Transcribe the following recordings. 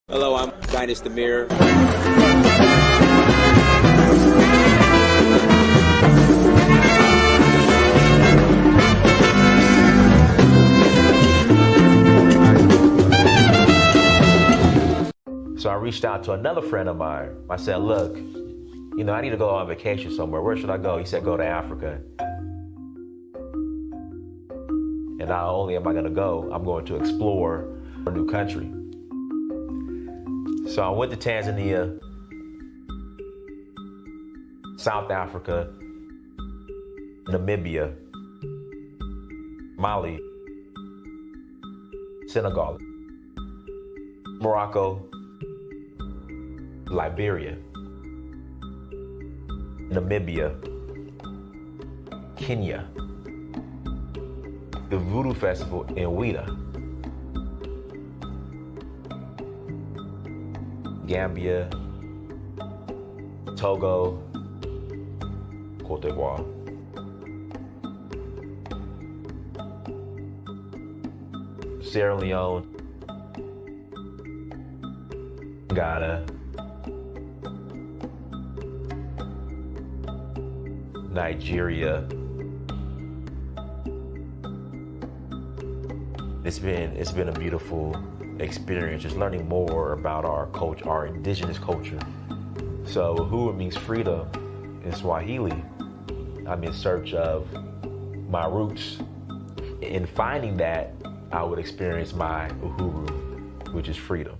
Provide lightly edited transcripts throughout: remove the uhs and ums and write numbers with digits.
Hello, I'm Dynast Amir. So I reached out to another friend of mine. I said, look, I need to go on vacation somewhere. Where should I go? He said, go to Africa. And not only am I gonna go, I'm going to explore a new country. So I went to Tanzania, South Africa, Namibia, Mali, Senegal, Morocco, Liberia, Namibia, Kenya, the Voodoo Festival in Ouida, Gambia, Togo, Cote d'Ivoire. Sierra Leone, Ghana, Nigeria. It's been a beautiful experience, just learning more about our culture, our indigenous culture. So Uhuru means freedom in Swahili. I'm in search of my roots. In finding that, I would experience my Uhuru, which is freedom.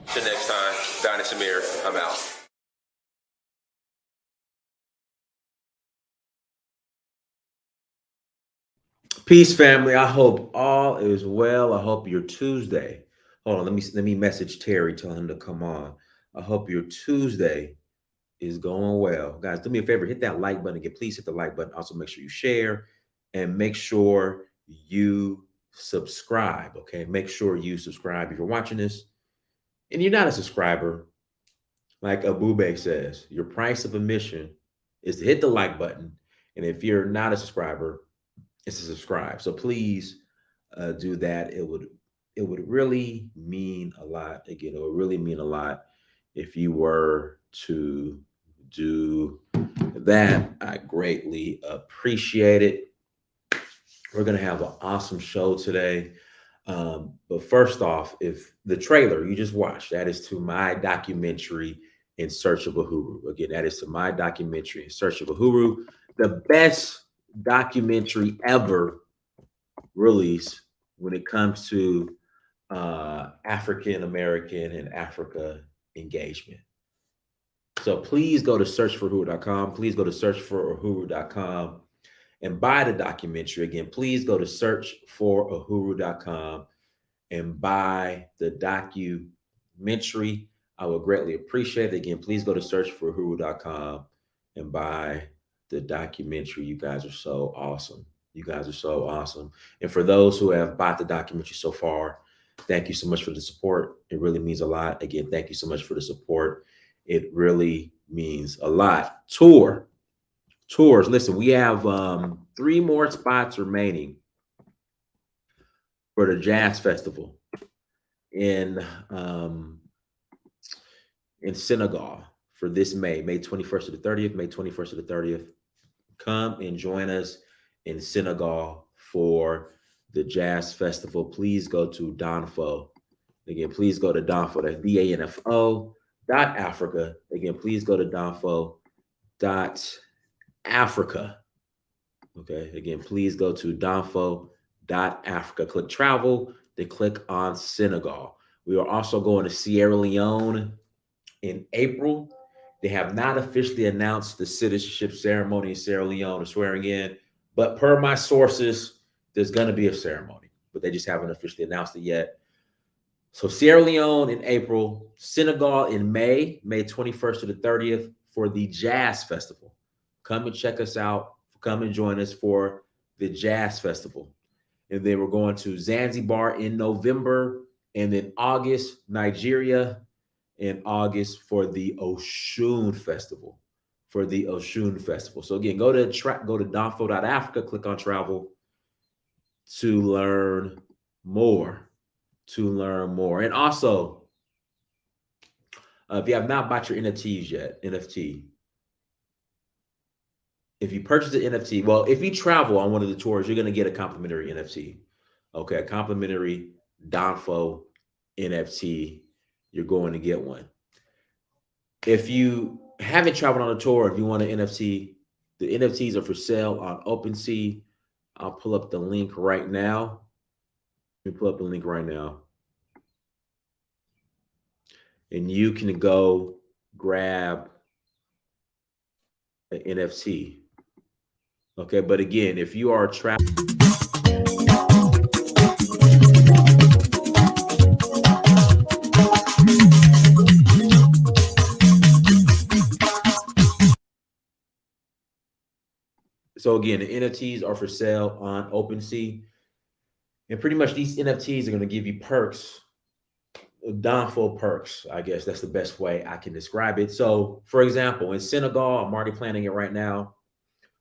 Till next time, Dynast Amir, I'm out. Peace, family. I hope all is well. I hope your Tuesday. Hold on, let me message Terry, tell him to come on. I hope your Tuesday is going well. Guys, do me a favor, hit that like button again. Please hit the like button. Also, make sure you share and make sure you subscribe. Okay, make sure you subscribe if you're watching this and you're not a subscriber. Like Abube says, your price of admission is to hit the like button, and if you're not a subscriber, is to subscribe. So please do that. It would really mean a lot. Again, it would really mean a lot if you were to do that. I greatly appreciate it. We're gonna have an awesome show today. But first off, if the trailer you just watched, that is to my documentary In Search of Uhuru. Again, that is to my documentary In Search of Uhuru, the best documentary ever released when it comes to African American and Africa engagement. So please go to searchforuhuru.com. Please go to searchforuhuru.com and buy the documentary. Again, please go to searchforuhuru.com and buy the documentary. I would greatly appreciate it. Again, please go to searchforuhuru.com and buy the documentary. You guys are so awesome. You guys are so awesome. And for those who have bought the documentary so far, thank you so much for the support. It really means a lot. Again, thank you so much for the support. It really means a lot. Tours. Listen, we have 3 more spots remaining for the Jazz Festival in Senegal for this May 21st to the 30th, May 21st to the 30th. Come and join us in Senegal for the Jazz Festival. Please go to Danfo. Again, please go to Danfo. That's DANFO.Africa. Again, please go to Danfo.Africa. Okay. Again, please go to Danfo.Africa. Click travel, then click on Senegal. We are also going to Sierra Leone in April. They have not officially announced the citizenship ceremony in Sierra Leone or swearing in, but per my sources, there's going to be a ceremony, but they just haven't officially announced it yet. So Sierra Leone in April, Senegal in May 21st to the 30th for the Jazz Festival. Come and check us out. Come and join us for the Jazz Festival. And then we're going to Zanzibar in November, and then August, Nigeria, in August for the Oshun Festival. So again, go to donfo.africa, click on travel to learn more. And also, if you have not bought your NFTs yet, if you purchase an NFT, well, if you travel on one of the tours, you're going to get a complimentary NFT. Okay, a complimentary Donfo NFT. You're going to get one. If you haven't traveled on a tour, if you want an NFT, the NFTs are for sale on OpenSea. I'll pull up the link right now. Let me pull up the link right now. And you can go grab an NFT. Okay, but again, if you are traveling, so again, the NFTs are for sale on OpenSea, and pretty much these NFTs are going to give you perks, Donfo perks. I guess that's the best way I can describe it. So, for example, in Senegal, I'm already planning it right now.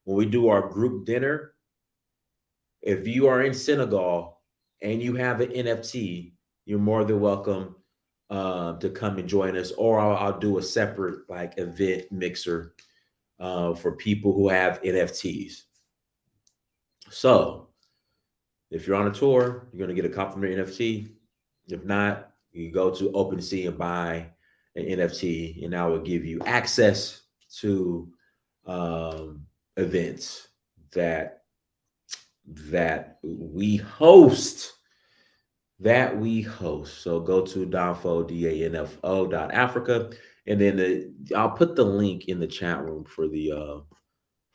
When we do our group dinner, if you are in Senegal and you have an NFT, you're more than welcome to come and join us, or I'll do a separate like event mixer for people who have NFTs. So if you're on a tour, you're going to get a complimentary NFT. If not, you go to OpenSea and buy an NFT, and I will give you access to events that we host. So go to Donfo, DANFO.Africa, and then I'll put the link in the chat room for the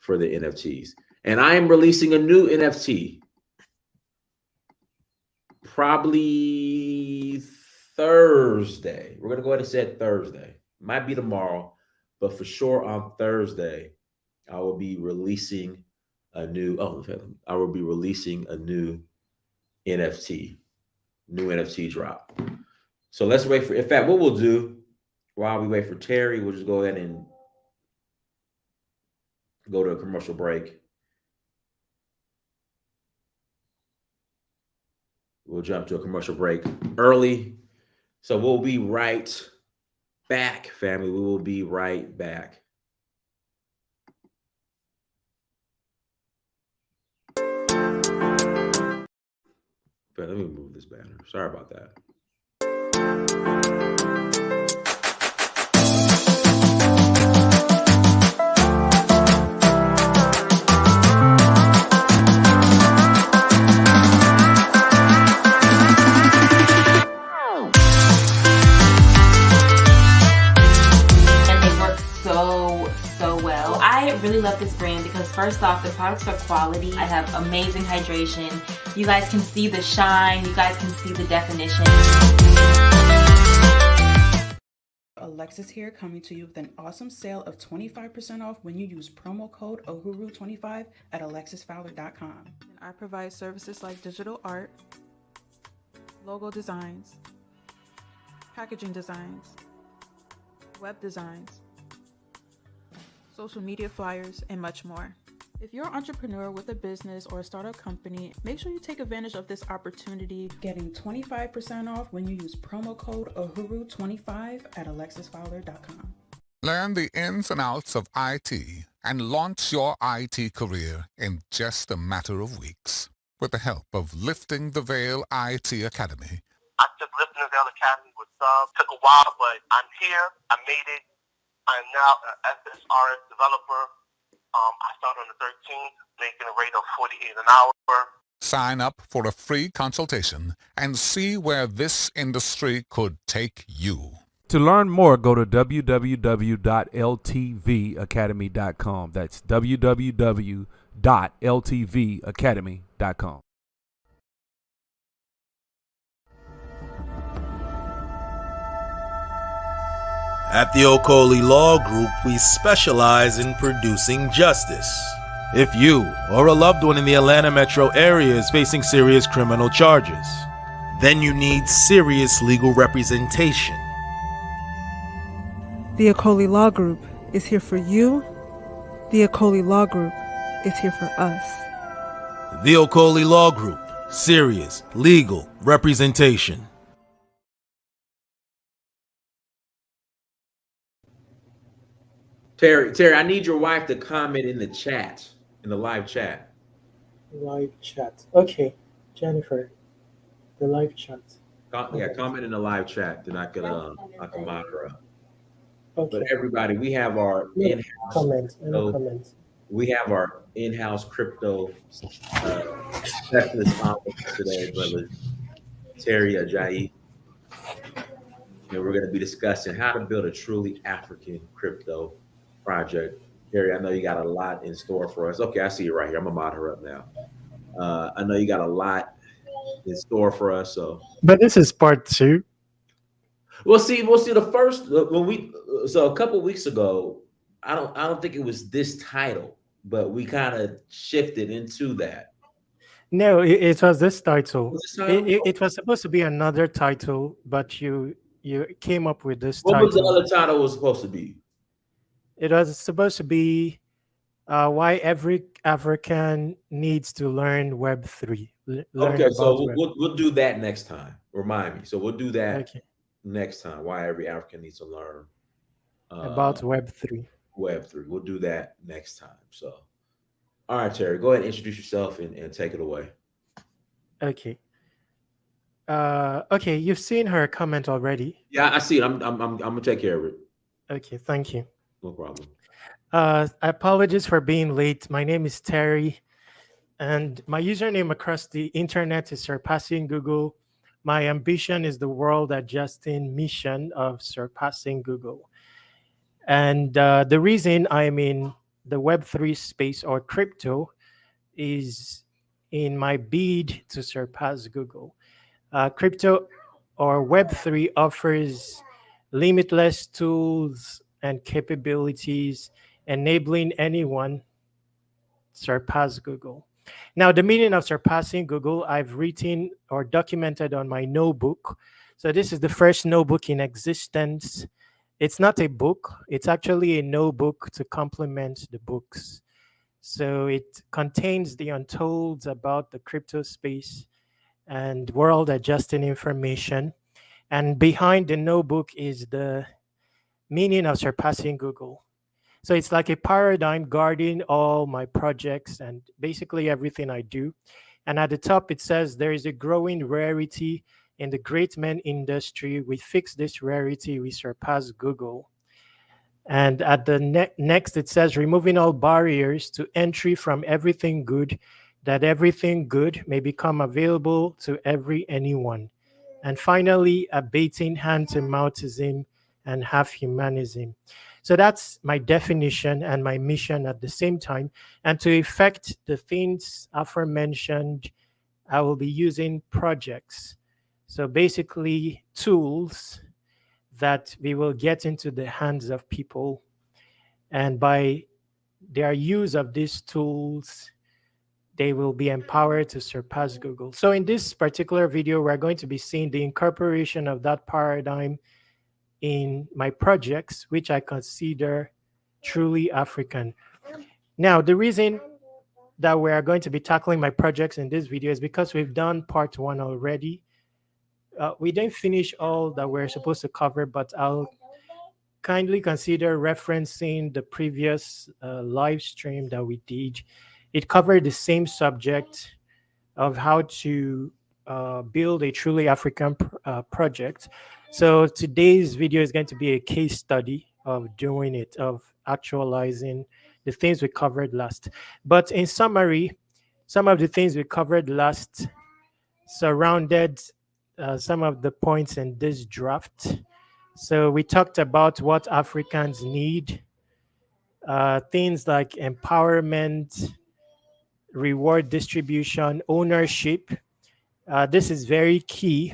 NFTs. And I am releasing a new NFT probably Thursday. We're gonna go ahead and say Thursday. Might be tomorrow, but for sure on Thursday, I will be releasing a new NFT, new NFT drop. So let's wait for, in fact, what we'll do while we wait for Terry, we'll just go ahead and go to a commercial break. We'll jump to a commercial break early. So we'll be right back, family. We will be right back. Let me move this banner. Sorry about that. I really love this brand because first off, the products are quality. I have amazing hydration. You guys can see the shine. You guys can see the definition. Alexis here, coming to you with an awesome sale of 25% off when you use promo code UHURU25 at alexisfowler.com. I provide services like digital art, logo designs, packaging designs, web designs, social media flyers, and much more. If you're an entrepreneur with a business or a startup company, make sure you take advantage of this opportunity, getting 25% off when you use promo code UHURU25 at alexisfowler.com. Learn the ins and outs of IT and launch your IT career in just a matter of weeks with the help of Lifting the Veil IT Academy. I took Lifting the Veil Academy with subs. Took a while, but I'm here. I made it. I'm now an SSRS developer. I started on the 13th, making a rate of $48 an hour. Sign up for a free consultation and see where this industry could take you. To learn more, go to www.ltvacademy.com. That's www.ltvacademy.com. At the Okoli Law Group, we specialize in producing justice. If you or a loved one in the Atlanta metro area is facing serious criminal charges, then you need serious legal representation. The Akoli Law Group is here for you. The Akoli Law Group is here for us. The Okoli Law Group. Serious legal representation. Terry, I need your wife to comment in the chat, in the live chat. Live chat. Okay, Jennifer, the live chat. Yeah, comment in the live chat. Then I can mod her up. Okay. But everybody, we have our in-house comment. We have our in-house crypto specialist on today, brother Terry Ajayi. And we're going to be discussing how to build a truly African crypto project. Terry, I know you got a lot in store for us. Okay, I see you right here. I'm gonna mod her up now. I know you got a lot in store for us. So, but this is part 2. We'll see the first so a couple weeks ago. I don't think it was this title, but we kind of shifted into that. No, it was this title. Was this title? It was supposed to be another title, but you came up with this what title. What was the other title was supposed to be? It was supposed to be why every African needs to learn Web3. Okay, so we'll do that next time. Remind me. So we'll do that next time. Why every African needs to learn about Web3. Web3. We'll do that next time. So, all right, Terry, go ahead and introduce yourself and take it away. Okay. Okay, you've seen her comment already. Yeah, I see it. I'm gonna take care of it. Okay, thank you. No problem. Apologies for being late. My name is Terry, and my username across the internet is Surpassing Google. My ambition is the world adjusting mission of surpassing Google. And the reason I'm in the Web3 space or crypto is in my bid to surpass Google. Crypto or Web3 offers limitless tools and capabilities, enabling anyone surpass Google. Now, the meaning of surpassing Google, I've written or documented on my notebook. So this is the first notebook in existence. It's not a book. It's actually a notebook to complement the books. So it contains the untolds about the crypto space and world adjusting information. And behind the notebook is the meaning of surpassing Google. So it's like a paradigm guarding all my projects and basically everything I do. And at the top, it says there is a growing rarity in the great men industry. We fix this rarity, we surpass Google. And at the next, it says removing all barriers to entry from everything good, that everything good may become available to anyone. And finally, abating hand-to-mouthism and half-humanism. So that's my definition and my mission at the same time. And to effect the things aforementioned, I will be using projects. So basically tools that we will get into the hands of people. And by their use of these tools, they will be empowered to surpass Google. So in this particular video, we're going to be seeing the incorporation of that paradigm in my projects, which I consider truly African. Now, the reason that we are going to be tackling my projects in this video is because we've done part 1 already. We didn't finish all that we're supposed to cover, but I'll kindly consider referencing the previous live stream that we did. It covered the same subject of how to build a truly African project. So today's video is going to be a case study of doing it, of actualizing the things we covered last. But in summary, some of the things we covered last surrounded some of the points in this draft. So we talked about what Africans need, things like empowerment, reward distribution, ownership. This is very key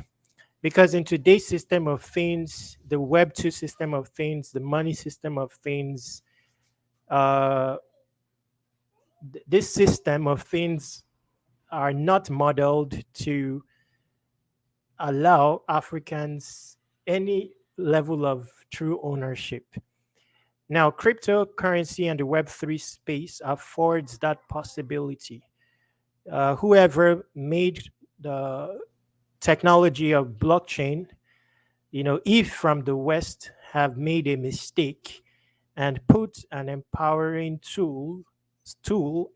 because in today's system of things, the Web 2 system of things, the money system of things, this system of things are not modeled to allow Africans any level of true ownership. Now, cryptocurrency and the Web3 space affords that possibility. Whoever made the technology of blockchain, if from the West have made a mistake and put an empowering tool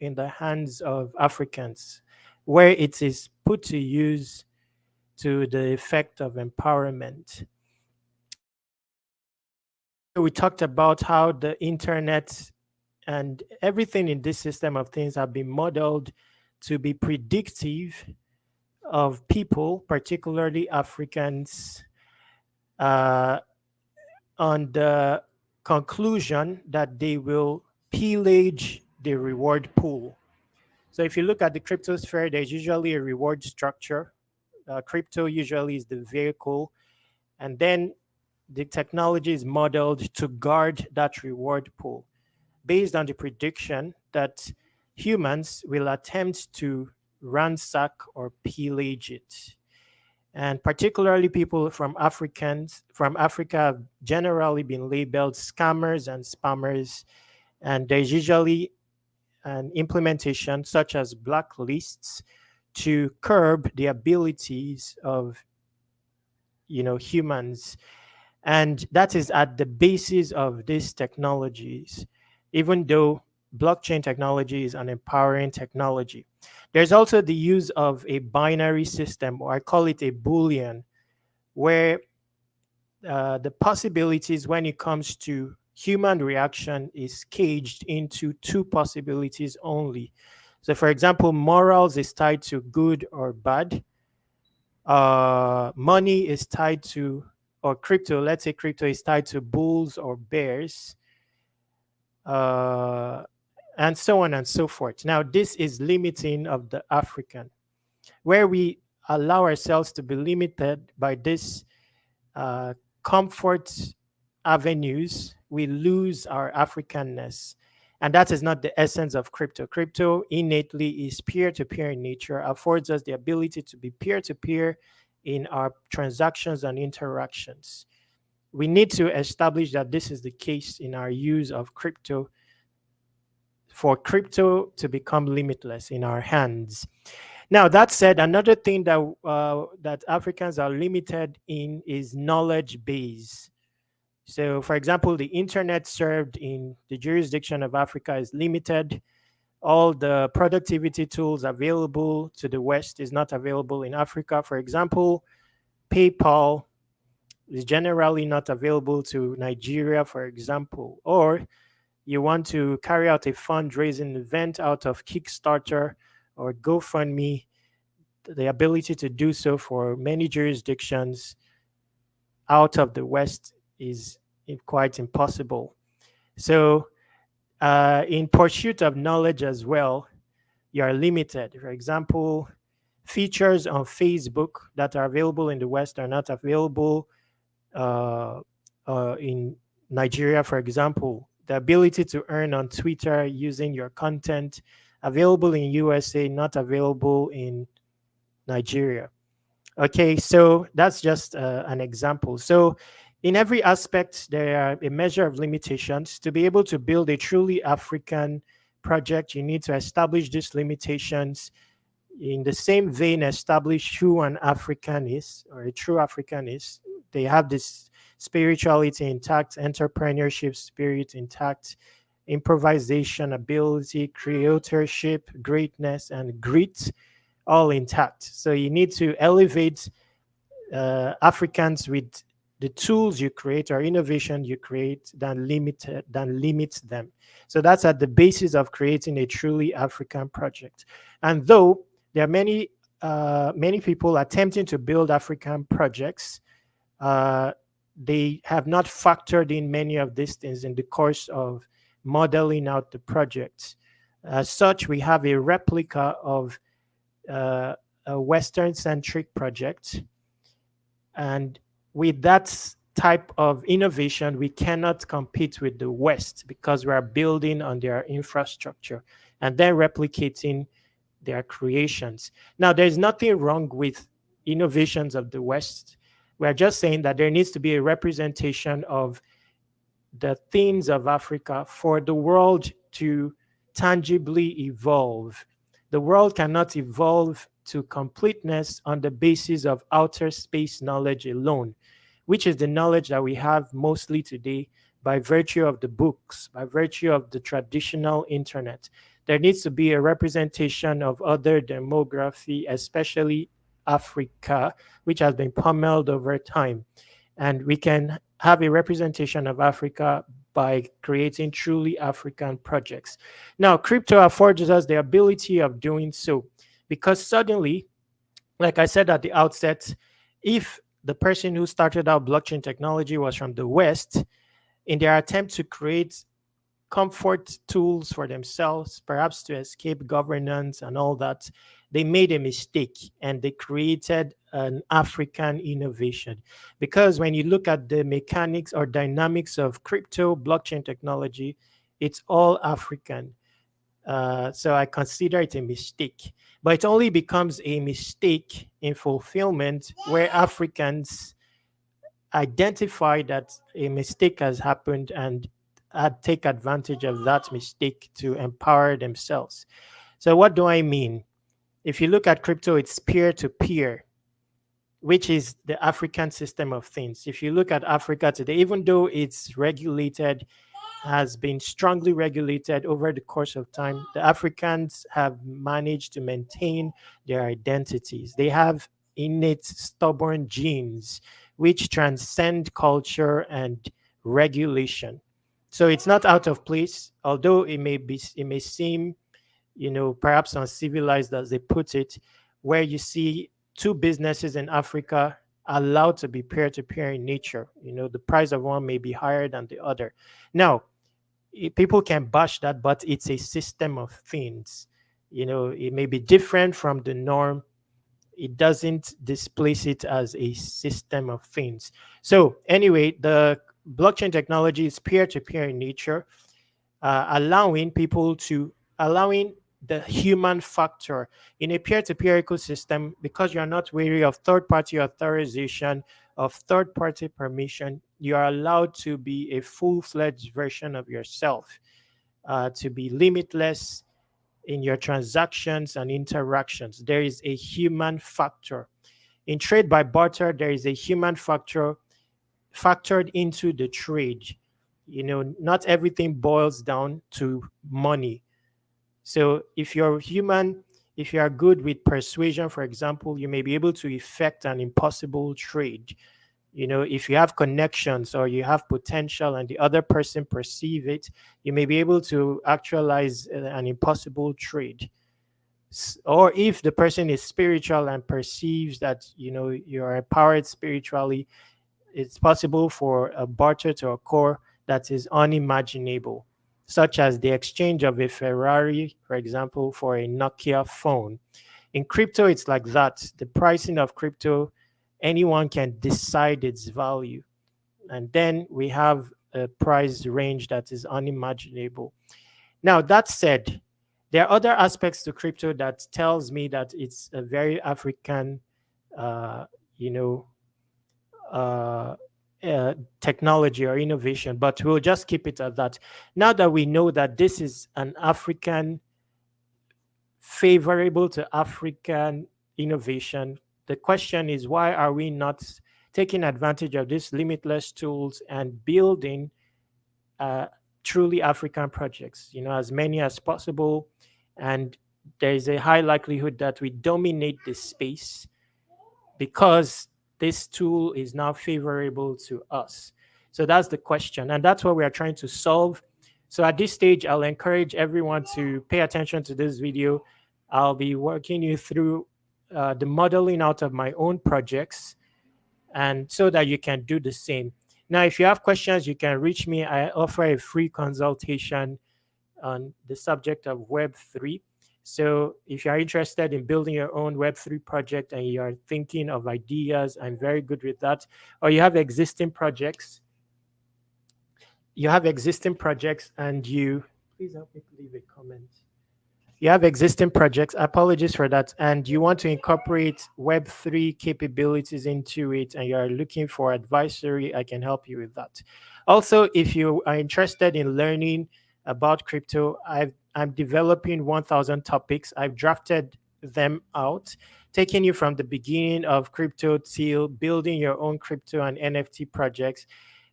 in the hands of Africans, where it is put to use to the effect of empowerment. We talked about how the internet and everything in this system of things have been modeled to be predictive of people, particularly Africans, on the conclusion that they will pillage the reward pool. So if you look at the cryptosphere, there's usually a reward structure. Crypto usually is the vehicle, and then the technology is modeled to guard that reward pool based on the prediction that humans will attempt to ransack or pillage it. And particularly people from Africa have generally been labeled scammers and spammers. And there's usually an implementation such as blacklists to curb the abilities of humans. And that is at the basis of these technologies, even though blockchain technology is an empowering technology. There's also the use of a binary system, or I call it a Boolean, where the possibilities when it comes to human reaction is caged into two possibilities only. So for example, morals is tied to good or bad. Money is tied to, or crypto, let's say crypto is tied to bulls or bears, and so on and so forth. Now, this is limiting of the African, where we allow ourselves to be limited by this comfort avenues, we lose our Africanness. And that is not the essence of crypto. Crypto innately is peer-to-peer in nature, affords us the ability to be peer-to-peer in our transactions and interactions. We need to establish that this is the case in our use of crypto, for crypto to become limitless in our hands. Now, that said, another thing that Africans are limited in is knowledge base. So, for example, the internet served in the jurisdiction of Africa is limited. All the productivity tools available to the West is not available in Africa. For example, PayPal is generally not available to Nigeria, for example. Or you want to carry out a fundraising event out of Kickstarter or GoFundMe, the ability to do so for many jurisdictions out of the West is quite impossible. So in pursuit of knowledge as well, you are limited. For example, features on Facebook that are available in the West are not available in Nigeria, for example. The ability to earn on Twitter using your content, available in USA, not available in Nigeria. Okay, so that's just an example. So in every aspect, there are a measure of limitations. To be able to build a truly African project, you need to establish these limitations. In the same vein, establish who an African is, or a true African is. They have this spirituality intact, entrepreneurship spirit intact, improvisation ability, creatorship, greatness, and grit, all intact. So you need to elevate Africans with the tools you create or innovation you create that limits them. So that's at the basis of creating a truly African project. And though there are many people attempting to build African projects, they have not factored in many of these things in the course of modeling out the project. As such, we have a replica of a Western-centric project. And with that type of innovation, we cannot compete with the West because we are building on their infrastructure and then replicating their creations. Now, there's nothing wrong with innovations of the West. We're just saying that there needs to be a representation of the things of Africa for the world to tangibly evolve. The world cannot evolve to completeness on the basis of outer space knowledge alone, which is the knowledge that we have mostly today by virtue of the books, by virtue of the traditional internet. There needs to be a representation of other demography, especially Africa, which has been pummeled over time. And we can have a representation of Africa by creating truly African projects. Now, crypto affords us the ability of doing so because suddenly, like I said at the outset, if the person who started out blockchain technology was from the West, in their attempt to create comfort tools for themselves, perhaps to escape governance and all that, they made a mistake and they created an African innovation. Because when you look at the mechanics or dynamics of crypto blockchain technology, it's all African. So I consider it a mistake. But it only becomes a mistake in fulfillment where Africans identify that a mistake has happened and take advantage of that mistake to empower themselves. So what do I mean? If you look at crypto, it's peer-to-peer, which is the African system of things. If you look at Africa today, even though it's regulated, has been strongly regulated over the course of time, the Africans have managed to maintain their identities. They have innate stubborn genes which transcend culture and regulation. So it's not out of place, although it may seem, perhaps uncivilized as they put it, where you see two businesses in Africa allowed to be peer-to-peer in nature. The price of one may be higher than the other. Now, people can bash that, but it's a system of things. It may be different from the norm. It doesn't displace it as a system of things. So anyway, the blockchain technology is peer-to-peer in nature, allowing the human factor in a peer-to-peer ecosystem, because you're not wary of third-party authorization, of third-party permission. You are allowed to be a full-fledged version of yourself, to be limitless in your transactions and interactions. There is a human factor. In trade by barter, there is a human factor factored into the trade. Not everything boils down to money. So if you're human, if you are good with persuasion, for example, you may be able to effect an impossible trade. If you have connections or you have potential and the other person perceive it, you may be able to actualize an impossible trade. Or if the person is spiritual and perceives that you are empowered spiritually, it's possible for a barter to occur that is unimaginable, such as the exchange of a Ferrari, for example, for a Nokia phone. In crypto, it's like that. The pricing of crypto, anyone can decide its value. And then we have a price range that is unimaginable. Now, that said, there are other aspects to crypto that tells me that it's a very African, technology or innovation, but we'll just keep it at that. Now that we know that this is an African, favorable to African innovation, the question is, why are we not taking advantage of these limitless tools and building truly African projects, as many as possible? And there is a high likelihood that we dominate this space because this tool is now favorable to us. So that's the question, and that's what we are trying to solve. So at this stage, I'll encourage everyone to pay attention to this video. I'll be walking you through the modeling out of my own projects, and so that you can do the same. Now, if you have questions, you can reach me. I offer a free consultation on the subject of Web3. So if you are interested in building your own Web3 project and you are thinking of ideas, I'm very good with that. Or you have existing projects. And you, please help me leave a comment. you have existing projects, apologies for that, and you want to incorporate Web3 capabilities into it, and you're looking for advisory, I can help you with that. Also, if you are interested in learning about crypto, I'm developing 1,000 topics. I've drafted them out, taking you from the beginning of crypto till building your own crypto and NFT projects.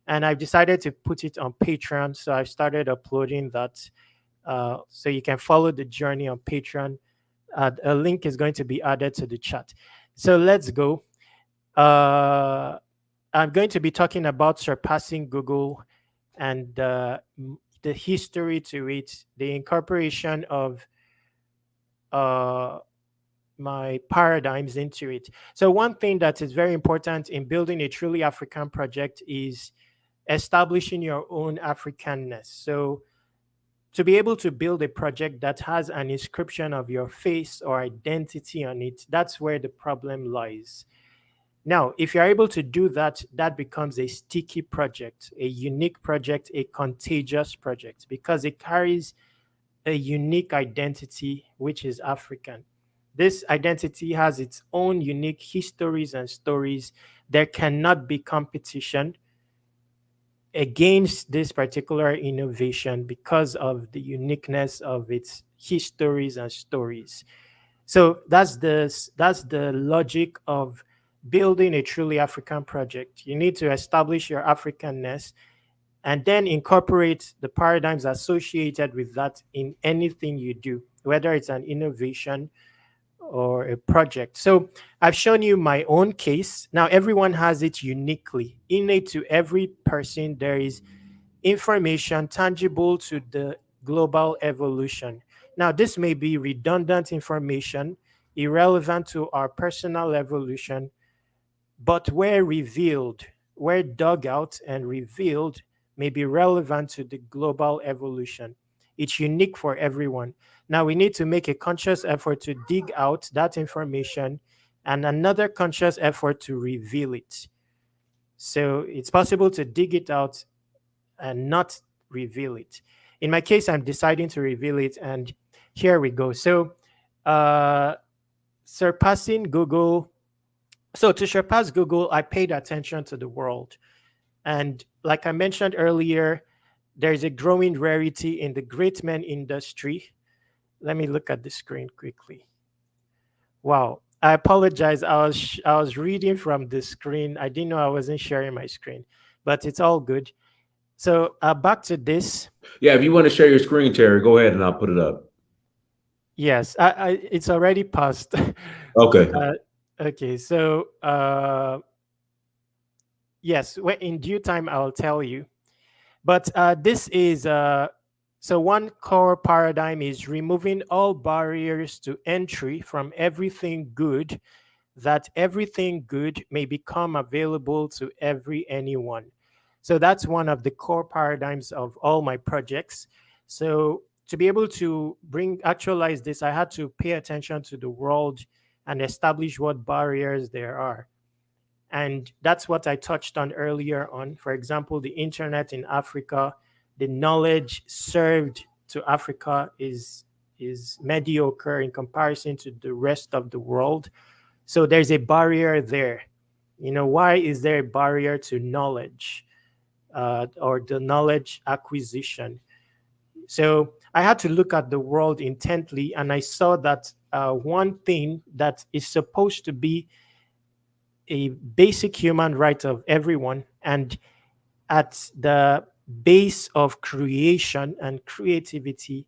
And I've decided to put it on Patreon, so I've started uploading that. So you can follow the journey on Patreon. A link is going to be added to the chat. So let's go. I'm going to be talking about surpassing Google and the history to it, the incorporation of my paradigms into it. So one thing that is very important in building a truly African project is establishing your own Africanness. So to be able to build a project that has an inscription of your face or identity on it, that's where the problem lies. Now, if you're able to do that, that becomes a sticky project, a unique project, a contagious project, because it carries a unique identity, which is African. This identity has its own unique histories and stories. There cannot be competition against this particular innovation because of the uniqueness of its histories and stories. So that's the logic of building a truly African project. You need to establish your Africanness and then incorporate the paradigms associated with that in anything you do, whether it's an innovation or a project. So I've shown you my own case. Now everyone has it uniquely. Innate to every person, there is information tangible to the global evolution. Now this may be redundant information, irrelevant to our personal evolution, but where revealed, where dug out and revealed, may be relevant to the global evolution. It's unique for everyone. Now we need to make a conscious effort to dig out that information and another conscious effort to reveal it. So it's possible to dig it out and not reveal it. In my case, I'm deciding to reveal it, and here we go. So surpassing Google. So to surpass Google, I paid attention to the world. And like I mentioned earlier, there's a growing rarity in the great men industry. Let me look at the screen quickly. Wow, I apologize. I was reading from the screen. I didn't know I wasn't sharing my screen, but it's all good. So back to this. Yeah, if you want to share your screen, Terry, go ahead and I'll put it up. Yes, it's already passed. Okay. Okay, so yes, in due time I'll tell you. But this is so one core paradigm is removing all barriers to entry from everything good, that everything good may become available to anyone. So that's one of the core paradigms of all my projects. So to be able to actualize this, I had to pay attention to the world and establish what barriers there are. And that's what I touched on earlier on. For example, the internet in Africa, the knowledge served to Africa is mediocre in comparison to the rest of the world. So there's a barrier there. You know, why is there a barrier to knowledge or the knowledge acquisition? So I had to look at the world intently, and I saw that one thing that is supposed to be a basic human right of everyone, and at the base of creation and creativity,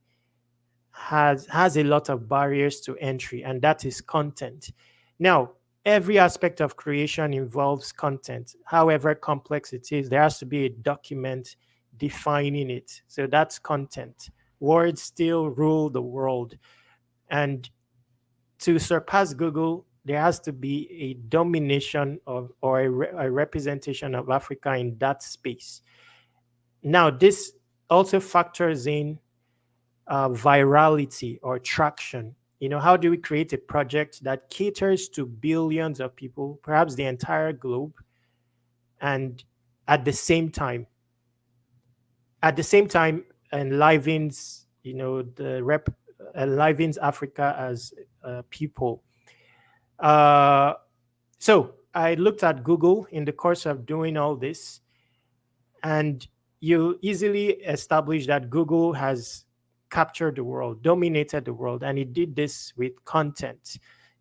has a lot of barriers to entry, and that is content. Now, every aspect of creation involves content. However complex it is, there has to be a document defining it. So that's content. Words still rule the world. And to surpass Google, there has to be a domination of or a representation of Africa in that space. Now, this also factors in virality or traction. You know, how do we create a project that caters to billions of people, perhaps the entire globe, and at the same time enlivens, you know, the enlivens Africa as people. So I looked at Google in the course of doing all this, and you easily establish that Google has captured the world, dominated the world, and it did this with content.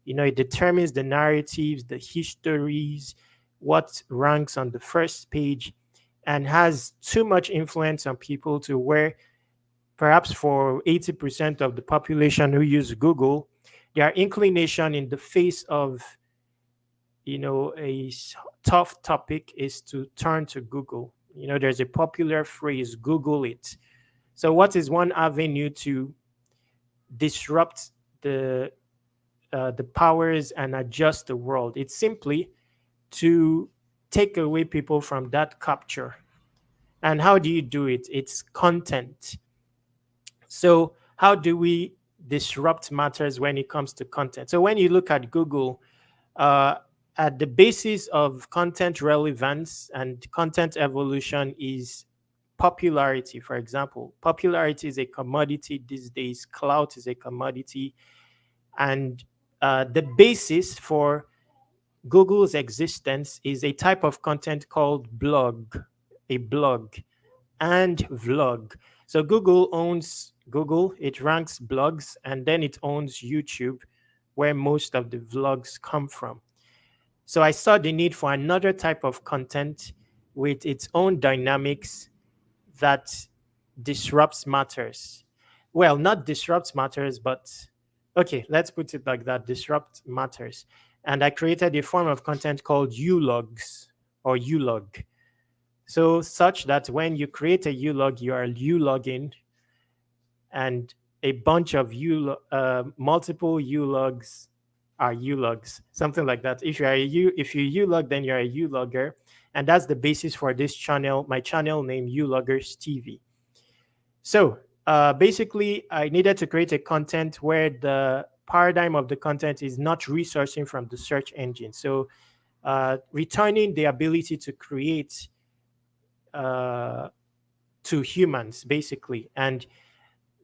It determines the narratives, the histories, what ranks on the first page, and has too much influence on people to where perhaps for 80% of the population who use Google, their inclination in the face of a tough topic is to turn to Google. There's a popular phrase, Google it. So what is one avenue to disrupt the powers and adjust the world? It's simply to take away people from that capture. And how do you do it? It's content. So how do we disrupt matters when it comes to content? So when you look at Google, at the basis of content relevance and content evolution is popularity. For example, popularity is a commodity these days. Clout is a commodity. And the basis for Google's existence is a type of content called blog, a blog, and vlog. So Google owns Google, it ranks blogs, and then it owns YouTube, where most of the vlogs come from. So I saw the need for another type of content with its own dynamics that disrupts matters. Well, not disrupts matters, but okay, let's put it like that, disrupt matters. And I created a form of content called ulogs or ulog. So such that when you create a ulog, you are ulogging, and a bunch of multiple ulogs are ulogs, something like that. If you ulog, then you're a ulogger, and that's the basis for this channel, my channel name, UloggersTV. So basically, I needed to create a content where the paradigm of the content is not resourcing from the search engine. So returning the ability to create to humans, basically. And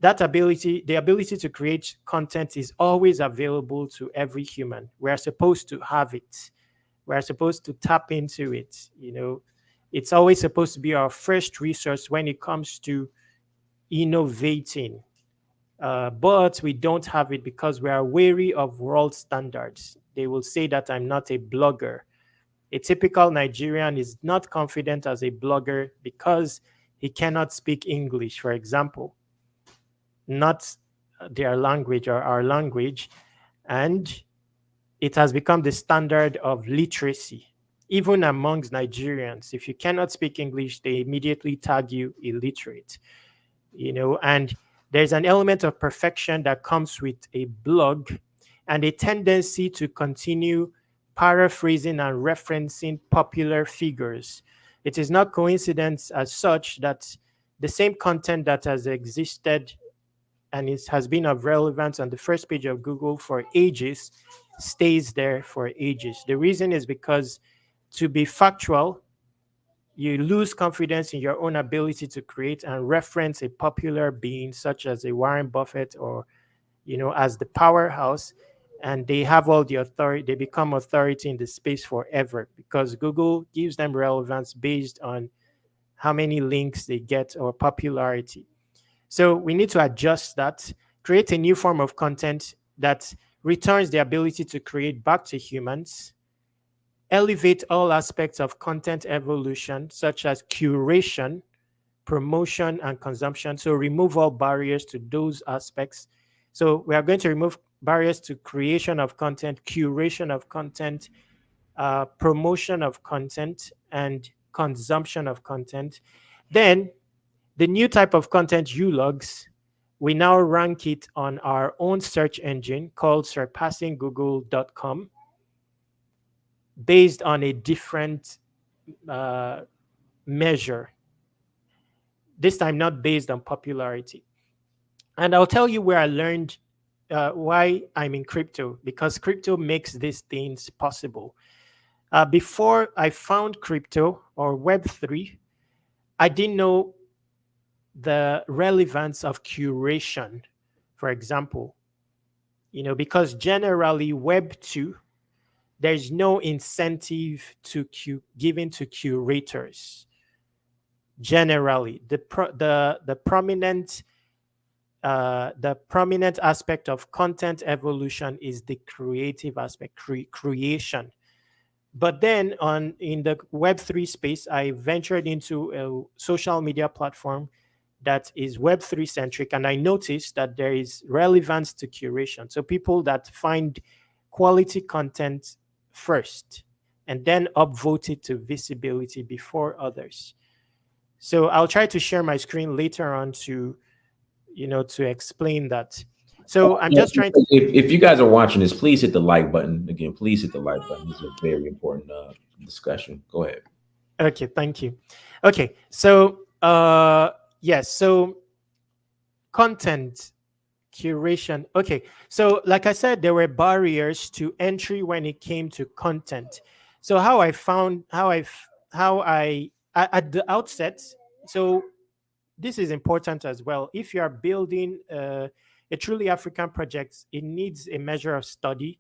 that ability, the ability to create content, is always available to every human. We're supposed to have it. We're supposed to tap into it. It's always supposed to be our first resource when it comes to innovating. But we don't have it because we are wary of world standards. They will say that I'm not a blogger. A typical Nigerian is not confident as a blogger because he cannot speak English, for example, not their language or our language. And it has become the standard of literacy, even amongst Nigerians. If you cannot speak English, they immediately tag you illiterate, and there's an element of perfection that comes with a blog and a tendency to continue paraphrasing and referencing popular figures. It is not coincidence as such that the same content that has existed and has been of relevance on the first page of Google for ages stays there for ages. The reason is because, to be factual, you lose confidence in your own ability to create and reference a popular being such as a Warren Buffett or, as the powerhouse, and they have all the authority. They become authority in the space forever because Google gives them relevance based on how many links they get or popularity. So we need to adjust that, create a new form of content that returns the ability to create back to humans, elevate all aspects of content evolution, such as curation, promotion, and consumption. So remove all barriers to those aspects. So we are going to remove barriers to creation of content, curation of content, promotion of content, and consumption of content. Then the new type of content, ulogs, we now rank it on our own search engine called surpassinggoogle.com, based on a different measure. This time, not based on popularity. And I'll tell you where I learned why I'm in crypto, because crypto makes these things possible. Before I found crypto or Web3, I didn't know the relevance of curation for example, because generally Web 2, there's no incentive given to curators. Generally, the prominent aspect of content evolution is the creative aspect, creation. But then in the Web3 space, I ventured into a social media platform that is Web3 centric, and I noticed that there is relevance to curation. So people that find quality content first and then upvote it to visibility before others. So I'll try to share my screen later on to explain that. So I'm just trying to. If you guys are watching this, please hit the like button. Again, please hit the like button. This is a very important discussion. Go ahead. Okay, thank you. Okay, so yes, so content curation. Okay, so like I said, there were barriers to entry when it came to content. So how I at the outset, so this is important as well. If you are building a truly African project, it needs a measure of study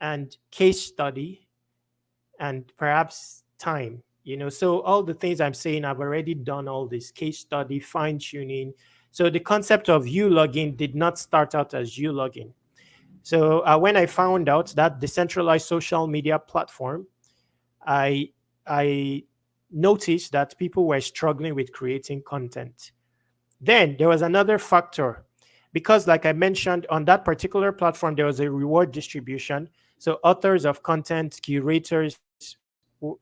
and case study and perhaps time. So all the things I'm saying, I've already done all this case study, fine tuning. So the concept of ULogging did not start out as ULogging. So when I found out that decentralized social media platform, I noticed that people were struggling with creating content. Then there was another factor, because like I mentioned, on that particular platform, there was a reward distribution. So authors of content, curators,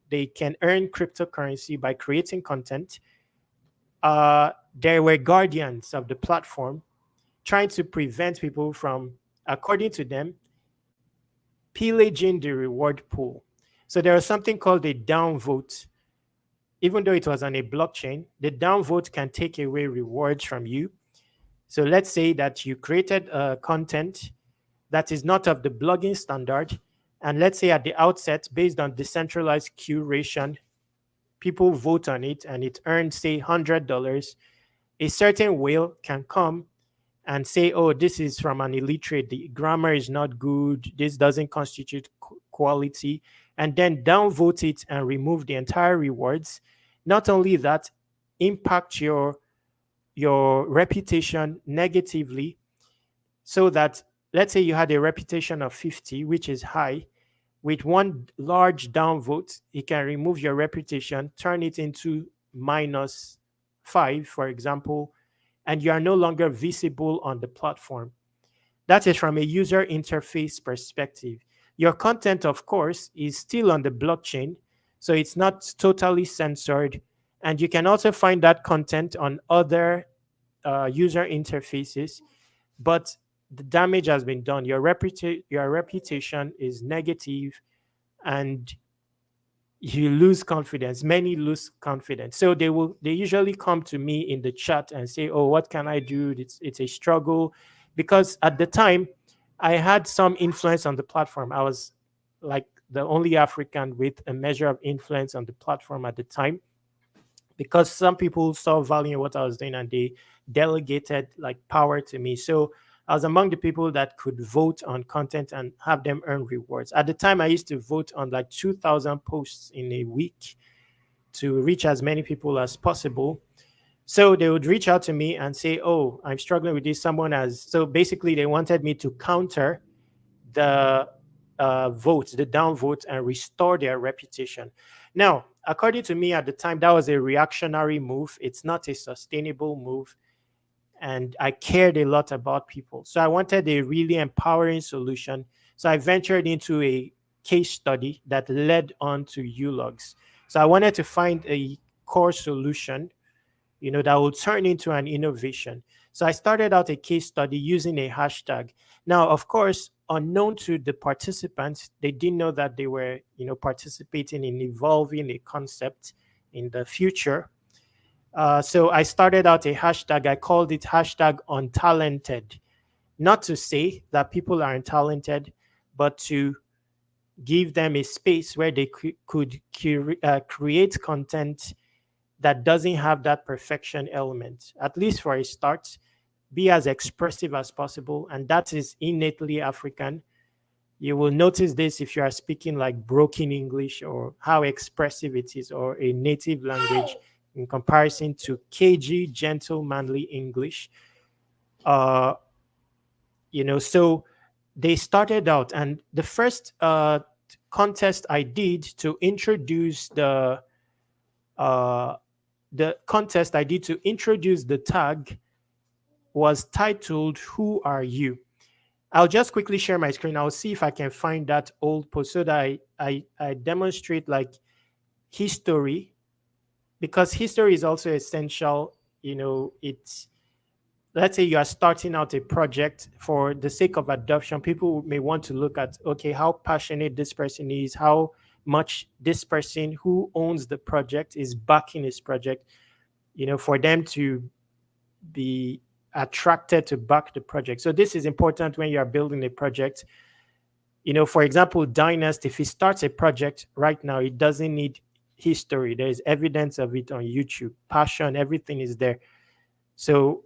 they can earn cryptocurrency by creating content. There were guardians of the platform trying to prevent people from, according to them, pillaging the reward pool. So there was something called a downvote. Even though it was on a blockchain, the downvote can take away rewards from you. So let's say that you created content that is not of the blogging standard. And let's say at the outset, based on decentralized curation, people vote on it and it earns, say, $100. A certain whale can come and say, oh, this is from an illiterate, the grammar is not good, this doesn't constitute quality, and then downvote it and remove the entire rewards. Not only that, impact your reputation negatively, so that let's say you had a reputation of 50, which is high. With one large downvote, it can remove your reputation, turn it into -5, for example, and you are no longer visible on the platform. That is from a user interface perspective. Your content, of course, is still on the blockchain, so it's not totally censored. And you can also find that content on other user interfaces, but the damage has been done. Your reputation is negative, and you lose confidence. Many lose confidence. So they usually come to me in the chat and say, oh, what can I do? It's a struggle. Because at the time, I had some influence on the platform. I was like the only African with a measure of influence on the platform at the time, because some people saw value in what I was doing and they delegated like power to me. So I was among the people that could vote on content and have them earn rewards. At the time, I used to vote on like 2,000 posts in a week to reach as many people as possible. So they would reach out to me and say, oh, I'm struggling with this. So basically they wanted me to counter the vote, the downvote, and restore their reputation. Now, according to me at the time, that was a reactionary move. It's not a sustainable move. And I cared a lot about people. So I wanted a really empowering solution. So I ventured into a case study that led on to ULogs. So I wanted to find a core solution, that would turn into an innovation. So I started out a case study using a hashtag. Now, of course, unknown to the participants, they didn't know that they were, participating in evolving a concept in the future. So I started out a hashtag. I called it hashtag untalented. Not to say that people are untalented, but to give them a space where they could create content that doesn't have that perfection element, at least for a start. be as expressive as possible, and that is innately African. You will notice this if you are speaking like broken English, or how expressive it is, or a native language in comparison to cagey, gentle, manly English. So they started out, and the first contest I did to introduce the tag was titled "Who Are You?" I'll just quickly share my screen. I'll see if I can find that old post so that I demonstrate like history, because history is also essential. It's, let's say you are starting out a project for the sake of adoption. People may want to look at, okay, how passionate this person is, how much this person who owns the project is backing his project, for them to be attracted to back the project. So this is important when you are building a project. For example, Dynast, if he starts a project right now, it doesn't need history. There's evidence of it on YouTube. Passion, everything is there. So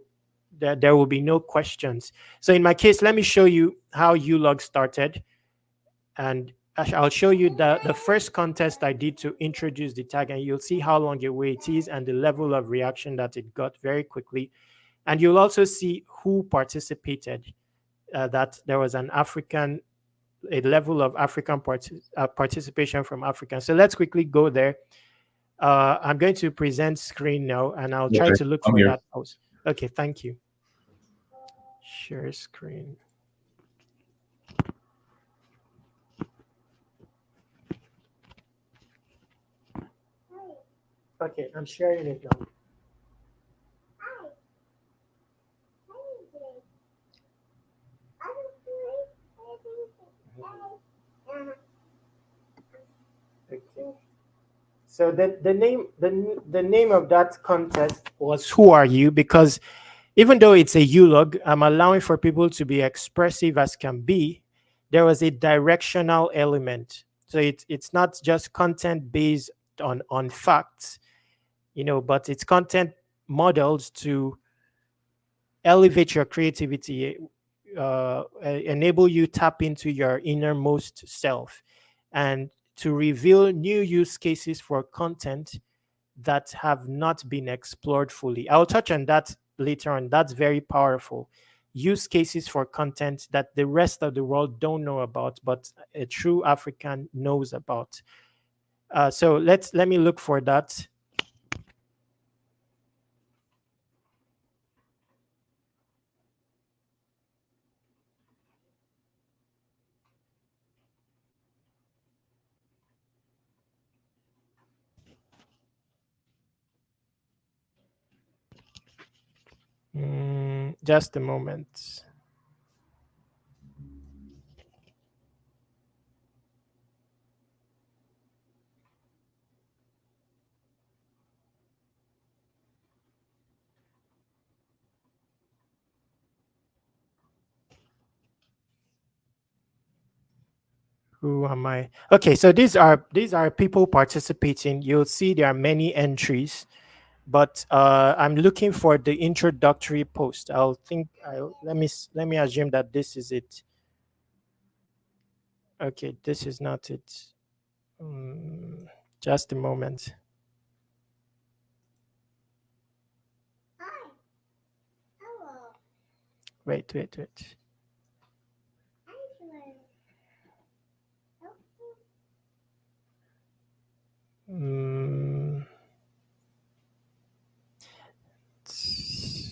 there will be no questions. So in my case, let me show you how Ulog started. And I'll show you the first contest I did to introduce the tag, and you'll see how long away it is and the level of reaction that it got very quickly. And you'll also see who participated, that there was a level of African participation from Africans. So let's quickly go there. I'm going to present screen now, and I'll try to look for that post. Okay, thank you. Share screen. Okay, I'm sharing it now. Okay. So the name of that contest was "Who Are You?" because even though it's a Ulog, I'm allowing for people to be expressive as can be. There was a directional element. So it's not just content based on facts, but it's content modeled to elevate your creativity, enable you tap into your innermost self, and to reveal new use cases for content that have not been explored fully. I'll touch on that later on. That's very powerful. Use cases for content that the rest of the world don't know about, but a true African knows about. So let me look for that. Just a moment. Who am I? Okay, so these are people participating. You'll see there are many entries, but I'm looking for the introductory post. Let me assume that this is it. Okay, this is not it. Just a moment. Wait.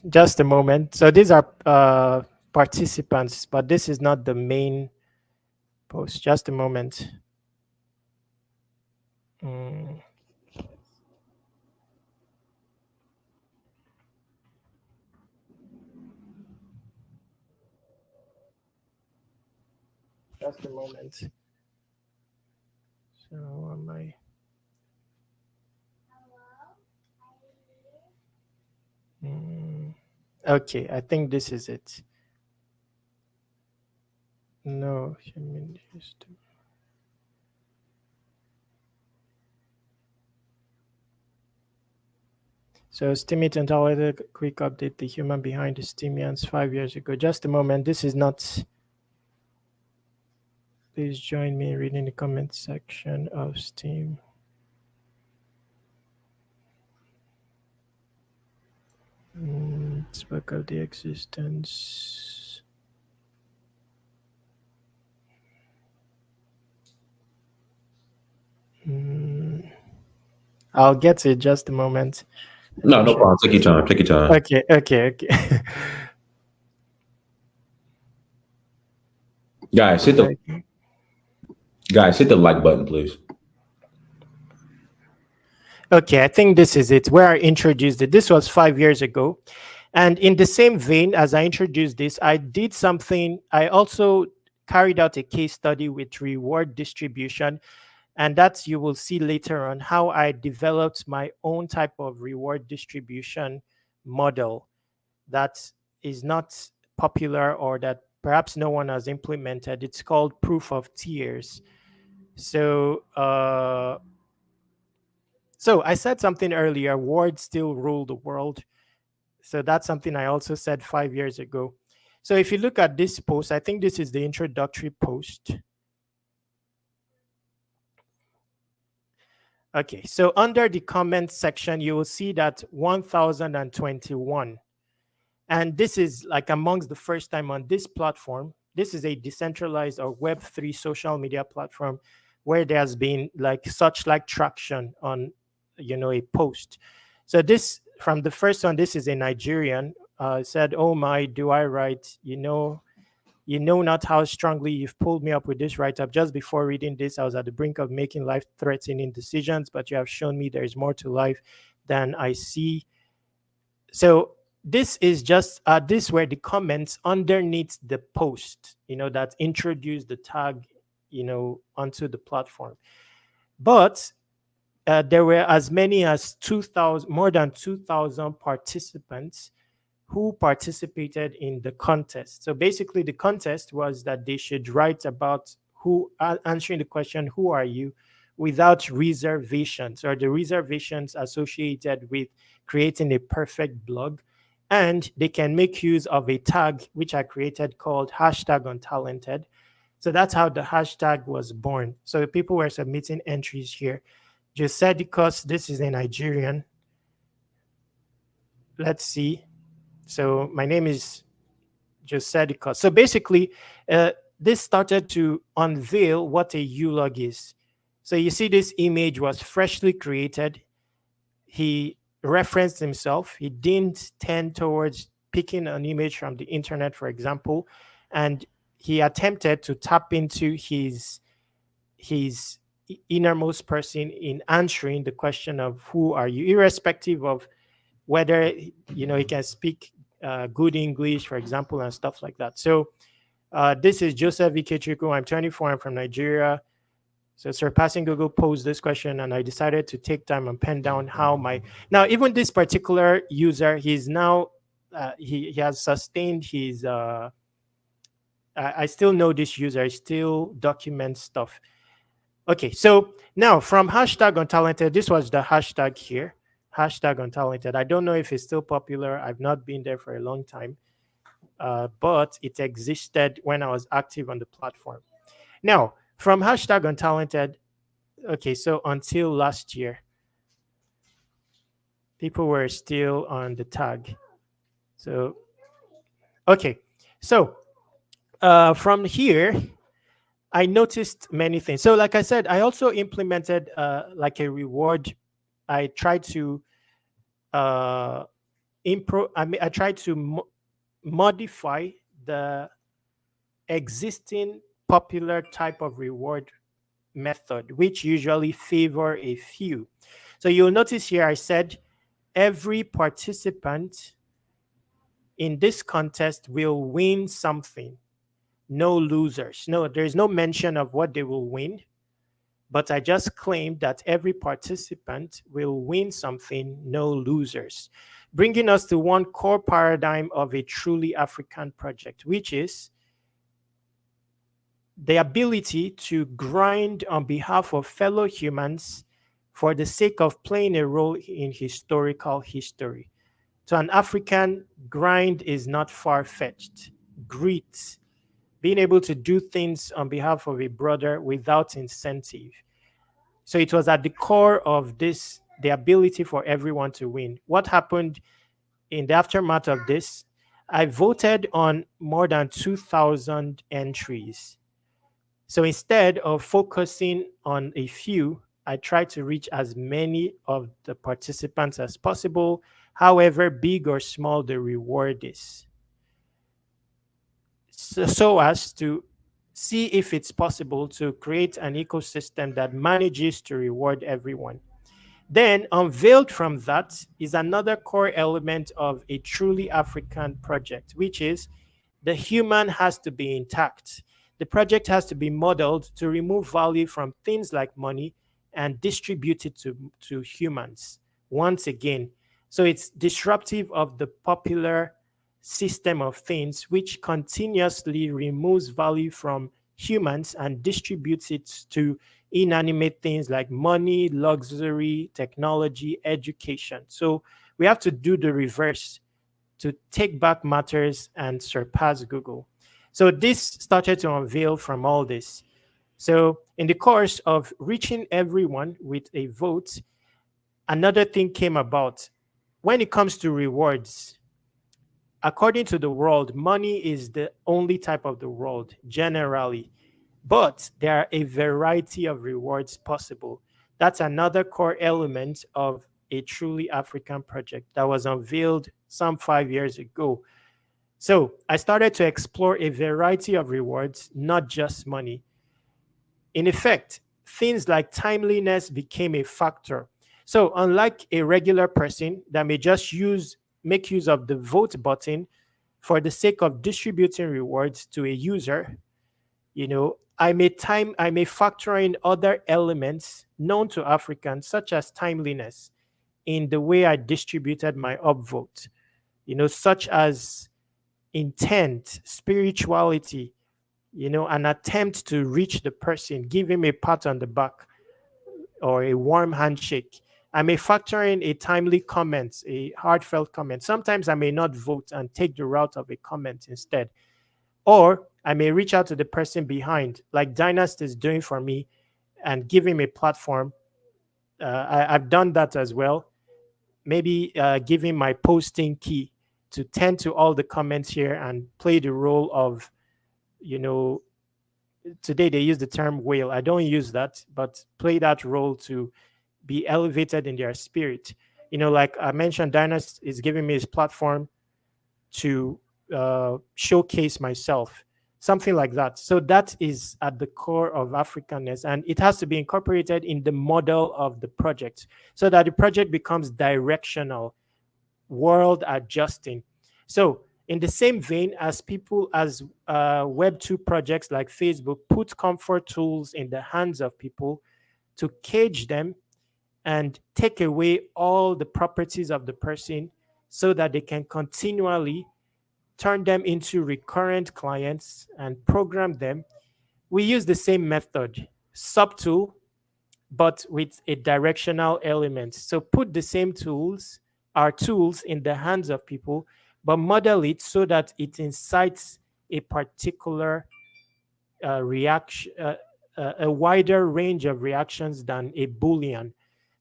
Just a moment. So these are participants, but this is not the main post. Just a moment. Just a moment. So am I? Okay, I think this is it. No, So Steamy untalented, quick update, the human behind the Steamians 5 years ago. Just a moment, this is not... Please join me in reading the comment section of Steam. Spoke of the existence. I'll get to it just a moment. No problem. Take your time. Take your time. Okay. Guys, hit the like button, please. Okay, I think this is it, where I introduced it. This was 5 years ago. And in the same vein as I introduced this, I did something. I also carried out a case study with reward distribution. And that you will see later on how I developed my own type of reward distribution model that is not popular or that perhaps no one has implemented. It's called proof of tiers. So, so I said something earlier, words still rule the world. So that's something I also said 5 years ago. So if you look at this post, I think this is the introductory post. Okay, so under the comment section, you will see that 1021. And this is like amongst the first time on this platform. This is a decentralized or Web3 social media platform where there's been like such like traction on, a post. So this, from the first one, this is a Nigerian, said, "Oh my, do I write, you know not how strongly you've pulled me up with this write-up. Just before reading this, I was at the brink of making life-threatening decisions, but you have shown me there is more to life than I see." So this is just, this were the comments underneath the post, that introduced the tag, onto the platform. But there were as many as more than 2,000 participants who participated in the contest. So basically the contest was that they should write about answering the question, who are you, without reservations or the reservations associated with creating a perfect blog. And they can make use of a tag, which I created called #untalented. So that's how the hashtag was born. So people were submitting entries here. Josedikos, this is a Nigerian. Let's see. So my name is Josedikos. So basically, this started to unveil what a ULOG is. So you see this image was freshly created. He referenced himself. He didn't tend towards picking an image from the internet, for example, and he attempted to tap into his innermost person in answering the question of who are you, irrespective of whether he can speak good English, for example, and stuff like that. So this is Joseph Ikechukwu. I'm 24. I'm from Nigeria. So Surpassing Google posed this question, and I decided to take time and pen down now even this particular user, he's now he has sustained his I still know this user. He still documents stuff. Okay, so now from #untalented, this was the hashtag here, #untalented. I don't know if it's still popular. I've not been there for a long time, but it existed when I was active on the platform. Now, from #untalented, okay, so until last year, people were still on the tag. So, okay, so from here, I noticed many things. So like I said, I also implemented like a reward. I tried to I tried to modify the existing popular type of reward method, which usually favor a few. So you'll notice here I said every participant in this contest will win something. No losers. No, there's no mention of what they will win, but I just claimed that every participant will win something, no losers. Bringing us to one core paradigm of a truly African project, which is the ability to grind on behalf of fellow humans for the sake of playing a role in historical history. To an African, grind is not far-fetched. Grit, being able to do things on behalf of a brother without incentive. So it was at the core of this, the ability for everyone to win. What happened in the aftermath of this? I voted on more than 2,000 entries. So instead of focusing on a few, I tried to reach as many of the participants as possible, however big or small the reward is. So as to see if it's possible to create an ecosystem that manages to reward everyone. Then, unveiled from that is another core element of a truly African project, which is the human has to be intact. The project has to be modeled to remove value from things like money and distribute it to humans once again. So it's disruptive of the popular system of things, which continuously removes value from humans and distributes it to inanimate things like money, luxury, technology, education. So we have to do the reverse to take back matters and surpass Google. So this started to unveil from all this. So in the course of reaching everyone with a vote, another thing came about. When it comes to rewards, according to the world, money is the only type of the world generally, but there are a variety of rewards possible. That's another core element of a truly African project that was unveiled some 5 years ago. So I started to explore a variety of rewards, not just money. In effect, things like timeliness became a factor. So unlike a regular person that may just make use of the vote button for the sake of distributing rewards to a user, I may factor in other elements known to Africans, such as timeliness, in the way I distributed my upvote, such as intent, spirituality, an attempt to reach the person, give him a pat on the back or a warm handshake. I may factor in a timely comment, a heartfelt comment. Sometimes I may not vote and take the route of a comment instead. Or I may reach out to the person behind, like Dynast is doing for me, and give him a platform. I've done that as well. Maybe give him my posting key to tend to all the comments here and play the role of, today they use the term whale. I don't use that, but play that role to be elevated in their spirit. Like I mentioned, Dynast is giving me his platform to showcase myself, something like that. So that is at the core of Africanness, and it has to be incorporated in the model of the project so that the project becomes directional, world adjusting. So in the same vein as Web 2 projects like Facebook put comfort tools in the hands of people to cage them and take away all the properties of the person so that they can continually turn them into recurrent clients and program them. We use the same method, subtle, but with a directional element. So put the same tools, our tools, in the hands of people, but model it so that it incites a particular reaction, a wider range of reactions than a Boolean.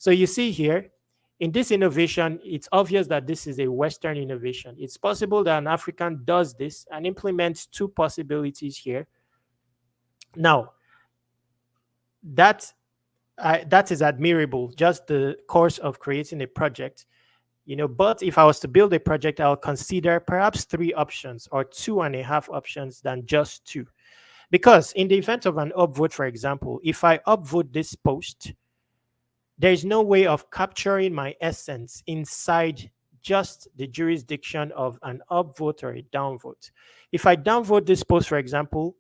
So you see here, in this innovation, it's obvious that this is a Western innovation. It's possible that an African does this and implements two possibilities here. Now, that is admirable, just the course of creating a project. But if I was to build a project, I'll consider perhaps 3 options or 2.5 options than just 2. Because in the event of an upvote, for example, if I upvote this post, there's no way of capturing my essence inside just the jurisdiction of an upvote or a downvote. If I downvote this post, for example,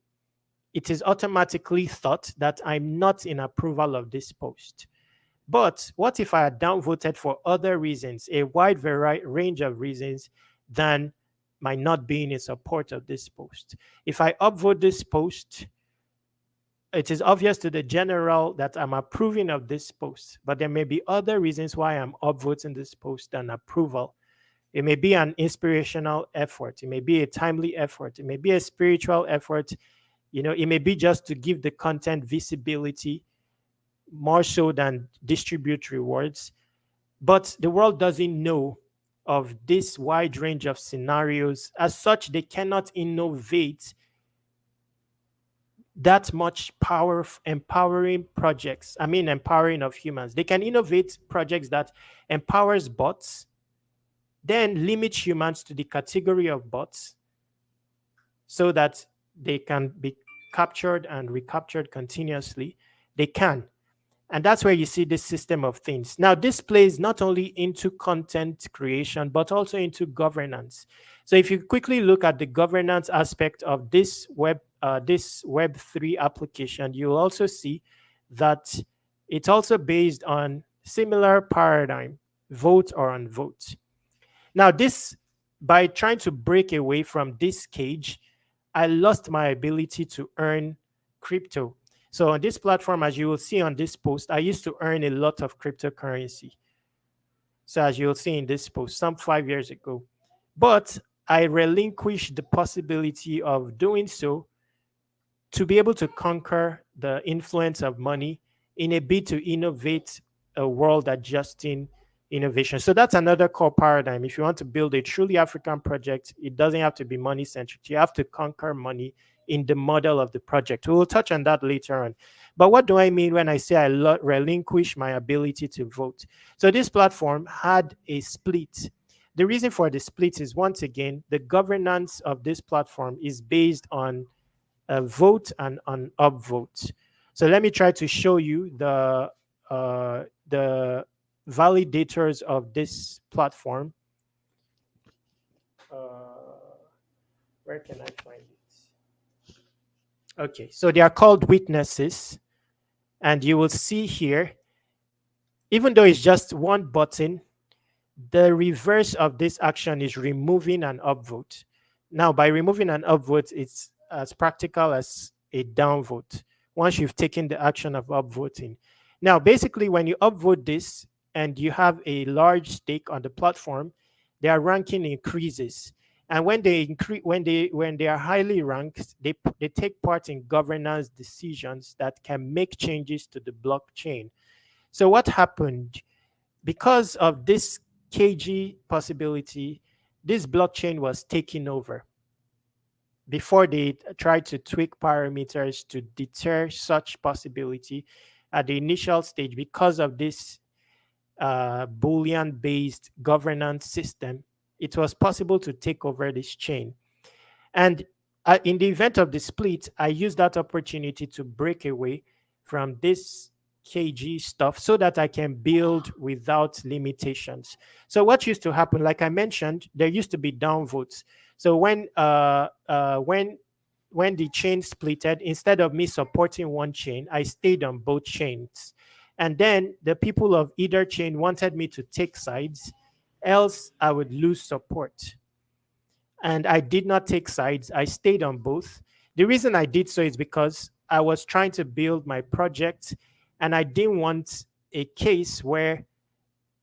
it is automatically thought that I'm not in approval of this post. But what if I had downvoted for other reasons, a wide range of reasons than my not being in support of this post? If I upvote this post, it is obvious to the general that I'm approving of this post, but there may be other reasons why I'm upvoting this post than approval. It may be an inspirational effort. It may be a timely effort. It may be a spiritual effort. It may be just to give the content visibility more so than distribute rewards. But the world doesn't know of this wide range of scenarios. As such, they cannot innovate that much power empowering projects. I mean, empowering of humans. They can innovate projects that empowers bots, then limit humans to the category of bots so that they can be captured and recaptured continuously. They can. And that's where you see this system of things. Now, this plays not only into content creation, but also into governance. So if you quickly look at the governance aspect of this Web3 application, you'll also see that it's also based on similar paradigm, vote or unvote. Now, by trying to break away from this cage, I lost my ability to earn crypto. So on this platform, as you will see on this post, I used to earn a lot of cryptocurrency. So as you'll see in this post, some 5 years ago. But I relinquished the possibility of doing so to be able to conquer the influence of money in a bid to innovate a world adjusting innovation. So that's another core paradigm. If you want to build a truly African project, it doesn't have to be money centric. You have to conquer money in the model of the project. We will touch on that later on. But what do I mean when I say I relinquish my ability to vote? So this platform had a split. The reason for the split is, once again, the governance of this platform is based on a vote and an upvote. So let me try to show you the validators of this platform. Where can I find it? Okay, so they are called witnesses. And you will see here, even though it's just one button, the reverse of this action is removing an upvote. Now, by removing an upvote, it's as practical as a downvote once you've taken the action of upvoting. Now, basically, when you upvote this and you have a large stake on the platform, their ranking increases. And when they are highly ranked, they take part in governance decisions that can make changes to the blockchain. So what happened? Because of this KG possibility, this blockchain was taken over before they tried to tweak parameters to deter such possibility at the initial stage. Because of this Boolean-based governance system, it was possible to take over this chain. And in the event of the split, I used that opportunity to break away from this KG stuff so that I can build without limitations. So what used to happen, like I mentioned, there used to be downvotes. So when the chain splitted, instead of me supporting one chain, I stayed on both chains. And then the people of either chain wanted me to take sides, else I would lose support. And I did not take sides. I stayed on both. The reason I did so is because I was trying to build my project, and I didn't want a case where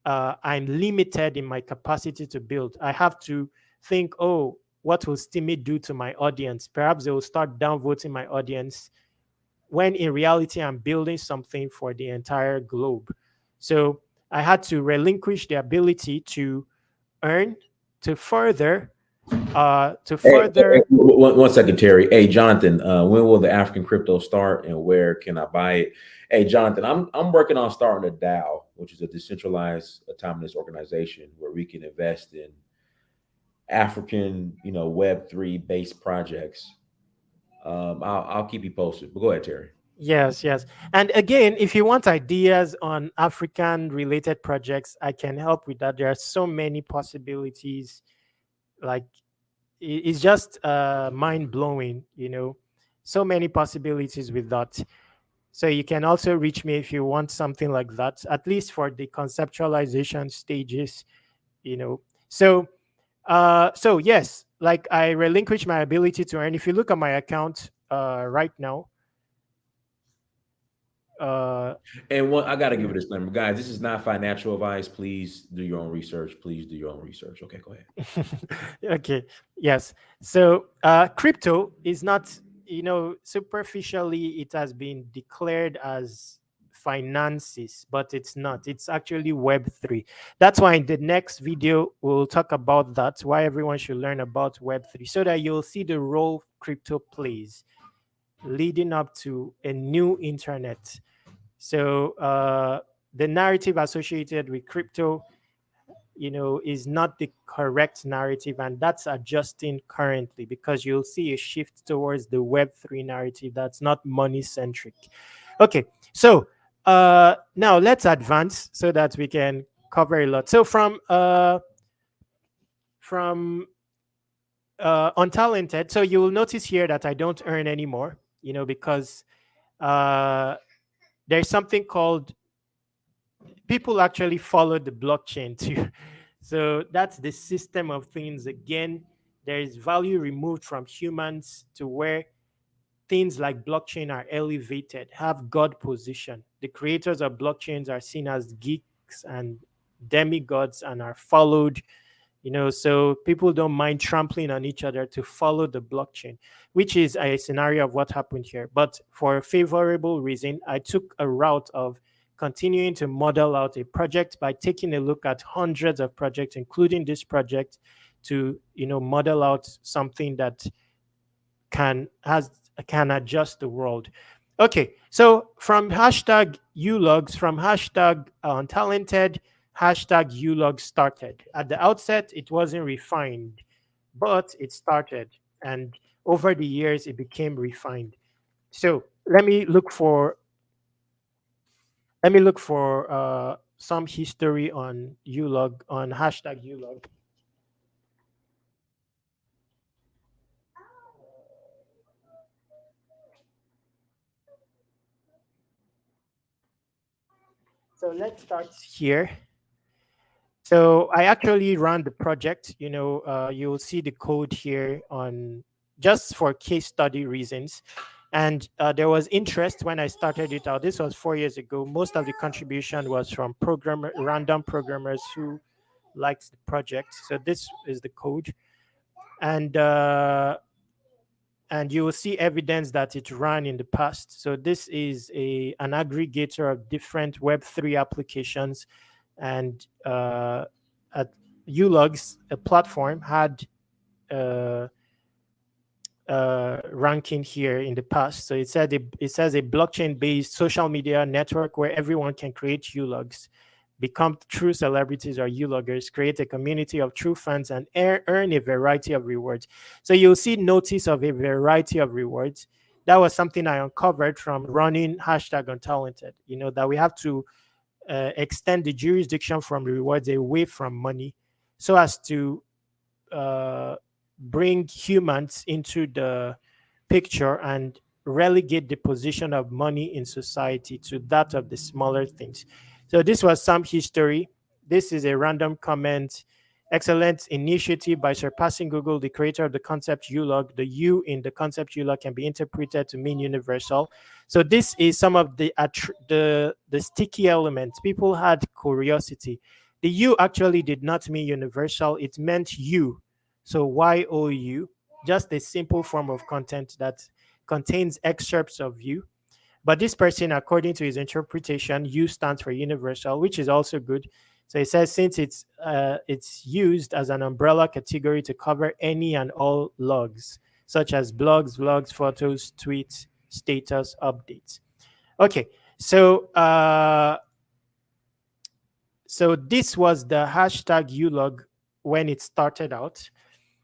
I'm limited in my capacity to build. I have to think, oh, what will Steamy do to my audience? Perhaps they will start downvoting my audience, when in reality, I'm building something for the entire globe. So I had to relinquish the ability to earn, to further. One second, Terry. Hey, Jonathan, when will the African crypto start, and where can I buy it? Hey, Jonathan, I'm working on starting a DAO, which is a decentralized autonomous organization where we can invest in African, Web3 based projects. I'll keep you posted. But go ahead, Terry. Yes. And again, if you want ideas on African related projects, I can help with that. There are so many possibilities. Like, it's just mind blowing, so many possibilities with that. So you can also reach me if you want something like that, at least for the conceptualization stages, So yes, like, I relinquish my ability to earn. If you look at my account right now, And one, I got to give a disclaimer, guys. This is not financial advice. Please do your own research. Please do your own research. Okay, go ahead. Okay, yes. So crypto is not, superficially it has been declared as finances, but it's not. It's actually Web3. That's why in the next video we'll talk about that, why everyone should learn about Web3, so that you'll see the role crypto plays leading up to a new internet. So the narrative associated with crypto, is not the correct narrative, and that's adjusting currently, because you'll see a shift towards the Web3 narrative that's not money centric. Okay, so now let's advance so that we can cover a lot. So from untalented, so you will notice here that I don't earn anymore, because there's something called, people actually follow the blockchain too. So that's the system of things. Again, there is value removed from humans to where things like blockchain are elevated, have God position. The creators of blockchains are seen as geeks and demigods and are followed. So people don't mind trampling on each other to follow the blockchain, which is a scenario of what happened here. But for a favorable reason, I took a route of continuing to model out a project by taking a look at hundreds of projects, including this project, to model out something that can adjust the world. Okay, so from hashtag ulogs, from hashtag untalented, hashtag ulog started. At the outset, it wasn't refined, but it started, and over the years, it became refined. So let me look for some history on ulog, on hashtag ulog. So let's start here. So I actually ran the project. You'll see the code here on, just for case study reasons. And there was interest when I started it out. This was 4 years ago. Most of the contribution was from random programmers who liked the project. So this is the code. And you will see evidence that it ran in the past. So this is an aggregator of different Web3 applications. And at Ulogs, a platform, had ranking here in the past. So it says a blockchain-based social media network where everyone can create Ulogs, become true celebrities or uloggers, create a community of true fans, and earn a variety of rewards. So you'll see notice of a variety of rewards. That was something I uncovered from running hashtag untalented, that we have to extend the jurisdiction from rewards away from money, so as to bring humans into the picture and relegate the position of money in society to that of the smaller things. So this was some history. This is a random comment. Excellent initiative by Surpassing Google, the creator of the concept ulog. The U in the concept ulog can be interpreted to mean universal. So this is some of the sticky elements. People had curiosity. The U actually did not mean universal. It meant you. So YOU, just a simple form of content that contains excerpts of you. But this person, according to his interpretation, U stands for universal, which is also good. So it says, since it's used as an umbrella category to cover any and all logs, such as blogs, vlogs, photos, tweets, status, updates. Okay, so this was the hashtag ulog when it started out.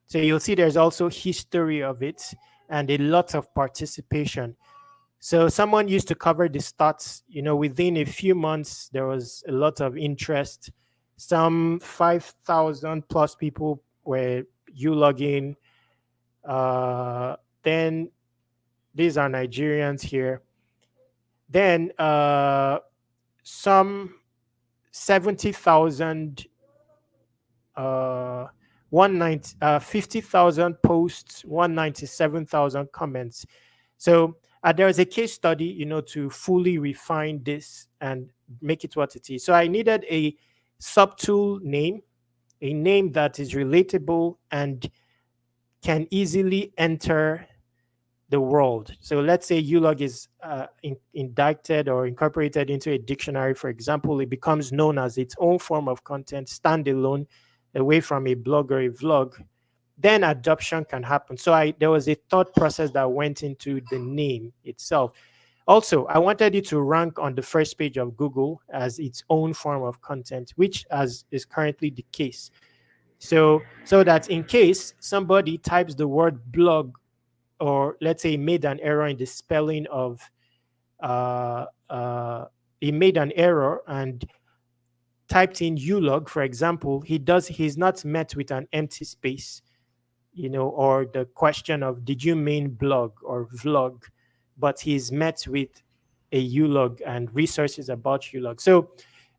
So you'll see there's also history of it and a lot of participation. So someone used to cover the stats, within a few months, there was a lot of interest. Some 5,000 plus people were ulogging. Then these are Nigerians here. Then some 70,000, 50,000 posts, 197,000 comments. So there was a case study, to fully refine this and make it what it is. So I needed a subtool name, a name that is relatable and can easily enter the world. So let's say ULOG is indicted or incorporated into a dictionary, for example, it becomes known as its own form of content, standalone, away from a blog or a vlog, then adoption can happen. So there was a thought process that went into the name itself. Also, I wanted it to rank on the first page of Google as its own form of content, which is currently the case. So that in case somebody types the word blog, or let's say made an error in the spelling of he made an error and typed in ULOG, for example, he's not met with an empty space, or the question of did you mean blog or vlog, but he's met with a ULOG and resources about ULOG. So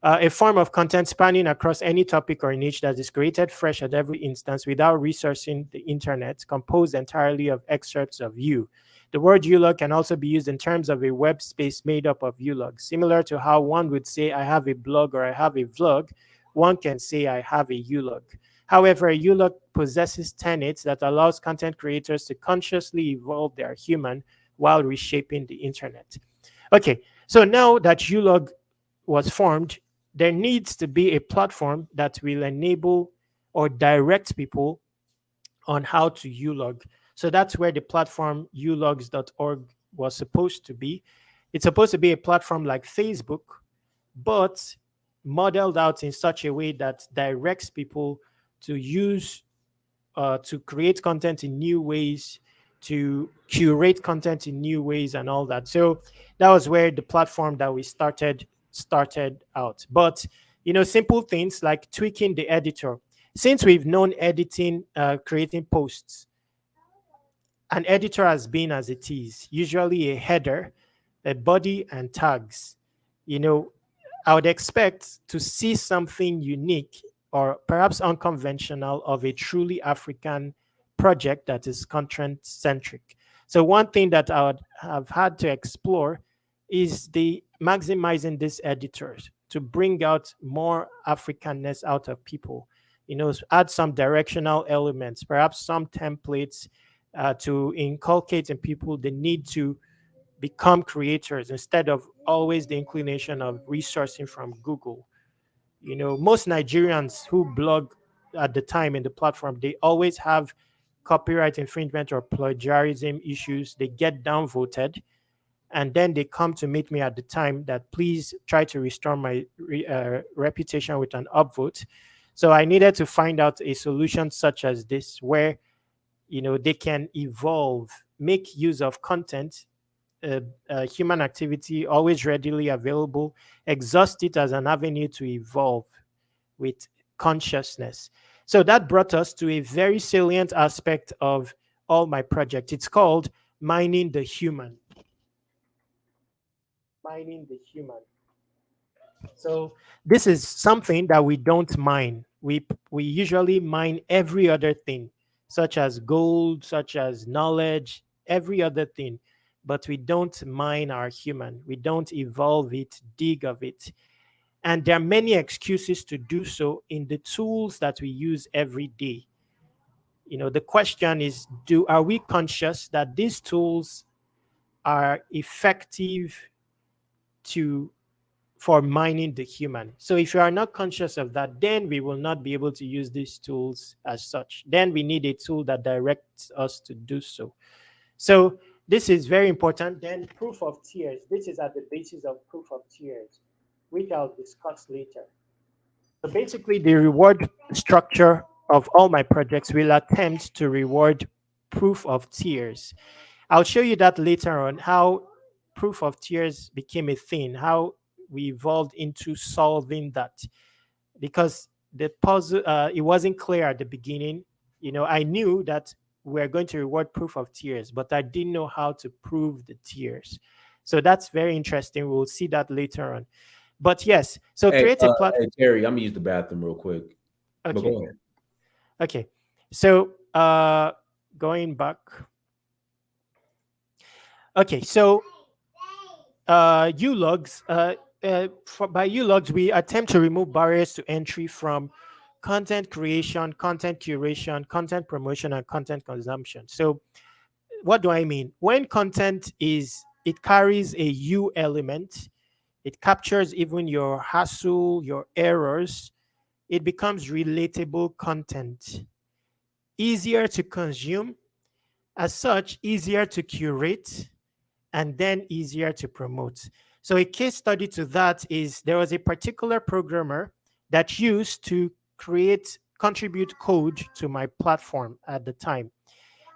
a form of content spanning across any topic or niche that is created fresh at every instance without resourcing the internet, composed entirely of excerpts of you. The word ULOG can also be used in terms of a web space made up of ULOG. Similar to how one would say, I have a blog or I have a vlog, one can say, I have a ULOG. However, a ULOG possesses tenets that allows content creators to consciously evolve their human while reshaping the internet. Okay, so now that ULOG was formed, there needs to be a platform that will enable or direct people on how to ULOG. So that's where the platform ulogs.org was supposed to be. It's supposed to be a platform like Facebook, but modeled out in such a way that directs people to use, to create content in new ways, to curate content in new ways and all that. So that was where the platform that we started out. But simple things like tweaking the editor. Since we've known editing, creating posts, an editor has been as it is, usually a header, a body, and tags. I would expect to see something unique or perhaps unconventional of a truly African project that is content-centric. So one thing that I would have had to explore is the maximizing these editors to bring out more Africanness out of people. Add some directional elements, perhaps some templates to inculcate in people the need to become creators instead of always the inclination of resourcing from Google. Most Nigerians who blog at the time in the platform, they always have copyright infringement or plagiarism issues. They get downvoted, and then they come to meet me at the time that please try to restore my reputation with an upvote. So I needed to find out a solution such as this where they can evolve, make use of content, human activity, always readily available, exhaust it as an avenue to evolve with consciousness. So that brought us to a very salient aspect of all my projects. It's called mining the human. Mining the human. So this is something that we don't mine. We usually mine every other thing, such as gold, such as knowledge, every other thing. But we don't mine our human. We don't evolve it, dig of it. And there are many excuses to do so in the tools that we use every day. The question is, are we conscious that these tools are effective for mining the human? So if you are not conscious of that, then we will not be able to use these tools as such. Then we need a tool that directs us to do so. So this is very important. Then proof of tiers. This is at the basis of proof of tiers, which I'll discuss later. So basically, the reward structure of all my projects will attempt to reward proof of tiers. I'll show you that later on, how proof of tiers became a thing, how we evolved into solving that, because the puzzle, it wasn't clear at the beginning. I knew that we're going to reward proof of tiers, but I didn't know how to prove the tiers. So that's very interesting. We'll see that later on. But yes, so create a platform. Hey, Terry, I'm gonna use the bathroom real quick. Okay. But go ahead. Okay. So going back. Okay, so ULogs, by ULogs, we attempt to remove barriers to entry from content creation, content curation, content promotion, and content consumption. So, what do I mean? When content it carries a U element, it captures even your hassle, your errors, it becomes relatable content, easier to consume, as such, easier to curate, and then easier to promote. So a case study to that is there was a particular programmer that used to contribute code to my platform at the time.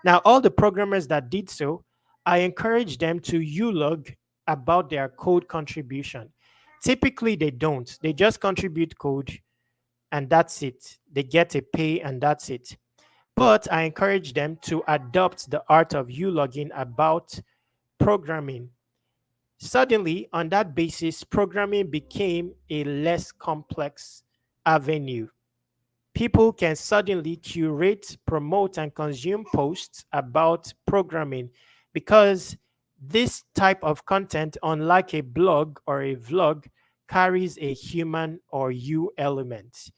Now, all the programmers that did so, I encouraged them to ulog about their code contribution. Typically, they don't. They just contribute code and that's it. They get a pay and that's it. But I encourage them to adopt the art of ulogging about programming. Suddenly, on that basis, programming became a less complex avenue. People can suddenly curate, promote, and consume posts about programming because this type of content, unlike a blog or a vlog, carries a human or you element.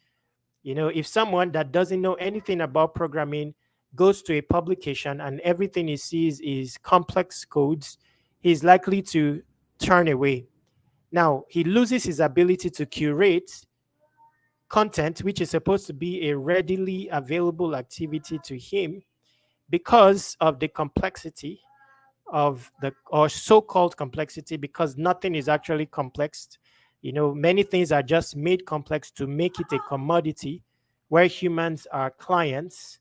You know, if someone that doesn't know anything about programming goes to a publication and everything he sees is complex codes, he's likely to turn away. Now, he loses his ability to curate content, which is supposed to be a readily available activity to him because of the complexity of the, or so-called complexity, because nothing is actually complex. You know, many things are just made complex to make it a commodity where humans are clients.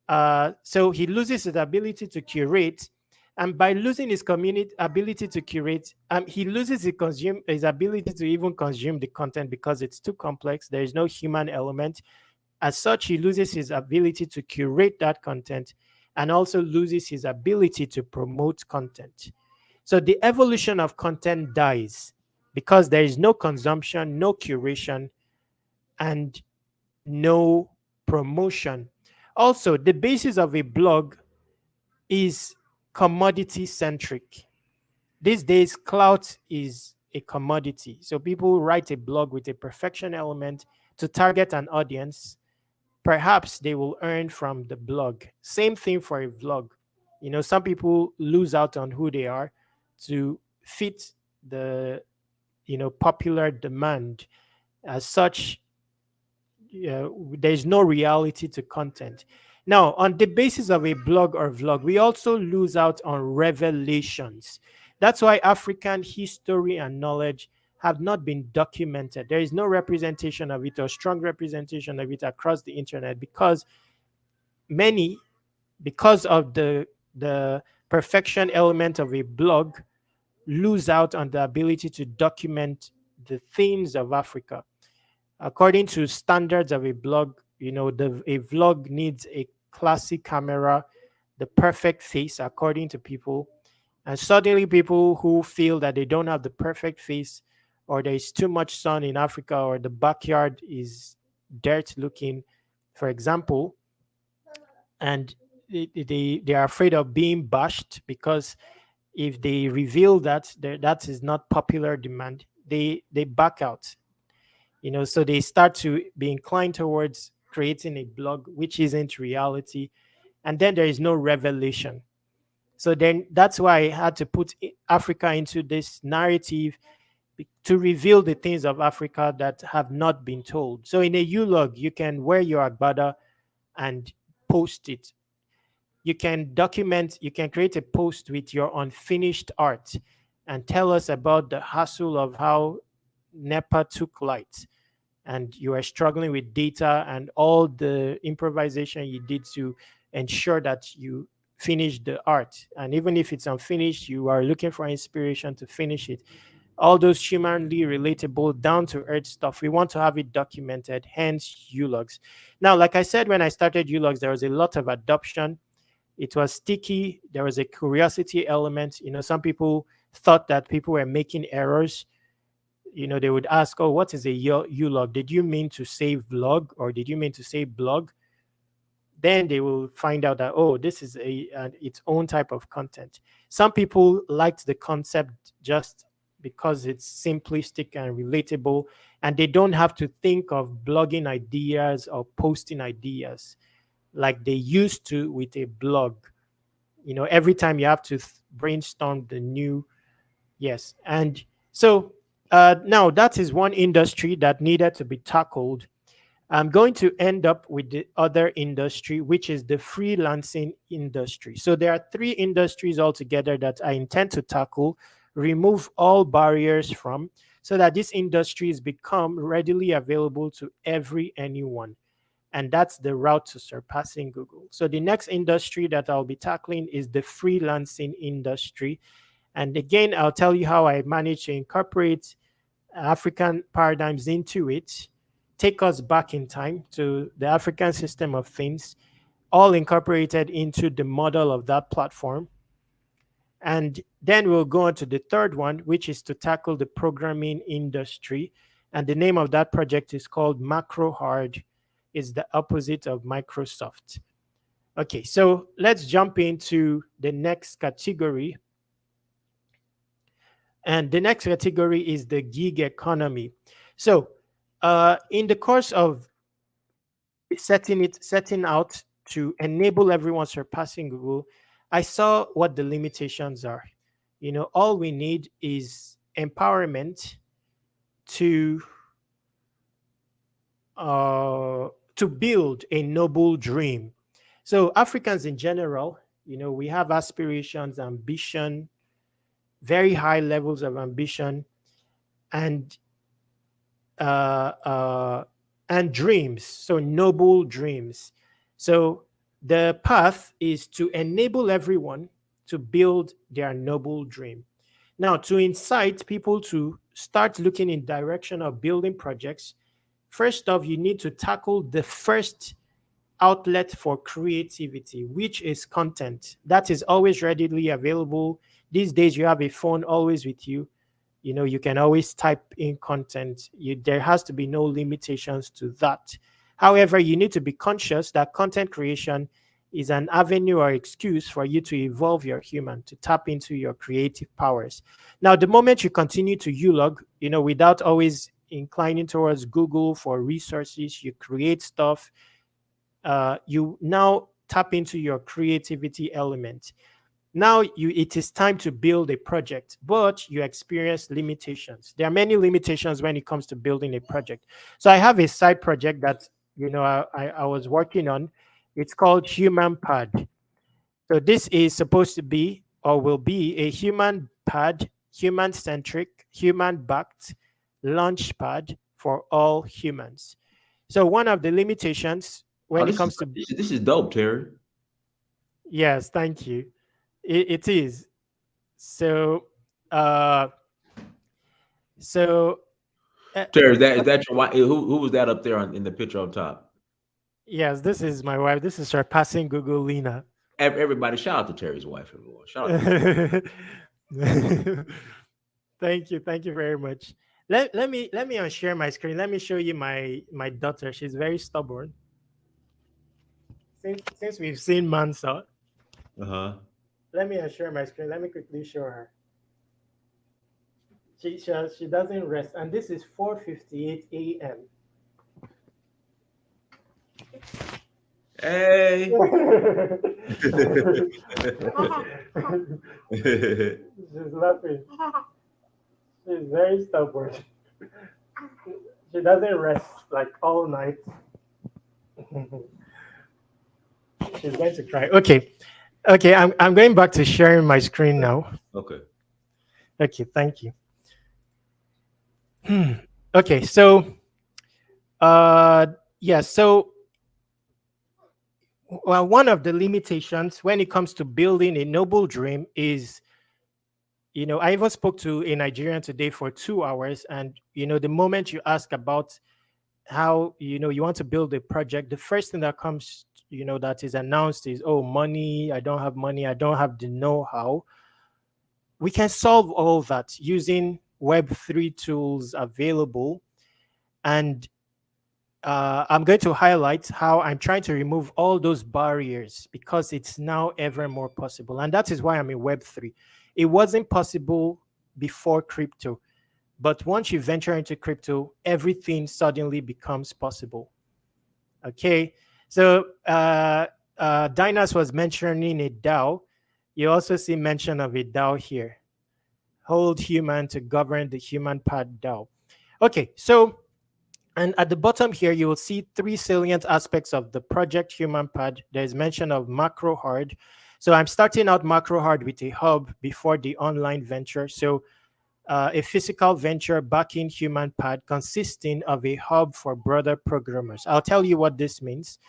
So he loses his ability to curate, and by losing his community ability to curate, he loses his ability to even consume the content because it's too complex. There is no human element. As such, he loses his ability to curate that content and also loses his ability to promote content. So the evolution of content dies because there is no consumption, no curation, and no promotion. Also, the basis of a blog is commodity centric. These days, clout is a commodity. So people write a blog with a perfection element to target an audience. Perhaps they will earn from the blog. Same thing for a vlog. You know, some people lose out on who they are to fit the, popular demand. As such, there's no reality to content. Now, on the basis of a blog or vlog, we also lose out on revelations. That's why African history and knowledge have not been documented. There is no representation of it or strong representation of it across the internet because because of the perfection element of a blog, lose out on the ability to document the themes of Africa. According to standards of a blog, a vlog needs a classic camera, the perfect face, according to people. And suddenly, people who feel that they don't have the perfect face, or there is too much sun in Africa, or the backyard is dirt looking, for example, and they are afraid of being bashed because if they reveal that that is not popular demand, they back out. So they start to be inclined towards creating a blog which isn't reality, and then there is no revelation. So then that's why I had to put Africa into this narrative to reveal the things of Africa that have not been told. So in a ulog, you can wear your agbada and post it. You can document, you can create a post with your unfinished art and tell us about the hassle of how NEPA took light and you are struggling with data and all the improvisation you did to ensure that you finish the art. And even if it's unfinished, you are looking for inspiration to finish it. All those humanly relatable, down to earth stuff, we want to have it documented, hence ULogs. Now, like I said, when I started ULogs, there was a lot of adoption. It was sticky. There was a curiosity element. Some people thought that people were making errors. They would ask, oh, what is a ulog? Did you mean to say vlog or did you mean to say blog? then they will find out that, oh, this is its own type of content. Some people liked the concept just because it's simplistic and relatable, and they don't have to think of blogging ideas or posting ideas like they used to with a blog. Every time you have to brainstorm the new. Yes. And so now that is one industry that needed to be tackled. I'm going to end up with the other industry, which is the freelancing industry. So there are three industries altogether that I intend to tackle, remove all barriers from, so that these industries become readily available to anyone. And that's the route to surpassing Google. So the next industry that I'll be tackling is the freelancing industry. And again, I'll tell you how I managed to incorporate African paradigms into it, take us back in time to the African system of things, all incorporated into the model of that platform. And then we'll go on to the third one, which is to tackle the programming industry. And the name of that project is called Macro Hard. It's the opposite of Microsoft. Okay, so let's jump into the next category. And the next category is the gig economy. So in the course of setting out to enable everyone surpassing Google, I saw what the limitations are. All we need is empowerment to build a noble dream. So Africans in general, we have aspirations, ambition, very high levels of ambition, and dreams. So noble dreams. So the path is to enable everyone to build their noble dream. Now, to incite people to start looking in direction of building projects, first off, you need to tackle the first outlet for creativity, which is content. That is always readily available. These days, you have a phone always with you. You can always type in content. There has to be no limitations to that. However, you need to be conscious that content creation is an avenue or excuse for you to evolve your human, to tap into your creative powers. Now, the moment you continue to ulog, without always inclining towards Google for resources, you create stuff, you now tap into your creativity element. Now it is time to build a project, but you experience limitations. There are many limitations when it comes to building a project. So I have a side project that I was working on. It's called Human Pad. So this is supposed to be or will be a human pad, human-centric, human-backed launch pad for all humans. So one of the limitations when it comes to this is dope, Terry. Yes, thank you. It is. So Terry, is that your wife? Who was that up there in the picture on top? Yes, this is my wife. This is surpassing Google, Lena. Everybody, shout out to Terry's wife, everyone. Shout out to Thank you very much. Let me unshare my screen. Let me show you my daughter. She's very stubborn. Since we've seen Mansa. Let me unshare my screen. Let me quickly show her. She doesn't rest, and this is 4:58 a.m. Hey. She's laughing. She's very stubborn. She doesn't rest like all night. She's going to cry. Okay, I'm going back to sharing my screen now. Okay, thank you. Okay, so so one of the limitations when it comes to building a noble dream is, I even spoke to a Nigerian today for 2 hours, and the moment you ask about how you want to build a project, the first thing that comes that is announced is, oh, money. I don't have money. I don't have the know-how. We can solve all that using Web3 tools available, and I'm going to highlight how I'm trying to remove all those barriers because it's now ever more possible. And that is why I'm in Web3. It wasn't possible before crypto, but once you venture into crypto, everything suddenly becomes possible. Okay. So Dynas was mentioning a DAO. You also see mention of a DAO here. Hold human to govern the human pad DAO. Okay, so and at the bottom here, you will see 3 salient aspects of the project human pad. There's mention of macro hard. So I'm starting out macro hard with a hub before the online venture. So a physical venture backing human pad consisting of a hub for broader programmers. I'll tell you what this means.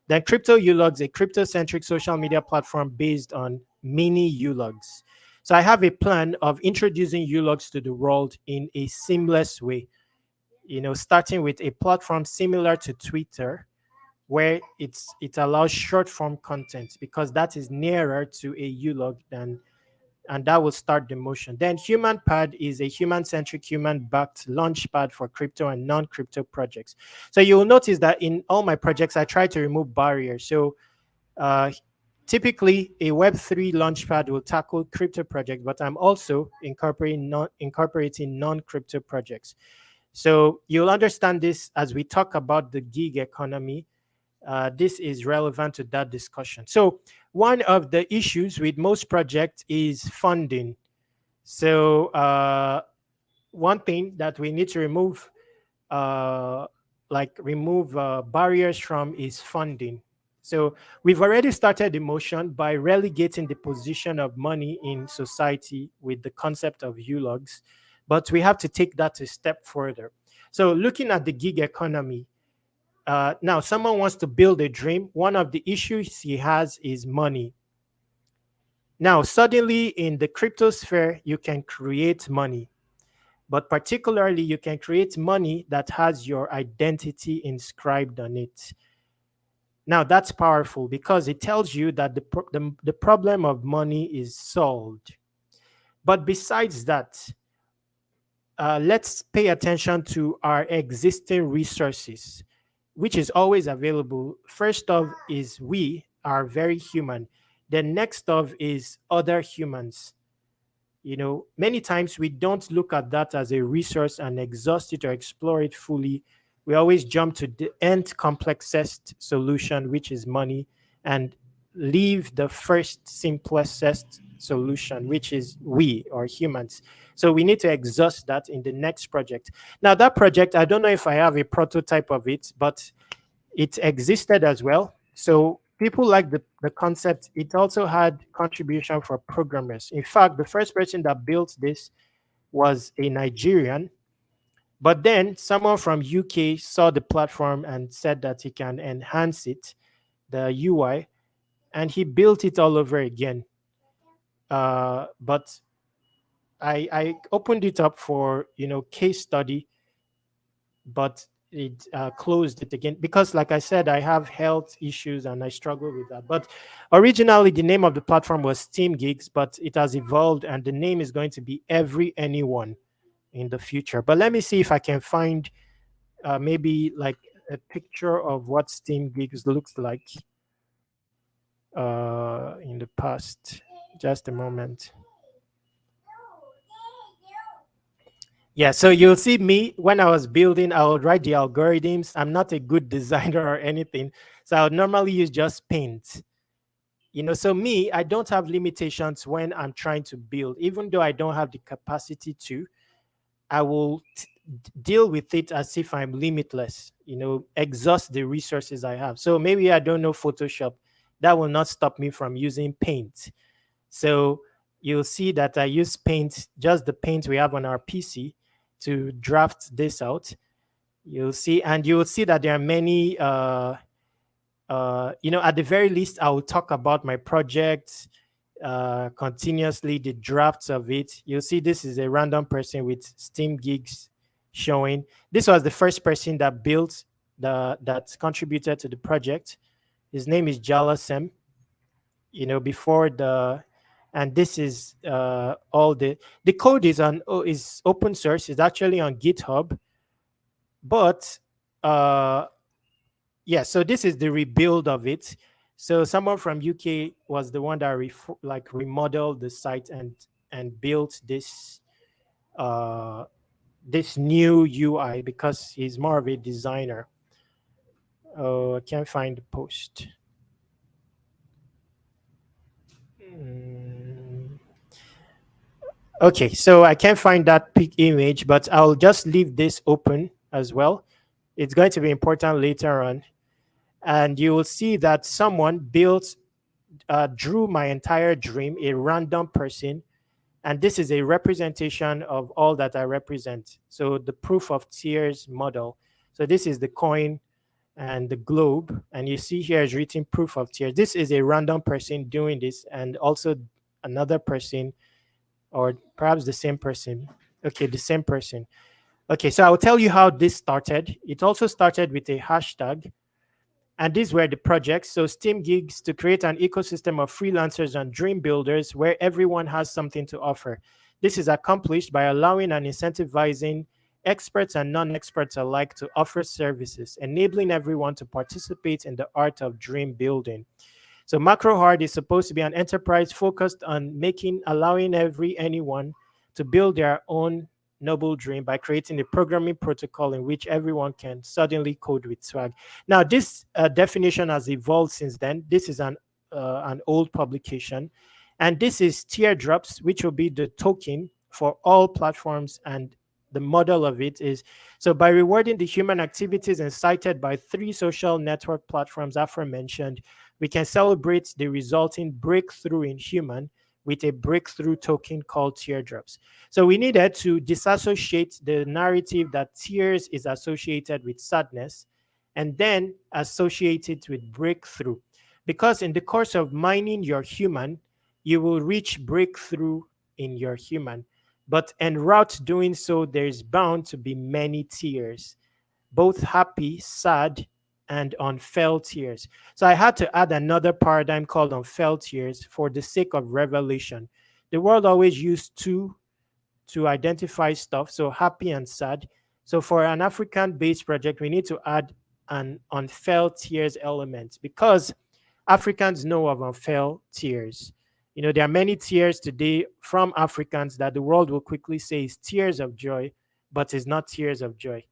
Then Crypto Ulogs, a crypto-centric social media platform based on mini Ulogs. So I have a plan of introducing Ulogs to the world in a seamless way. Starting with a platform similar to Twitter, where it allows short form content because that is nearer to a Ulog and that will start the motion. Then Human Pad is a human-centric, human-backed launch pad for crypto and non-crypto projects. So you will notice that in all my projects, I try to remove barriers. So typically, a Web3 launchpad will tackle crypto projects, but I'm also incorporating non-crypto projects. So you'll understand this as we talk about the gig economy. This is relevant to that discussion. So one of the issues with most projects is funding. So one thing that we need to remove barriers from is funding. So we've already started the motion by relegating the position of money in society with the concept of ULOGs, but we have to take that a step further. So looking at the gig economy, now someone wants to build a dream. One of the issues he has is money. Now, suddenly in the crypto sphere, you can create money, but particularly you can create money that has your identity inscribed on it. Now that's powerful because it tells you that the problem of money is solved. But besides that, let's pay attention to our existing resources, which is always available. First of is we are very human. The next of is other humans. Many times we don't look at that as a resource and exhaust it or explore it fully. We always jump to the end complexest solution, which is money, and leave the first simplest solution, which is we or humans. So we need to exhaust that in the next project. Now that project, I don't know if I have a prototype of it, but it existed as well. So people like the concept. It also had contribution for programmers. In fact, the first person that built this was a Nigerian, but then someone from UK saw the platform and said that he can enhance it, the UI, and he built it all over again. But I opened it up for case study, but it closed it again because, like I said, I have health issues and I struggle with that. But originally the name of the platform was Steam Gigs, but it has evolved and the name is going to be Every Anyone in the future. But let me see if I can find maybe like a picture of what Steam Gigs looks like in the past. Just a moment. Yeah, so you'll see me when I was building, I would write the algorithms. I'm not a good designer or anything. So I would normally use just Paint. So me, I don't have limitations when I'm trying to build. Even though I don't have the capacity to, I will deal with it as if I'm limitless, exhaust the resources I have. So maybe I don't know Photoshop. That will not stop me from using Paint. So you'll see that I use Paint, just the Paint we have on our PC, to draft this out. You'll see, and you will see that there are many, at the very least, I will talk about my project continuously, the drafts of it. You'll see this is a random person with Steam Gigs showing. This was the first person that built that contributed to the project. His name is Jalasem. Before and this is all the code is open source. It's actually on GitHub, but yeah, so this is the rebuild of it. So someone from UK was the one that remodeled the site and built this new UI because he's more of a designer. Oh, I can't find the post. Okay, so I can't find that peak image, but I'll just leave this open as well. It's going to be important later on. And you will see that someone drew my entire dream, a random person. And this is a representation of all that I represent. So the proof of tears model. So this is the coin and the globe. And you see here is written proof of tears. This is a random person doing this, and also another person, or perhaps the same person. Okay, the same person. Okay, so I'll tell you how this started. It also started with a hashtag. And these were the projects. So Steam Gigs, to create an ecosystem of freelancers and dream builders where everyone has something to offer. This is accomplished by allowing and incentivizing experts and non-experts alike to offer services, enabling everyone to participate in the art of dream building. So Macro Hard is supposed to be an enterprise focused on allowing anyone to build their own noble dream by creating a programming protocol in which everyone can suddenly code with swag. Now, this definition has evolved since then. This is an old publication, and this is Teardrops, which will be the token for all platforms. And the model of it is, so by rewarding the human activities incited by 3 social network platforms aforementioned, we can celebrate the resulting breakthrough in human with a breakthrough token called Teardrops. So we needed to disassociate the narrative that tears is associated with sadness and then associate it with breakthrough. Because in the course of mining your human, you will reach breakthrough in your human. But en route doing so, there's bound to be many tears, both happy, sad, and unfelt tears. So I had to add another paradigm called unfelt tears for the sake of revelation. The world always used 2 to identify stuff, so happy and sad. So for an African-based project, we need to add an unfelt tears element because Africans know of unfelt tears. You know, there are many tears today from Africans that the world will quickly say is tears of joy, but it's not tears of joy.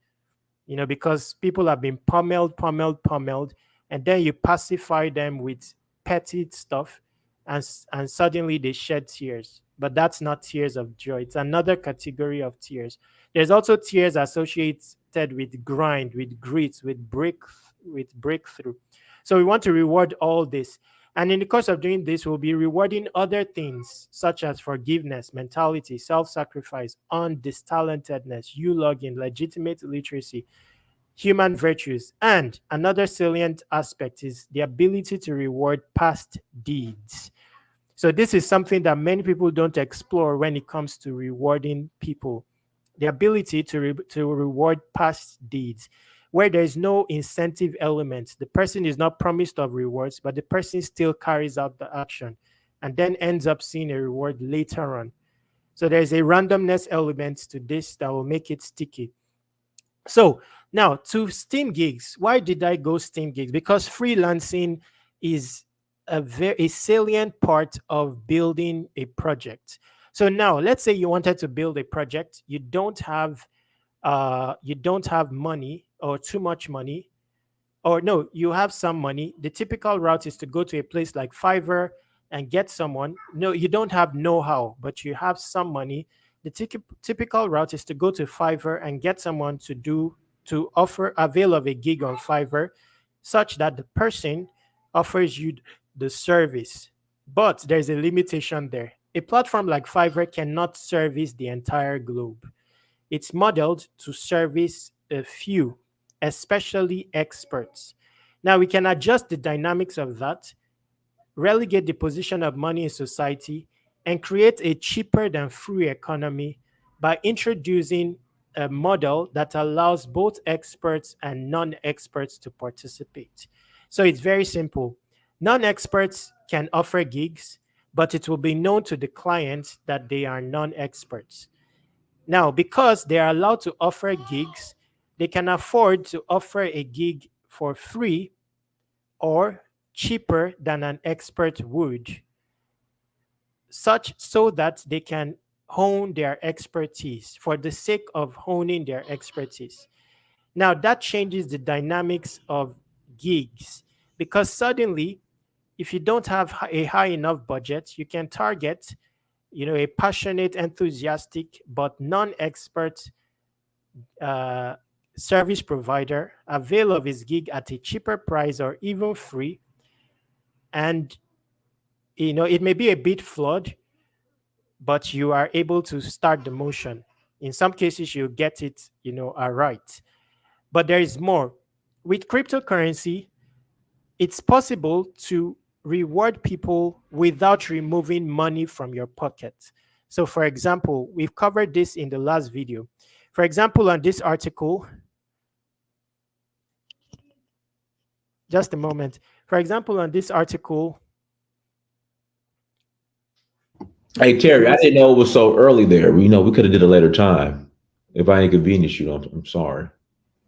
You know, because people have been pummeled, and then you pacify them with petty stuff, and suddenly they shed tears. But that's not tears of joy. It's another category of tears. There's also tears associated with grind, with grit, with breakthrough. So we want to reward all this. And in the course of doing this, we'll be rewarding other things such as forgiveness, mentality, self-sacrifice, undistalentedness, ulogging, legitimate literacy, human virtues. And another salient aspect is the ability to reward past deeds. So this is something that many people don't explore when it comes to rewarding people. The ability to reward past deeds, where there is no incentive element. The person is not promised of rewards, but the person still carries out the action and then ends up seeing a reward later on. So there's a randomness element to this that will make it sticky. So now to Steam Gigs. Why did I go Steam Gigs? Because freelancing is a very salient part of building a project. So now let's say you wanted to build a project, you don't have money or too much money, or no, you have some money. The typical route is to go to a place like Fiverr and get someone. No, you don't have know-how, but you have some money. The typical route is to go to Fiverr and get someone to avail of a gig on Fiverr, such that the person offers you the service. But there's a limitation there. A platform like Fiverr cannot service the entire globe. It's modeled to service a few, especially experts. Now we can adjust the dynamics of that, relegate the position of money in society, and create a cheaper than free economy by introducing a model that allows both experts and non-experts to participate. So it's very simple. Non-experts can offer gigs, but it will be known to the client that they are non-experts. Now, because they are allowed to offer gigs, they can afford to offer a gig for free or cheaper than an expert would, such so that they can hone their expertise for the sake of honing their expertise. Now that changes the dynamics of gigs, because suddenly, if you don't have a high enough budget, you can target, a passionate, enthusiastic, but non-expert service provider, avail of his gig at a cheaper price or even free. And, it may be a bit flawed, but you are able to start the motion. In some cases, you get it, right. But there is more. With cryptocurrency, it's possible to reward people without removing money from your pocket. So, for example, we've covered this in the last video. For example, on this article, just a moment. For example, on this article. Hey, Terry, I didn't know it was so early there. We could have did a later time. If I inconvenience you, I'm sorry.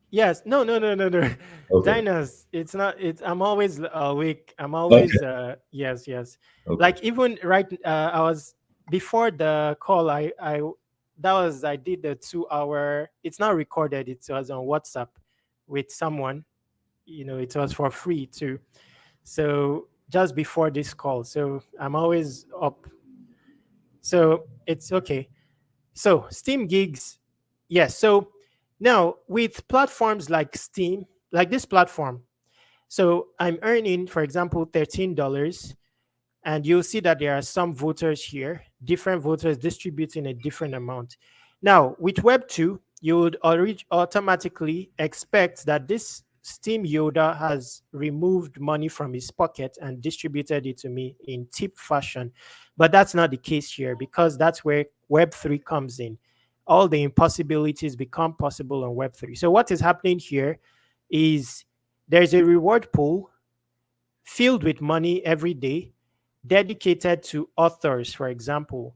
Yes. No. Okay. Dynas, I'm always awake. I'm always, yes. Okay. Like even right, I was, before the call, I did the 2 hour, it's not recorded. It was on WhatsApp with someone, it was for free too. So just before this call. So I'm always up. So it's okay. So Steam gigs. Yes. So now with platforms like Steam, like this platform, so I'm earning, for example, $13, and you'll see that there are some voters here, different voters distributing a different amount. Now with Web 2, you would automatically expect that this Steam user has removed money from his pocket and distributed it to me in tip fashion. But that's not the case here, because that's where Web 3 comes in. All the impossibilities become possible on Web 3. So what is happening here is there's a reward pool filled with money every day, dedicated to authors, for example.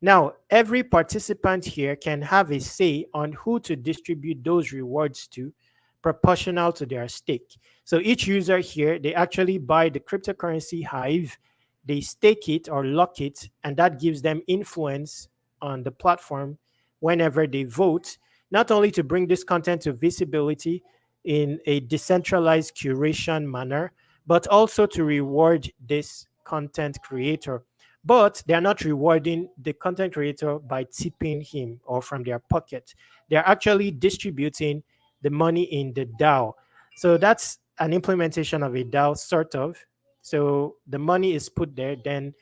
Now, every participant here can have a say on who to distribute those rewards to, proportional to their stake. So each user here, they actually buy the cryptocurrency Hive, they stake it or lock it, and that gives them influence on the platform whenever they vote, not only to bring this content to visibility in a decentralized curation manner, but also to reward this content creator. But they're not rewarding the content creator by tipping him or from their pocket. They're actually distributing the money in the DAO. So that's an implementation of a DAO, sort of. So the money is put there, then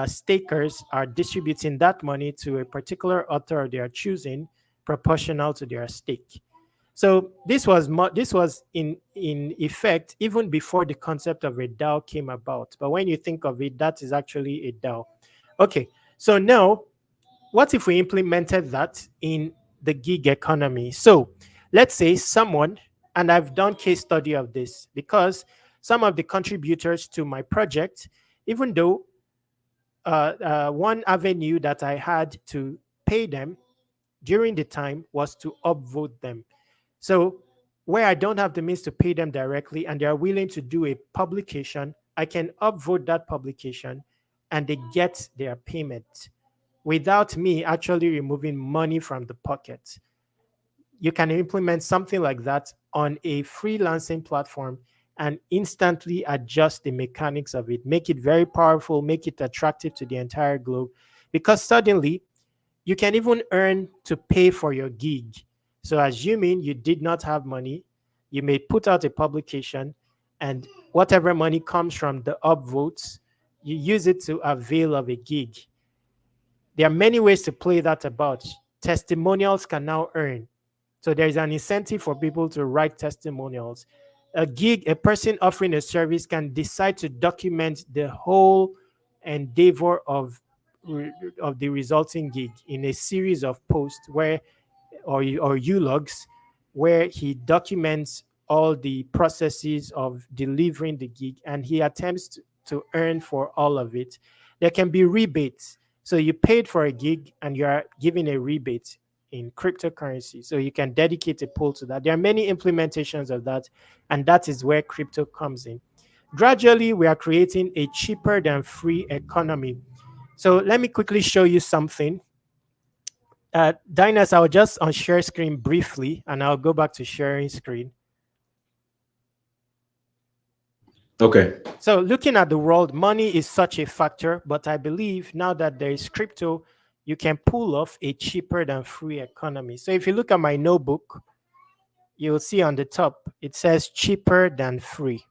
stakers are distributing that money to a particular author they are choosing, proportional to their stake. So this was in effect even before the concept of a DAO came about. But when you think of it, that is actually a DAO. Okay, so now what if we implemented that in the gig economy? So let's say someone, and I've done case study of this, because some of the contributors to my project, even though one avenue that I had to pay them during the time was to upvote them. So where I don't have the means to pay them directly and they are willing to do a publication, I can upvote that publication and they get their payment without me actually removing money from the pocket. You can implement something like that on a freelancing platform and instantly adjust the mechanics of it, make it very powerful, make it attractive to the entire globe, because suddenly you can even earn to pay for your gig. So assuming you did not have money, you may put out a publication, and whatever money comes from the upvotes, you use it to avail of a gig. There are many ways to play that about. Testimonials can now earn. So there's an incentive for people to write testimonials. A gig, a person offering a service can decide to document the whole endeavor of the resulting gig in a series of posts where, or ULOGs, where he documents all the processes of delivering the gig and he attempts to earn for all of it. There can be rebates. So you paid for a gig and you are giving a rebate. in cryptocurrency. So you can dedicate a pool to that. There are many implementations of that, and that is where crypto comes in. Gradually, we are creating a cheaper than free economy. So let me quickly show you something. Dynas, I'll just on share screen briefly, and I'll go back to sharing screen. Okay. So looking at the world, money is such a factor, but I believe now that there is crypto, you can pull off a cheaper than free economy. So if you look at my notebook, you'll see on the top, it says cheaper than free.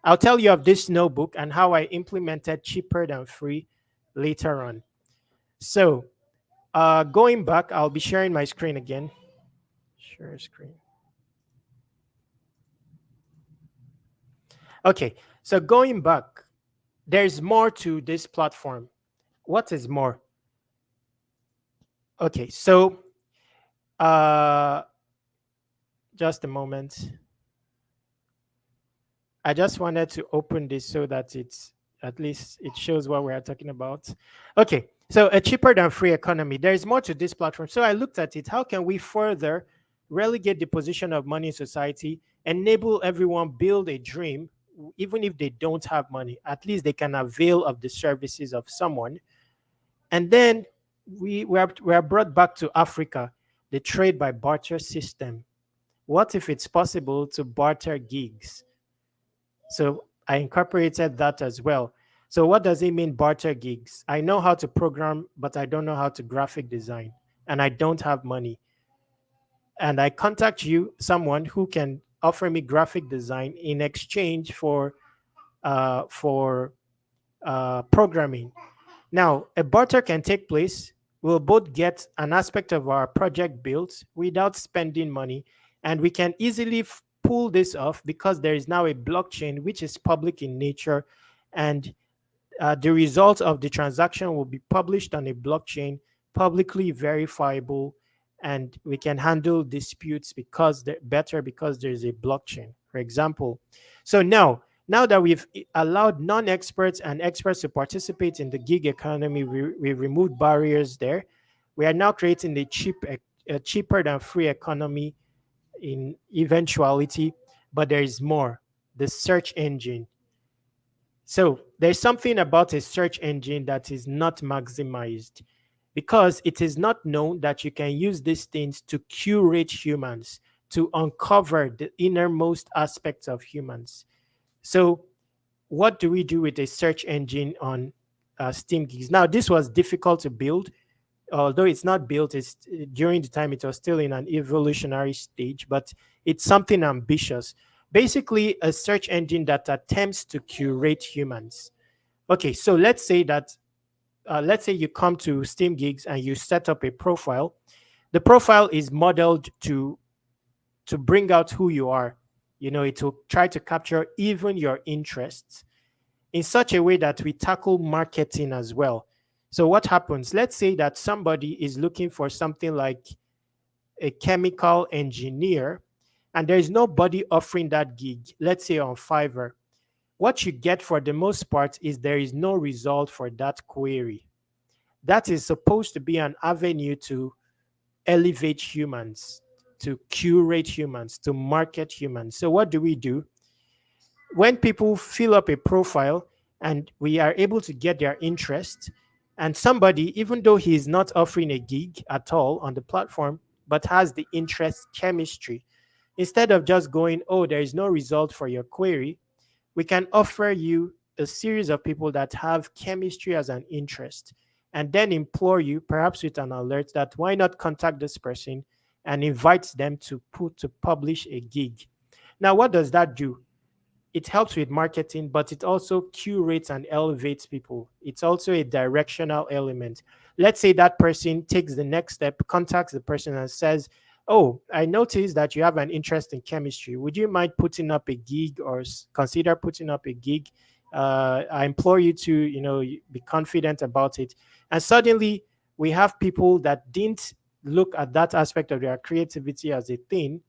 I'll tell you of this notebook and how I implemented cheaper than free later on. So going back, I'll be sharing my screen again. Share screen. Okay, so going back, there's more to this platform. What is more? Okay, so just a moment. I just wanted to open this so that it's at least it shows what we are talking about. Okay, so a cheaper than free economy. There is more to this platform. So I looked at it. How can we further relegate the position of money in society, enable everyone build a dream, even if they don't have money? At least they can avail of the services of someone. And then we are brought back to Africa, the trade by barter system. What if it's possible to barter gigs? So I incorporated that as well. So what does it mean, barter gigs? I know how to program, but I don't know how to graphic design, and I don't have money. And I contact you, someone who can offer me graphic design in exchange for programming. Now, a barter can take place. We'll both get an aspect of our project built without spending money, and we can easily pull this off because there is now a blockchain which is public in nature, and the result of the transaction will be published on a blockchain, publicly verifiable, and we can handle disputes because there's a blockchain, for example. So now that we've allowed non-experts and experts to participate in the gig economy, we removed barriers there. We are now creating a cheaper than free economy in eventuality, but there is more. The search engine. So there's something about a search engine that is not maximized, because it is not known that you can use these things to curate humans, to uncover the innermost aspects of humans. So what do we do with a search engine on Steam Gigs? Now, this was difficult to build. Although it's not built, it's during the time it was still in an evolutionary stage, but it's something ambitious. Basically, a search engine that attempts to curate humans. Okay, so let's say you come to Steam Gigs and you set up a profile. The profile is modeled to bring out who you are. You know, it will try to capture even your interests in such a way that we tackle marketing as well. So what happens? Let's say that somebody is looking for something like a chemical engineer, and there is nobody offering that gig, let's say on Fiverr. What you get for the most part is there is no result for that query. That is supposed to be an avenue to elevate humans, to curate humans, to market humans. So what do? When people fill up a profile and we are able to get their interest, and somebody, even though he is not offering a gig at all on the platform, but has the interest chemistry, instead of just going, oh, there is no result for your query, we can offer you a series of people that have chemistry as an interest, and then implore you, perhaps with an alert, that why not contact this person and invite them to publish a gig. Now, what does that do? It helps with marketing, but it also curates and elevates people. It's also a directional element. Let's say that person takes the next step, contacts the person and says, oh, I noticed that you have an interest in chemistry. Would you mind putting up a gig, or consider putting up a gig? I implore you to, be confident about it. And suddenly we have people that didn't look at that aspect of their creativity as a thing,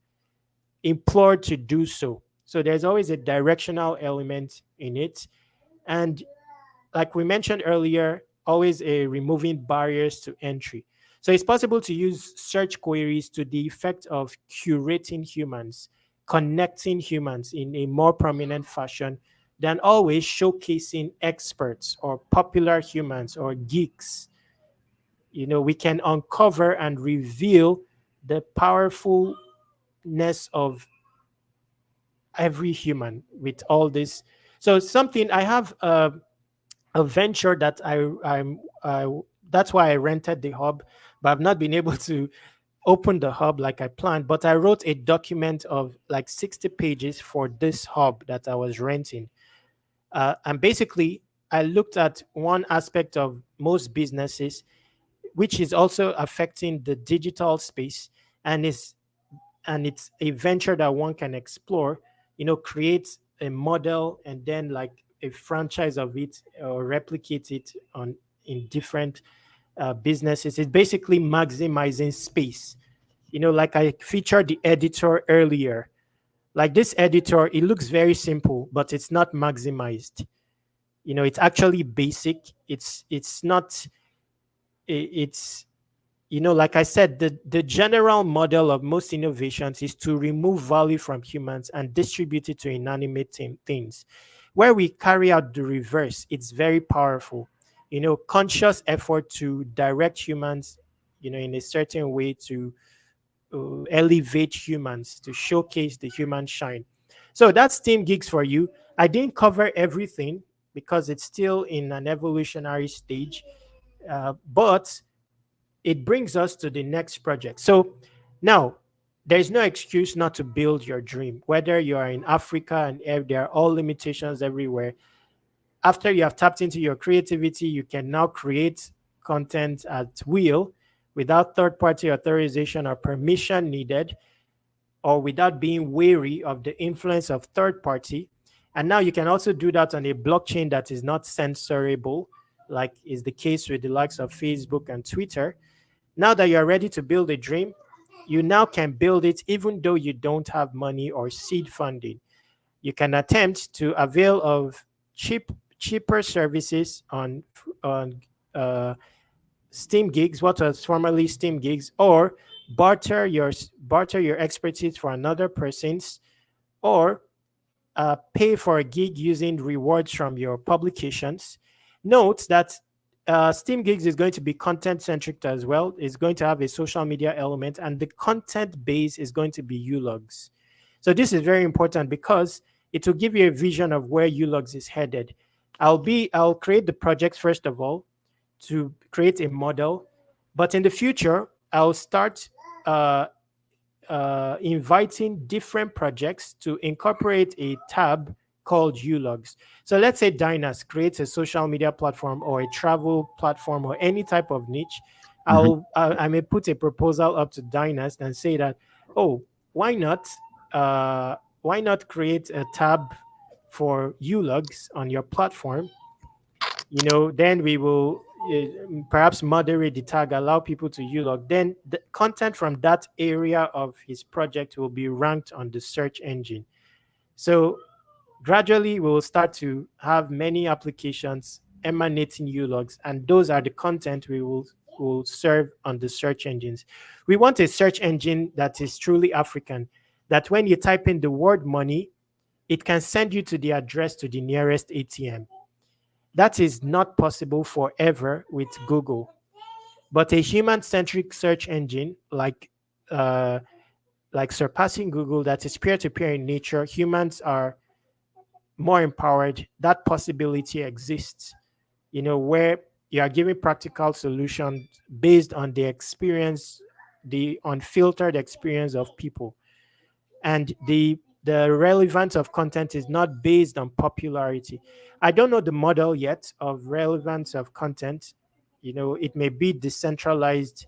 implored to do so. So there's always a directional element in it. And like we mentioned earlier, always a removing barriers to entry. So it's possible to use search queries to the effect of curating humans, connecting humans in a more prominent fashion than always showcasing experts or popular humans or geeks. We can uncover and reveal the powerfulness of every human with all this. So something I have a venture that that's why I rented the hub, but I've not been able to open the hub like I planned. But I wrote a document of like 60 pages for this hub that I was renting. And basically, I looked at one aspect of most businesses, which is also affecting the digital space, and it's a venture that one can explore. Create a model and then like a franchise of it or replicate it on in different businesses. It's basically maximizing space. Like I featured the editor earlier. Like this editor, it looks very simple, but it's not maximized. It's actually basic. It's not. It's like I said, the general model of most innovations is to remove value from humans and distribute it to inanimate things. Where we carry out the reverse, it's very powerful. Conscious effort to direct humans, in a certain way to elevate humans, to showcase the human shine. So that's Team Gigs for you. I didn't cover everything because it's still in an evolutionary stage, but it brings us to the next project. So now there's no excuse not to build your dream, whether you are in Africa and there are all limitations everywhere. After you have tapped into your creativity, you can now create content at will without third-party authorization or permission needed, or without being wary of the influence of third party. And now you can also do that on a blockchain that is not censorable, like is the case with the likes of Facebook and Twitter. Now that you're ready to build a dream, you now can build it even though you don't have money or seed funding. You can attempt to avail of cheaper services on Steam Gigs, what was formerly Steam Gigs, or barter your expertise for another person's, or pay for a gig using rewards from your publications. Note that Steam Gigs is going to be content centric as well. It's going to have a social media element, and the content base is going to be ULOGGS. So this is very important because it will give you a vision of where ULOGGS is headed. I'll create the project first of all to create a model, but in the future I'll start inviting different projects to incorporate a tab called ULOGGS. So let's say Dynast creates a social media platform or a travel platform or any type of niche. I may put a proposal up to Dynast and say that, oh, why not create a tab for ULOGGS on your platform? Then we will perhaps moderate the tag, allow people to ULOG. Then the content from that area of his project will be ranked on the search engine. So gradually we'll start to have many applications emanating ULOGGS, and those are the content we will serve on the search engines. We want a search engine that is truly African, that when you type in the word money, it can send you to the address to the nearest ATM. That is not possible forever with Google. But a human-centric search engine like surpassing Google, that is peer-to-peer in nature, humans are more empowered. That possibility exists, where you are giving practical solutions based on the experience, the unfiltered experience of people. And the relevance of content is not based on popularity. I don't know the model yet of relevance of content. It may be decentralized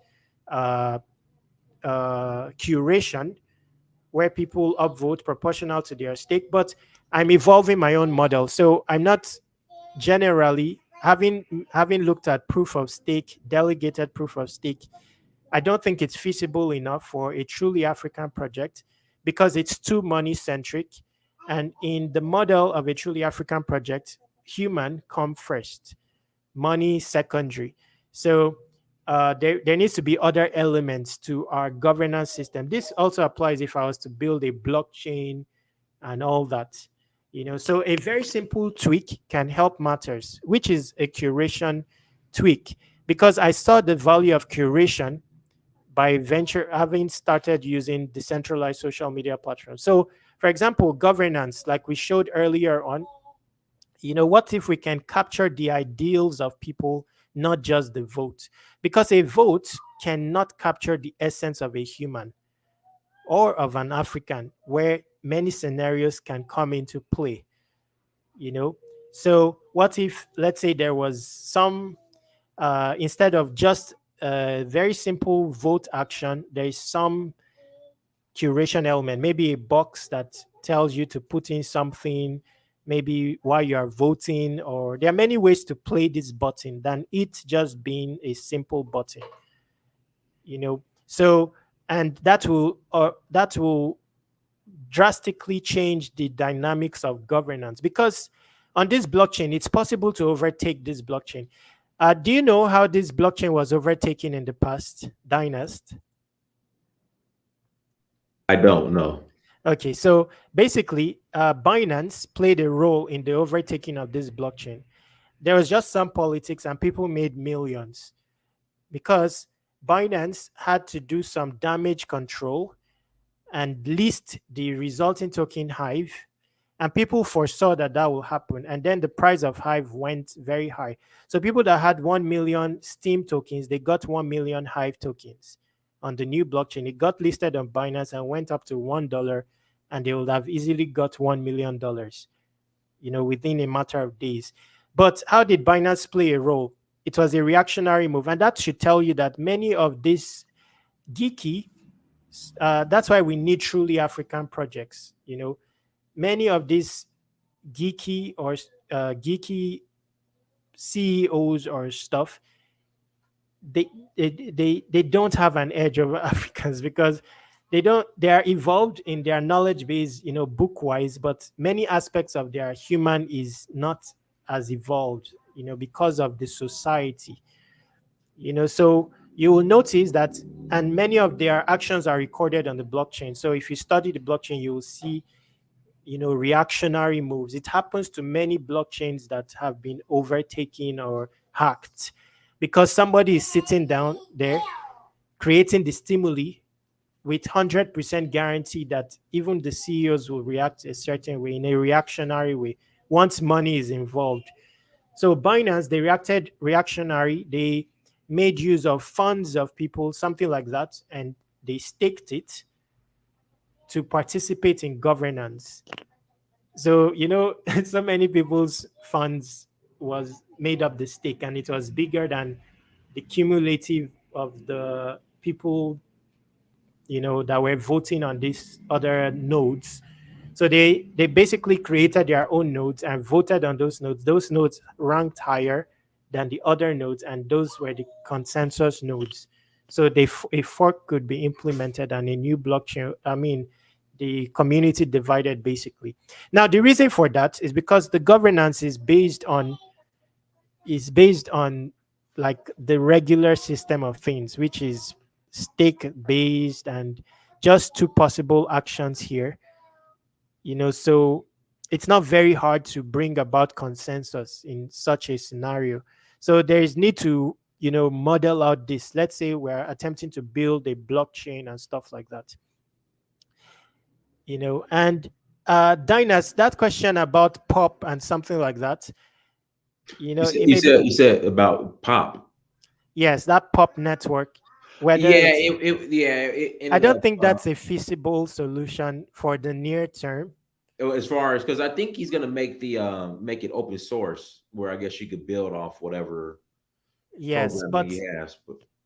curation where people upvote proportional to their stake, but I'm evolving my own model. So I'm not generally having looked at proof of stake, delegated proof of stake. I don't think it's feasible enough for a truly African project because it's too money centric. And in the model of a truly African project, human come first, money secondary. So there needs to be other elements to our governance system. This also applies if I was to build a blockchain and all that. So a very simple tweak can help matters, which is a curation tweak, because I saw the value of curation by having started using decentralized social media platforms. So, for example, governance, like we showed earlier on, what if we can capture the ideals of people, not just the vote? Because a vote cannot capture the essence of a human or of an African, where many scenarios can come into play. So what if, let's say, there was some instead of just a very simple vote action, there is some curation element, maybe a box that tells you to put in something, maybe while you are voting, or there are many ways to play this button than it just being a simple button. So, and that will drastically change the dynamics of governance, because on this blockchain, it's possible to overtake this blockchain. Do you know how this blockchain was overtaken in the past, Dynast? I don't know. Okay, so basically, Binance played a role in the overtaking of this blockchain. There was just some politics and people made millions because Binance had to do some damage control and list the resulting token Hive, and people foresaw that will happen, and then the price of Hive went very high. So people that had 1 million Steam tokens, they got 1 million Hive tokens on the new blockchain. It got listed on Binance and went up to $1, and they would have easily got $1 million, within a matter of days. But how did Binance play a role? It was a reactionary move, and that should tell you that many of these geeky, that's why we need truly African projects. Many of these geeky or geeky CEOs or stuff, they don't have an edge over Africans because they are evolved in their knowledge base, book wise, but many aspects of their human is not as evolved, because of the society. So you will notice that, and many of their actions are recorded on the blockchain. So if you study the blockchain, you will see reactionary moves. It happens to many blockchains that have been overtaken or hacked because somebody is sitting down there creating the stimuli with 100% guarantee that even the CEOs will react a certain way, in a reactionary way, once money is involved. So Binance, they reacted reactionary. They made use of funds of people, something like that, and they staked it to participate in governance. So, so many people's funds was made up the stake, and it was bigger than the cumulative of the people, that were voting on these other nodes. So they basically created their own nodes and voted on those nodes. Those nodes ranked higher than the other nodes, and those were the consensus nodes. So a fork could be implemented and a new blockchain, the community divided basically. Now, the reason for that is because the governance is based on like the regular system of things, which is stake based and just two possible actions here. So it's not very hard to bring about consensus in such a scenario. So there is need to, model out this. Let's say we're attempting to build a blockchain and stuff like that. And Dynas, that question about pop and something like that, you said about pop. Yes, that pop network. I don't think that's a feasible solution for the near term. As far as, because I think he's going to make make it open source, where I guess you could build off whatever. Yes, but he has.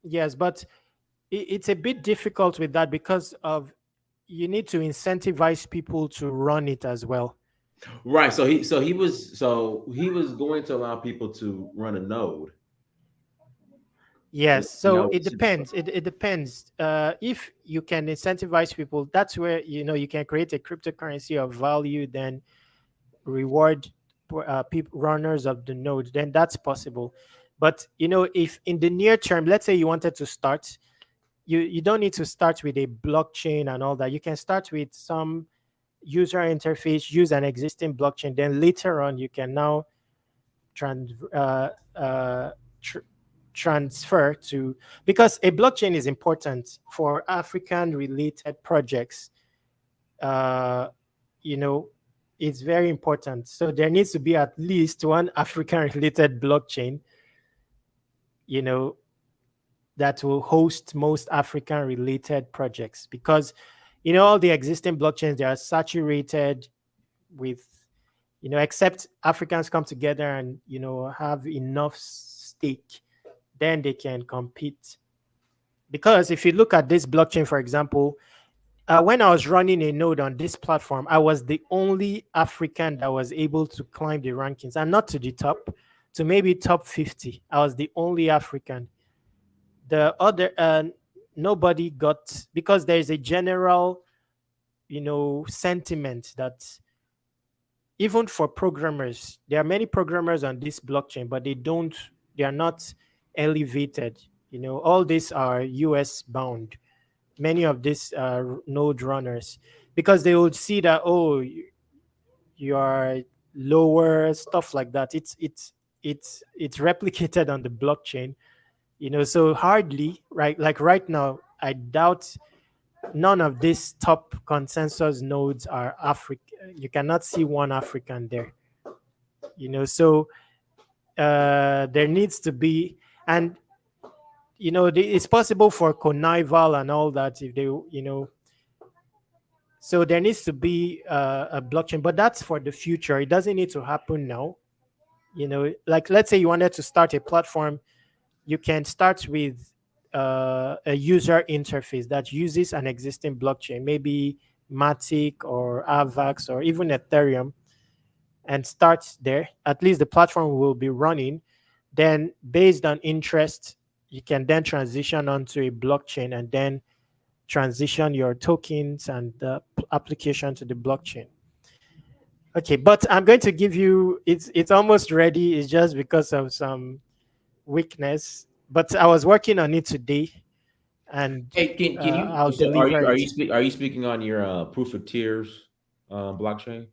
Yes, but it's a bit difficult with that because of you need to incentivize people to run it as well. Right. So he was going to allow people to run a node. Yes. So it depends. It depends. If you can incentivize people, that's where you can create a cryptocurrency of value, then reward people runners of the node. Then that's possible. But if in the near term, let's say you wanted to start, you don't need to start with a blockchain and all that. You can start with some user interface, use an existing blockchain. Then later on, you can now transfer to, because a blockchain is important for African related projects. It's very important. So there needs to be at least one African related blockchain, that will host most African related projects, because all the existing blockchains, they are saturated with, except Africans come together and have enough stake, then they can compete. Because if you look at this blockchain, for example, when I was running a node on this platform, I was the only African that was able to climb the rankings, and not to the top, to maybe top 50. I was the only African. The other, nobody got, because there's a general, sentiment that even for programmers, there are many programmers on this blockchain, but they are not elevated. All these are US bound. Many of these node runners, because they would see that, oh, you are lower, stuff like that. It's replicated on the blockchain. So hardly, right? Like right now, I doubt none of these top consensus nodes are African. You cannot see one African there. So there needs to be, and it's possible for connival and all that if they, so there needs to be a blockchain, but that's for the future. It doesn't need to happen now. Like let's say you wanted to start a platform, you can start with a user interface that uses an existing blockchain, maybe Matic or Avax or even Ethereum, and start there. At least the platform will be running. Then based on interest, you can then transition onto a blockchain and then transition your tokens and the application to the blockchain. Okay, but I'm going to give you, it's almost ready. It's just because of some weakness, but I was working on it today, and Hey, can you? I'll So deliver are it. you speaking on your proof of tiers blockchain?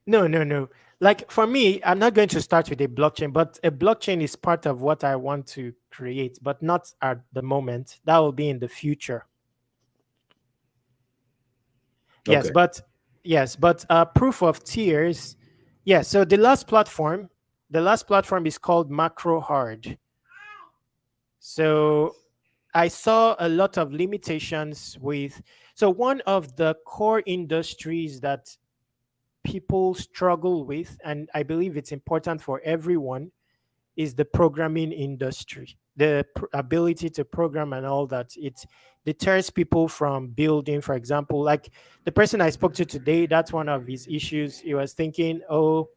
No. Like for me, I'm not going to start with a blockchain, but a blockchain is part of what I want to create, but not at the moment. That will be in the future. Yes, Okay. but proof of tiers. Yes, so the last platform is called Macro Hard. So I saw a lot of limitations with, so one of the core industries that people struggle with, and I believe it's important for everyone, is the programming industry. The ability to program and all that. It deters people from building, for example, like the person I spoke to today, that's one of his issues. He was thinking, oh,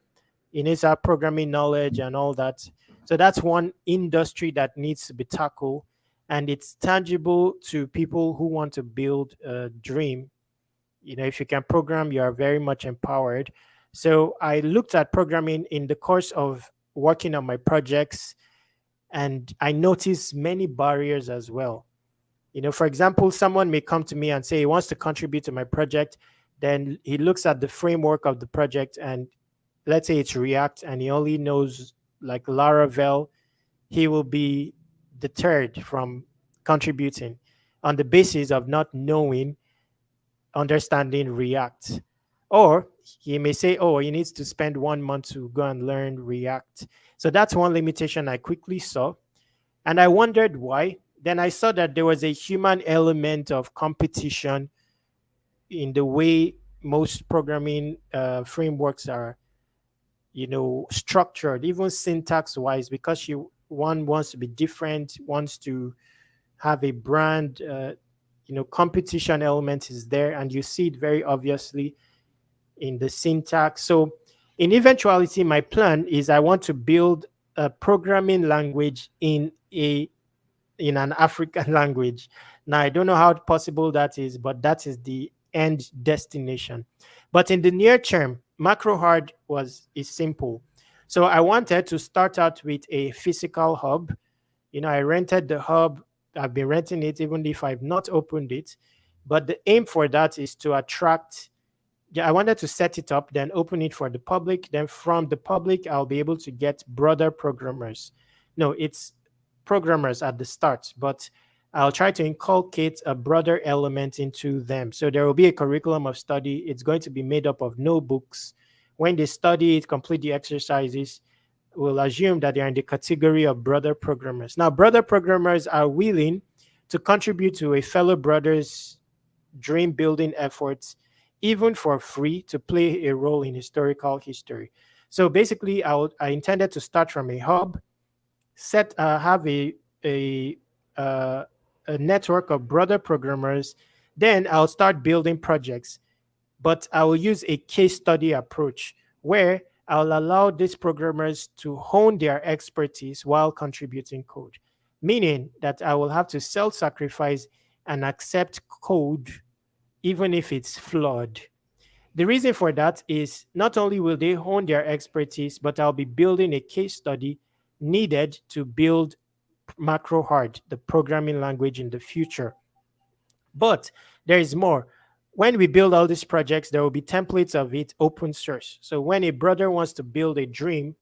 he needs our programming knowledge and all that. So that's one industry that needs to be tackled. And it's tangible to people who want to build a dream. If you can program, you are very much empowered. So I looked at programming in the course of working on my projects, and I noticed many barriers as well. For example, someone may come to me and say he wants to contribute to my project. Then he looks at the framework of the project, and let's say it's React, and he only knows like Laravel, he will be deterred from contributing on the basis of not understanding React. Or he may say, oh, he needs to spend 1 month to go and learn React. So that's one limitation I quickly saw. And I wondered why. Then I saw that there was a human element of competition in the way most programming frameworks are, structured, even syntax-wise, because one wants to be different, wants to have a brand, competition element is there, and you see it very obviously in the syntax. So in eventuality, my plan is I want to build a programming language in an African language. Now, I don't know how possible that is, but that is the end destination. But in the near term, macro hard is simple. So I wanted to start out with a physical hub. I rented the hub. I've been renting it even if I've not opened it. But the aim for that is to attract. I wanted to set it up, then open it for the public. Then from the public, I'll be able to get broader programmers. No, it's programmers at the start, but I'll try to inculcate a broader element into them. So there will be a curriculum of study. It's going to be made up of notebooks. When they study it, complete the exercises, we'll assume that they're in the category of brother programmers. Now, brother programmers are willing to contribute to a fellow brother's dream building efforts, even for free, to play a role in historical history. So basically, I intended to start from a hub, have a network of brother programmers. Then I'll start building projects, but I will use a case study approach where I'll allow these programmers to hone their expertise while contributing code, meaning that I will have to self-sacrifice and accept code even if it's flawed. The reason for that is not only will they hone their expertise, but I'll be building a case study needed to build MacroHard, the programming language in the future. But there is more. When we build all these projects, there will be templates of it open source. So when a brother wants to build a dream,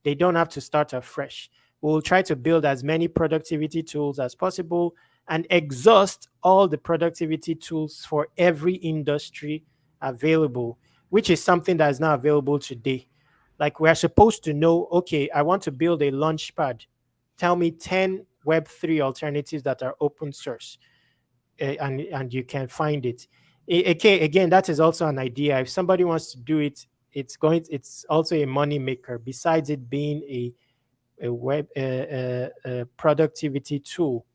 they don't have to start afresh. We'll try to build as many productivity tools as possible and exhaust all the productivity tools for every industry available, which is something that is not available today. Like we're supposed to know, okay, I want to build a launchpad. Tell me 10 Web3 alternatives that are open source, and you can find it. Again, that is also an idea. If somebody wants to do it, it's also a money maker. Besides it being a productivity tool,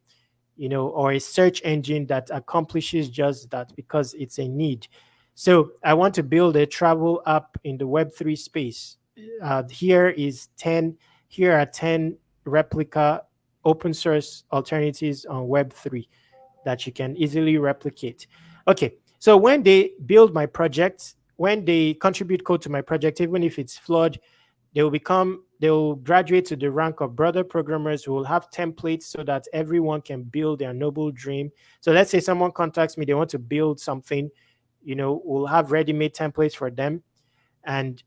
or a search engine that accomplishes just that because it's a need. So I want to build a travel app in the Web3 space. Here are 10 replica open source alternatives on Web3 that you can easily replicate. Okay, so when they build my project, when they contribute code to my project, even if it's flawed, they will graduate to the rank of brother programmers who will have templates so that everyone can build their noble dream. So let's say someone contacts me, they want to build something, we'll have ready-made templates for them. And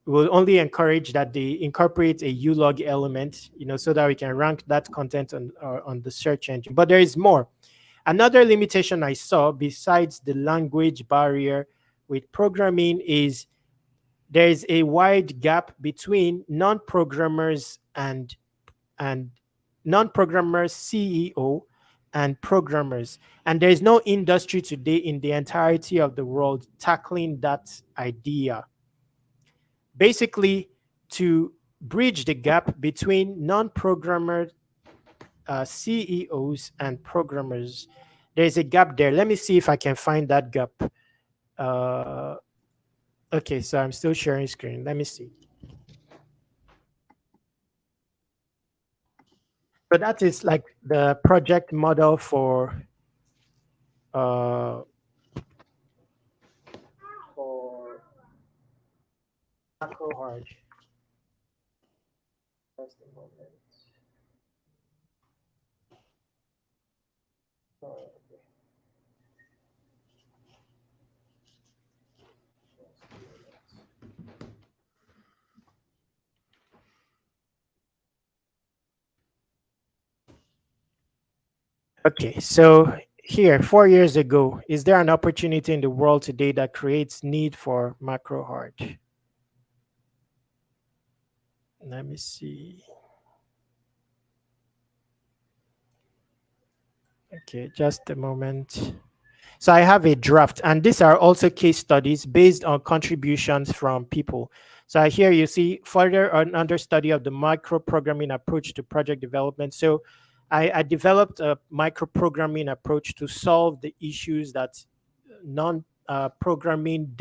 we'll only encourage that they incorporate a ulog element, so that we can rank that content on the search engine. But there is more. Another limitation I saw besides the language barrier with programming is there is a wide gap between non-programmers and non-programmers CEO and programmers. And there is no industry today in the entirety of the world tackling that idea. Basically, to bridge the gap between non-programmer CEOs and programmers, there's a gap there. Let me see if I can find that gap. Okay, so I'm still sharing screen. Let me see. So that is like the project model for MacroHard. Just a moment. Okay, so here, 4 years ago, is there an opportunity in the world today that creates need for MacroHard? Let me see. Okay, just a moment. So I have a draft, and these are also case studies based on contributions from people. So here you see further an understudy of the micro-programming approach to project development. So I developed a micro-programming approach to solve the issues that non-programming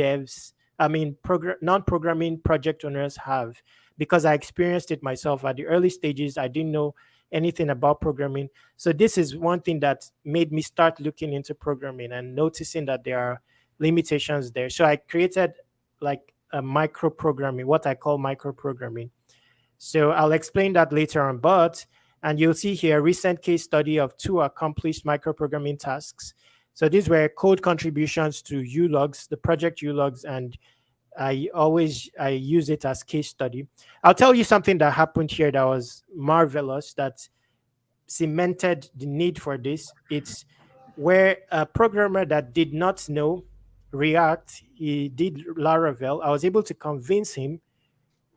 non-programming project owners have, because I experienced it myself at the early stages. I didn't know anything about programming. So this is one thing that made me start looking into programming and noticing that there are limitations there. So I created like a micro programming, what I call micro programming. So I'll explain that later on. And you'll see here a recent case study of 2 accomplished microprogramming tasks. So these were code contributions to ULOGGES, the project ULOGGES, and I use it as case study. I'll tell you something that happened here that was marvelous, that cemented the need for this. It's where a programmer that did not know React, he did Laravel. I was able to convince him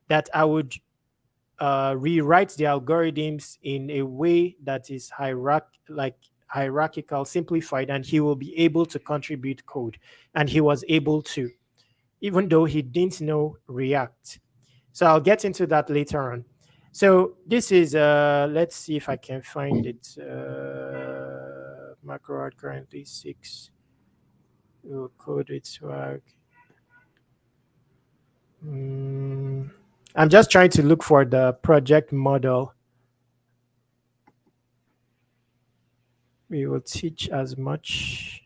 that I would rewrite the algorithms in a way that is hierarchical, simplified, and he will be able to contribute code. And he was able to, even though he didn't know React. So I'll get into that later on. So this is, let's see if I can find it. Macro art currently 6. We'll code it swag. I'm just trying to look for the project model. We will teach as much.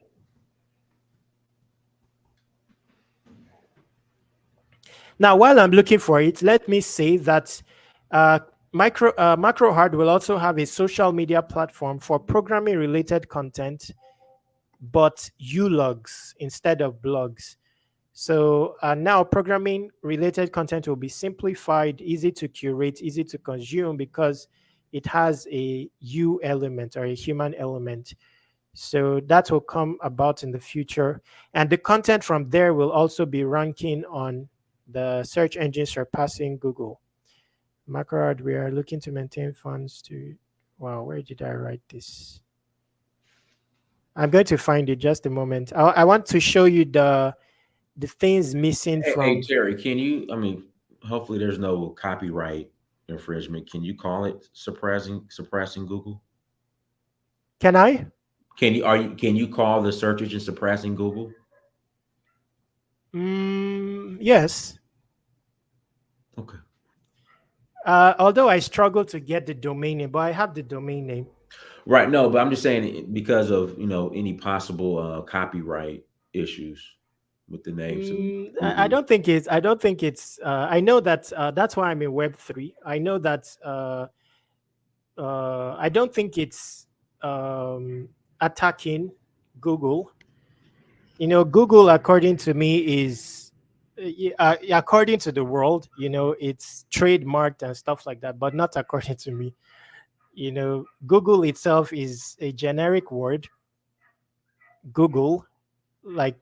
Now, while I'm looking for it, let me say that MacroHard will also have a social media platform for programming related content, but ULOGGES instead of blogs. So now programming related content will be simplified, easy to curate, easy to consume, because it has a U element or a human element. So that will come about in the future. And the content from there will also be ranking on the search engine surpassing Google. MacroHard, we are looking to maintain funds to, wow, where did I write this? I'm going to find it just a moment. I want to show you the things missing from. Hey, Terry, can you, hopefully there's no copyright infringement. Can you call it suppressing Google? Can I? Can you call the search engine suppressing Google? Yes. Okay. Although I struggle to get the domain name, but I have the domain name. Right. No, but I'm just saying because of any possible copyright issues with the names. I don't think it's. I know that that's why I'm in Web3. I know that. I don't think it's attacking Google. Google, according to me, is according to the world. It's trademarked and stuff like that, but not according to me. Google itself is a generic word. Google,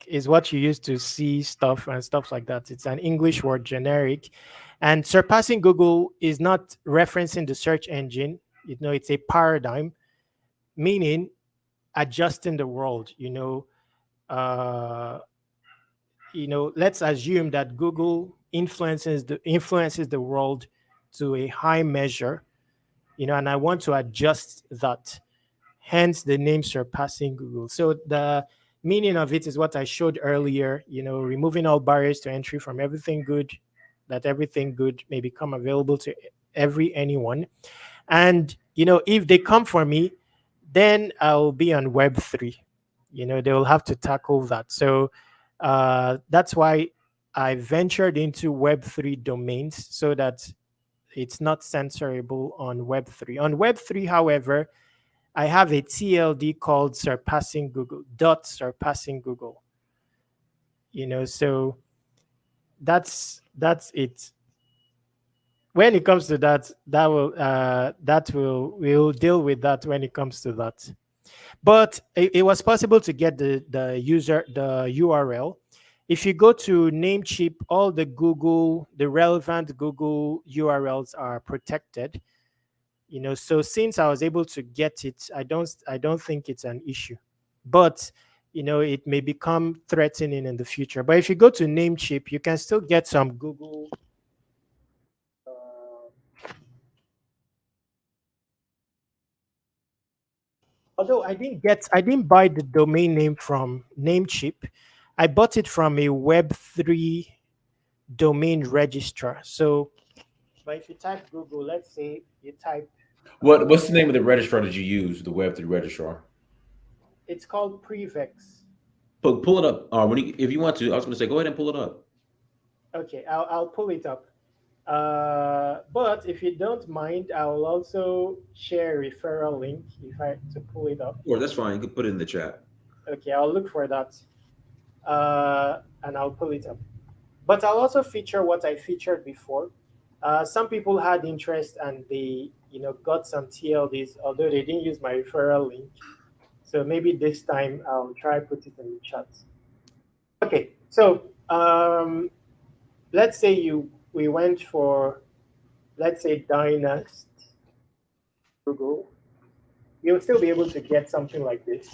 is what you use to see stuff and stuff like that. It's an English word, generic. And surpassing Google is not referencing the search engine. It's a paradigm, meaning adjusting the world. Let's assume that Google influences the world to a high measure, and I want to adjust that. Hence the name surpassing Google. So the meaning of it is what I showed earlier, removing all barriers to entry from everything good, that everything good may become available to anyone. And, if they come for me, then I'll be on Web3. They will have to tackle that. So that's why I ventured into Web3 domains, so that it's not censorable on Web3. On Web3, however, I have a TLD called surpassing Google, surpassing Google. So that's it. When it comes to that, we'll deal with that when it comes to that. But it was possible to get the URL. If you go to Namecheap, all the relevant Google URLs are protected. So since I was able to get it, I don't think it's an issue. But it may become threatening in the future. But if you go to Namecheap, you can still get some Google. Although I didn't buy the domain name from Namecheap. I bought it from a Web3 domain registrar. So, but if you type Google, let's say you type. What's the name of the registrar that you use, the Web3 registrar? It's called Prevex. Pull it up. If you want to, I was going to say, go ahead and pull it up. Okay, I'll pull it up. But if you don't mind, I will also share a referral link if I to pull it up. Or that's fine. You can put it in the chat. Okay, I'll look for that, and I'll pull it up. But I'll also feature what I featured before. Some people had interest and they, got some TLDs, although they didn't use my referral link. So maybe this time I'll try put it in the chat. Okay, so let's say we went for, let's say, Dynast Google. You'll still be able to get something like this.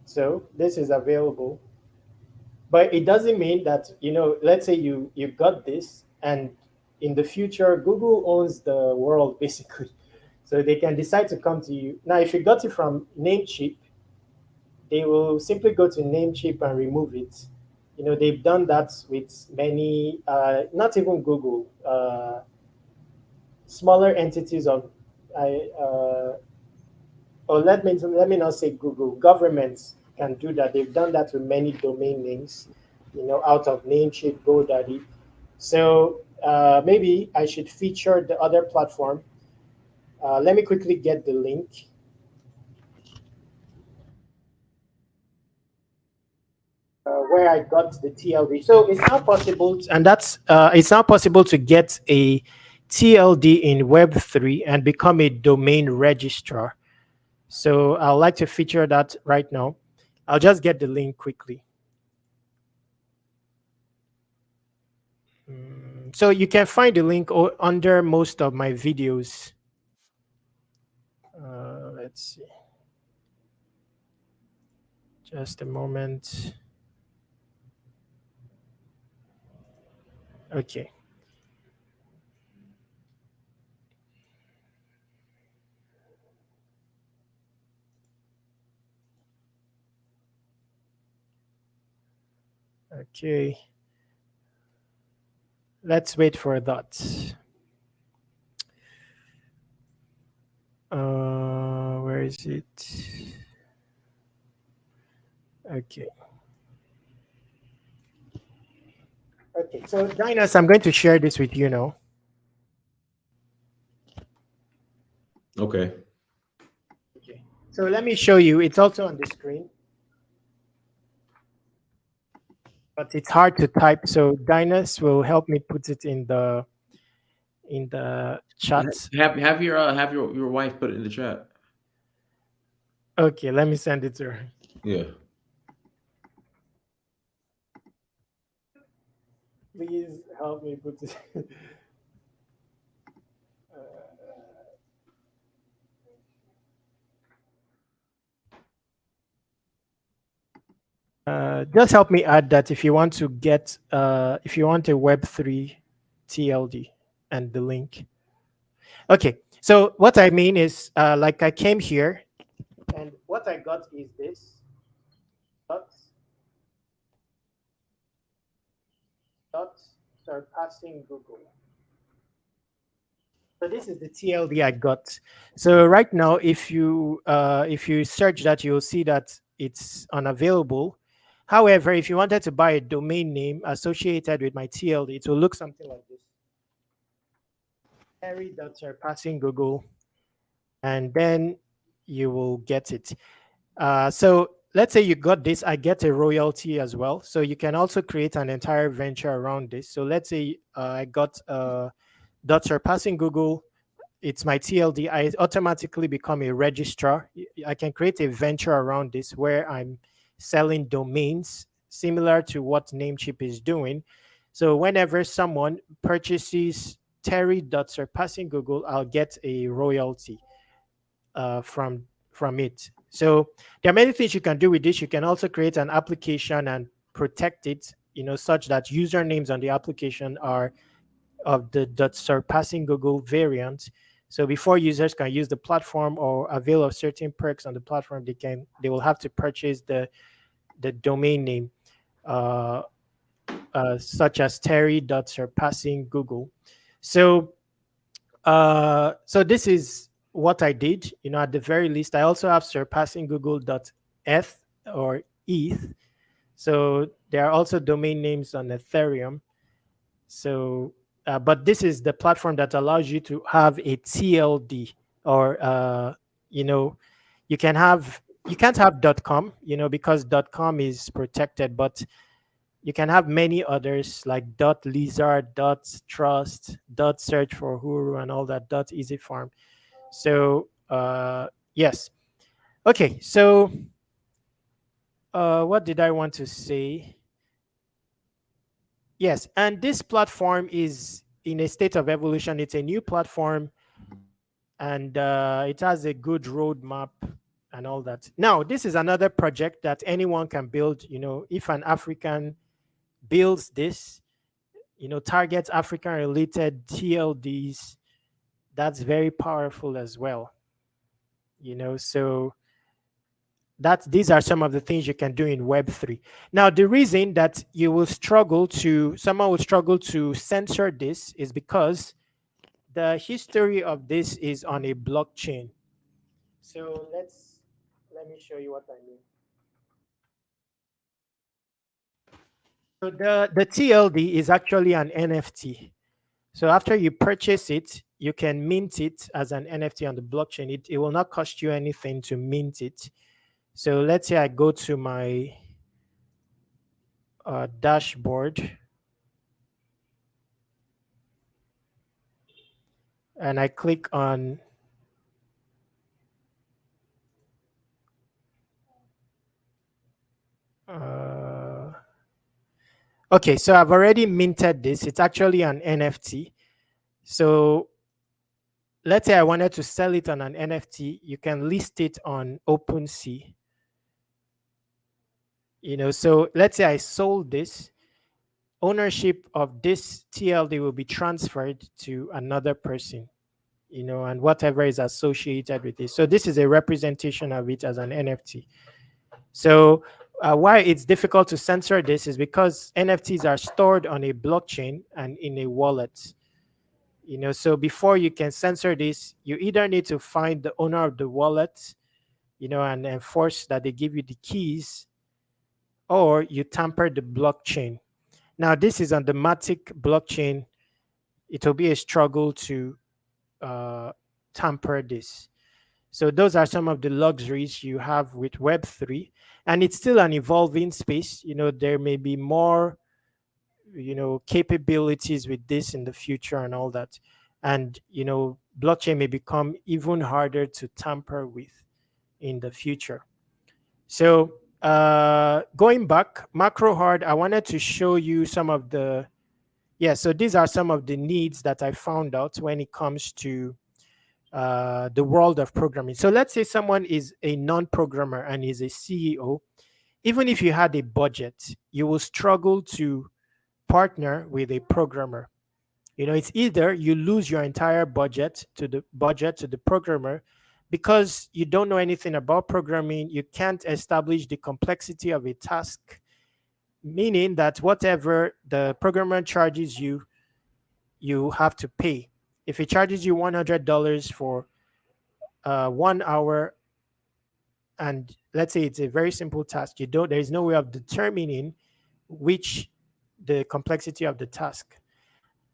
So this is available, but it doesn't mean that, let's say you got this and in the future Google owns the world basically, so they can decide to come to you. Now if you got it from Namecheap, they will simply go to Namecheap and remove it. They've done that with many, not even Google, smaller entities of, or let me not say Google, governments can do that. They've done that with many domain names, out of Namecheap, GoDaddy. So maybe I should feature the other platform. Let me quickly get the link. Where I got the TLD. So it's now possible, it's now possible to get a TLD in Web3 and become a domain registrar. So I'd like to feature that right now. I'll just get the link quickly. So you can find the link under most of my videos. Let's see. Just a moment. Okay. Okay. Let's wait for that. Where is it? Okay. Okay, so Dynas, I'm going to share this with you now. Okay. Okay. So let me show you. It's also on the screen, but it's hard to type. So Dynas will help me put it in the chat. Have your wife put it in the chat. Okay, let me send it to her. Yeah. Please help me put it. Just help me add that if you want to get, if you want a Web3 TLD and the link. Okay, so what I mean is, like I came here, and what I got is this. Dot surpassing Google. So this is the TLD I got. So right now, if you search that, you'll see that it's unavailable. However, if you wanted to buy a domain name associated with my TLD, it will look something like this. Surpassing Google, and then you will get it. So let's say you got this, I get a royalty as well. So you can also create an entire venture around this. So let's say I got surpassing Google, it's my TLD. I automatically become a registrar. I can create a venture around this where I'm selling domains similar to what Namecheap is doing. So whenever someone purchases Terry.surpassing Google, I'll get a royalty from it. So there are many things you can do with this. You can also create an application and protect it, such that usernames on the application are of the surpassing Google variant. So before users can use the platform or avail of certain perks on the platform, they will have to purchase the domain name, such as Terry.surpassing Google. So so this is what I did. At the very least, I also have surpassing Google.eth or ETH. So there are also domain names on Ethereum. So, but this is the platform that allows you to have a TLD, or you know, you can't have .com, because .com is protected, but you can have many others like .lizard, .trust, .search for Huru, and all that, .easyfarm. So yes. Okay, so what did I want to say? Yes, and this platform is in a state of evolution. It's a new platform, and it has a good roadmap and all that. Now, this is another project that anyone can build. If an African builds this, targets African related TLDs, that's very powerful as well. So these are some of the things you can do in Web3. Now, the reason that someone will struggle to censor this is because the history of this is on a blockchain. So let me show you what I mean. So the TLD is actually an NFT. So after you purchase it, you can mint it as an NFT on the blockchain. It will not cost you anything to mint it. So let's say I go to my dashboard and I click on okay, so I've already minted this. It's actually an NFT. So let's say I wanted to sell it on an NFT, you can list it on OpenSea. So let's say I sold this, ownership of this TLD will be transferred to another person, and whatever is associated with it. So this is a representation of it as an NFT. So why it's difficult to censor this is because NFTs are stored on a blockchain and in a wallet. So before you can censor this, you either need to find the owner of the wallet, and enforce that they give you the keys, or you tamper the blockchain. Now, this is on the Matic blockchain. It will be a struggle to tamper this. So those are some of the luxuries you have with Web3, and it's still an evolving space. There may be more, capabilities with this in the future and all that. And, blockchain may become even harder to tamper with in the future. So going back, macro hard, I wanted to show you some of the, so these are some of the needs that I found out when it comes to the world of programming. So let's say someone is a non-programmer and is a CEO. Even if you had a budget, you will struggle to partner with a programmer. It's either you lose your entire budget to the programmer because you don't know anything about programming. You can't establish the complexity of a task, meaning that whatever the programmer charges you, you have to pay. If he charges you $100 for 1 hour, and let's say it's a very simple task, there is no way of determining the complexity of the task.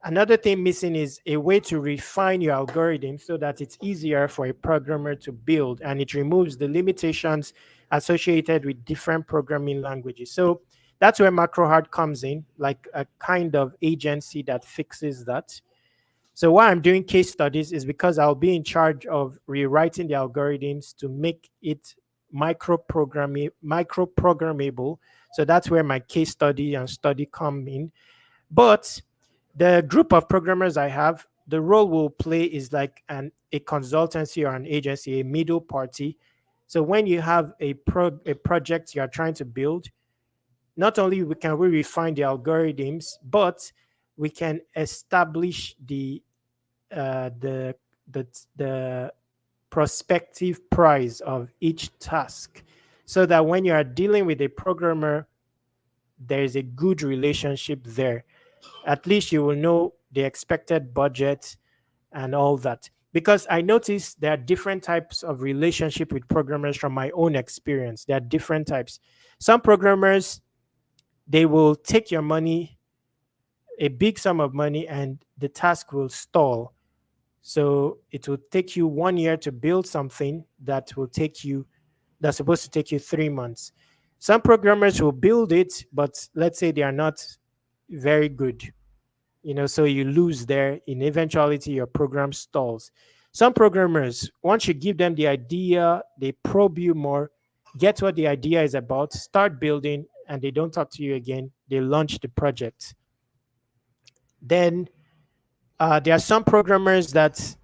Another thing missing is a way to refine your algorithm so that it's easier for a programmer to build, and it removes the limitations associated with different programming languages. So that's where MacroHard comes in, like a kind of agency that fixes that. So why I'm doing case studies is because I'll be in charge of rewriting the algorithms to make it micro-programmable. So that's where my case study and study come in. But the group of programmers I have, the role we'll play is like a consultancy or an agency, a middle party. So when you have a project you are trying to build, not only can we refine the algorithms, but we can establish the prospective price of each task, so that when you are dealing with a programmer, there is a good relationship there. At least you will know the expected budget and all that. Because I noticed there are different types of relationship with programmers from my own experience. There are different types. Some programmers, they will take your money, a big sum of money, and the task will stall. So it will take you 1 year to build something that's supposed to take you 3 months. Some programmers will build it, but let's say they are not very good, so you lose there. In eventuality, your program stalls. Some programmers, once you give them the idea, they probe you more, get what the idea is about, start building, and they don't talk to you again. They launch the project. Then there are some programmers that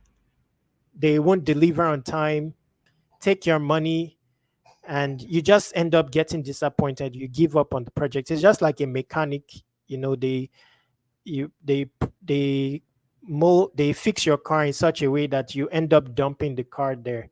they won't deliver on time, take your money, and you just end up getting disappointed. You give up on the project. It's just like a mechanic. They they fix your car in such a way that you end up dumping the car there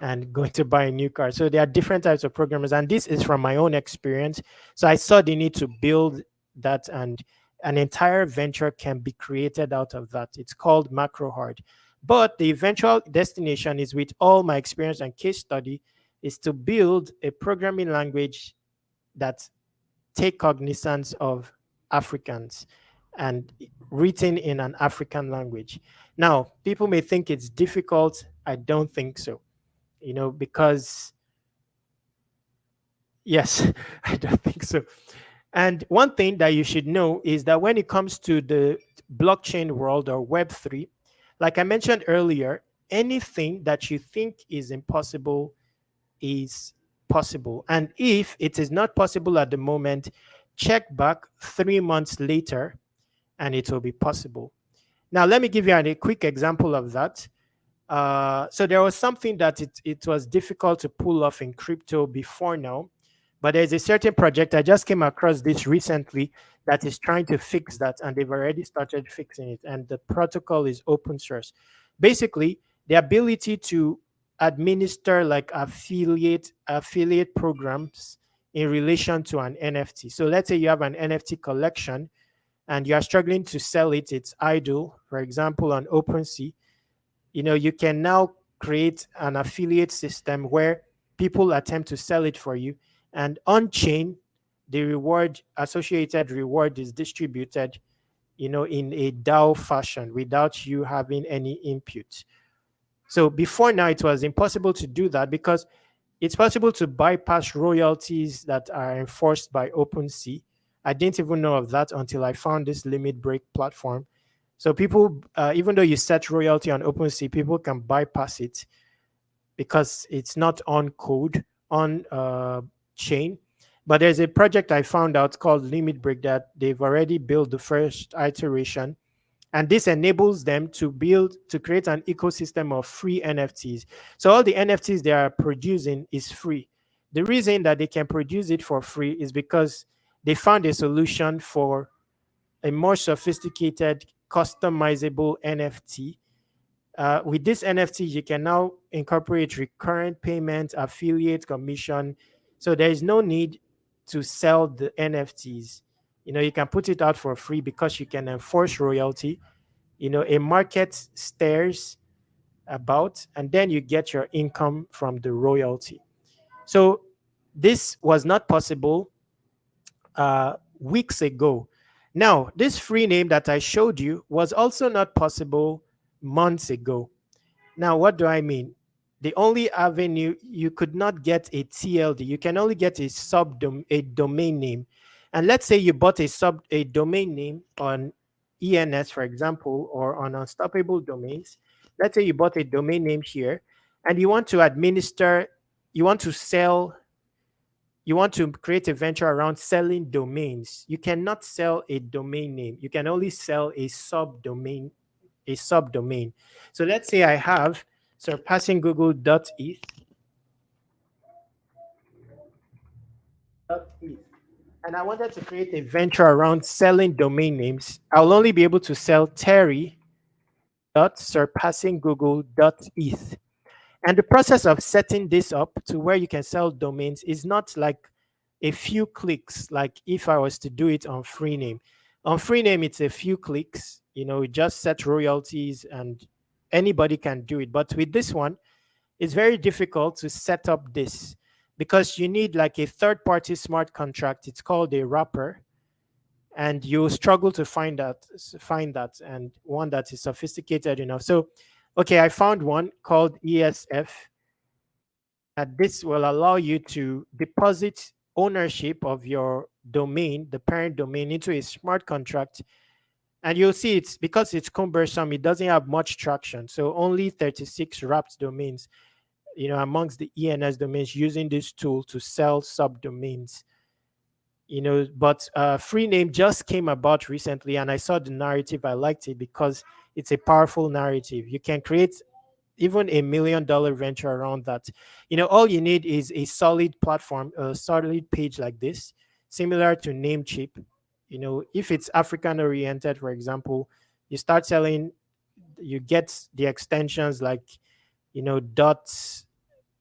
and going to buy a new car. So there are different types of programmers, and this is from my own experience. So I saw the need to build that, and an entire venture can be created out of that. It's called Macro Hard. But the eventual destination is, with all my experience and case study, is to build a programming language that take cognizance of Africans and written in an African language. Now, people may think it's difficult. I don't think so, because yes, I don't think so. And one thing that you should know is that when it comes to the blockchain world or Web3, like I mentioned earlier, anything that you think is impossible is possible. And if it is not possible at the moment, check back 3 months later and it will be possible. Now, let me give you a quick example of that. So there was something that it was difficult to pull off in crypto before now, but there's a certain project, I just came across this recently, that is trying to fix that, and they've already started fixing it, and the protocol is open source. Basically, the ability to administer like affiliate programs in relation to an NFT. So let's say you have an NFT collection and you are struggling to sell it, it's idle, for example, on OpenSea. You can now create an affiliate system where people attempt to sell it for you, and on chain, the associated reward is distributed, in a DAO fashion without you having any input. So before now, it was impossible to do that because it's possible to bypass royalties that are enforced by OpenSea. I didn't even know of that until I found this limit break platform. So people, even though you set royalty on OpenSea, people can bypass it because it's not on code, on chain. But there's a project I found out called Limit Break that they've already built the first iteration. And this enables them to create an ecosystem of free NFTs. So all the NFTs they are producing is free. The reason that they can produce it for free is because they found a solution for a more sophisticated, customizable NFT. With this NFT, you can now incorporate recurrent payment, affiliate, commission. So there is no need to sell the NFTs. You can put it out for free because you can enforce royalty. A market stares about, and then you get your income from the royalty. So this was not possible weeks ago. Now, this free name that I showed you was also not possible months ago. Now, what do I mean? The only avenue, you could not get a TLD. You can only get a domain name. And let's say you bought a domain name on ENS, for example, or on Unstoppable Domains. Let's say you bought a domain name here and you want to administer, you want to create a venture around selling domains. You cannot sell a domain name. You can only sell a subdomain. So let's say I have surpassinggoogle.eth. And I wanted to create a venture around selling domain names. I'll only be able to sell terry.surpassinggoogle.eth. And the process of setting this up to where you can sell domains is not like a few clicks, like if I was to do it on Freename. On Freename, it's a few clicks, just set royalties and anybody can do it. But with this one, it's very difficult to set up this because you need like a third-party smart contract. It's called a wrapper. and you struggle to find that and one that is sophisticated enough. So, okay, I found one called ESF, and this will allow you to deposit ownership of your domain, the parent domain, into a smart contract. And you'll see it's because it's cumbersome, it doesn't have much traction. So only 36 wrapped domains, amongst the ENS domains using this tool to sell subdomains. But free name just came about recently, and I saw the narrative. I liked it because it's a powerful narrative. You can create even $1 million venture around that. All you need is a solid platform, a solid page like this, similar to Namecheap. If it's African oriented, for example, you start selling, you get the extensions like, dot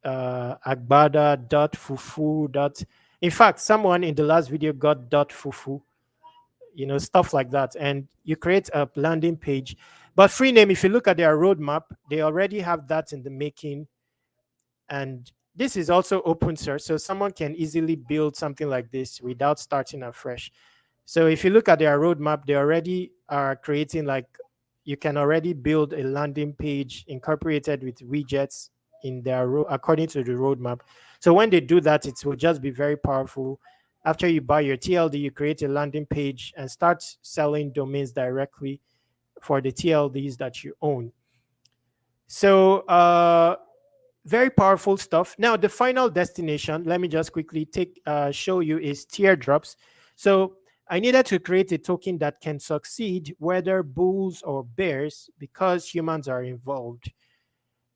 agbada, dot fufu, dot. In fact, someone in the last video got dot fufu, stuff like that. And you create a landing page. But free name, if you look at their roadmap, they already have that in the making. And this is also open source, so someone can easily build something like this without starting afresh. So if you look at their roadmap, they already are creating, like, you can already build a landing page incorporated with widgets in their according to the roadmap. So when they do that, it will just be very powerful. After you buy your TLD, you create a landing page and start selling domains directly for the TLDs that you own. So very powerful stuff. Now, the final destination, let me just quickly show you, is teardrops. So I needed to create a token that can succeed whether bulls or bears, because humans are involved.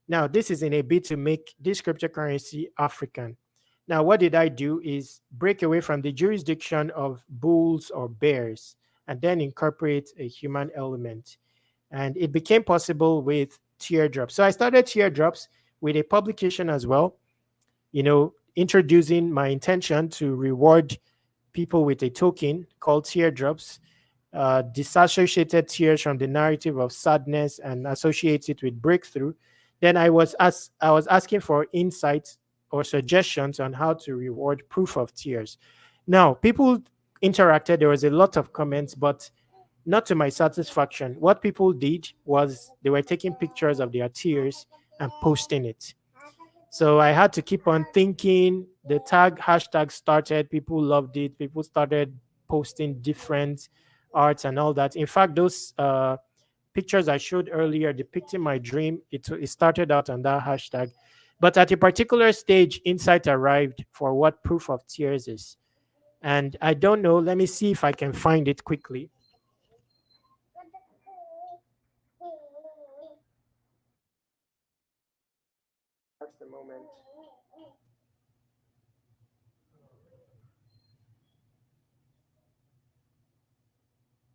Now, this is in a bid to make this cryptocurrency African. Now, what did I do is break away from the jurisdiction of bulls or bears and then incorporate a human element. And it became possible with teardrops. So I started teardrops with a publication as well, introducing my intention to reward people with a token called teardrops, disassociated tears from the narrative of sadness and associate it with breakthrough. Then I was asking for insights or suggestions on how to reward proof of tears. Now, people interacted. There was a lot of comments, but not to my satisfaction. What people did was they were taking pictures of their tears and posting it. So I had to keep on thinking. The hashtag started, people loved it, people started posting different arts and all that. In fact, those pictures I showed earlier depicting my dream, it started out on that hashtag. But at a particular stage, insight arrived for what proof of tears is. And I don't know, let me see if I can find it quickly. That's the moment.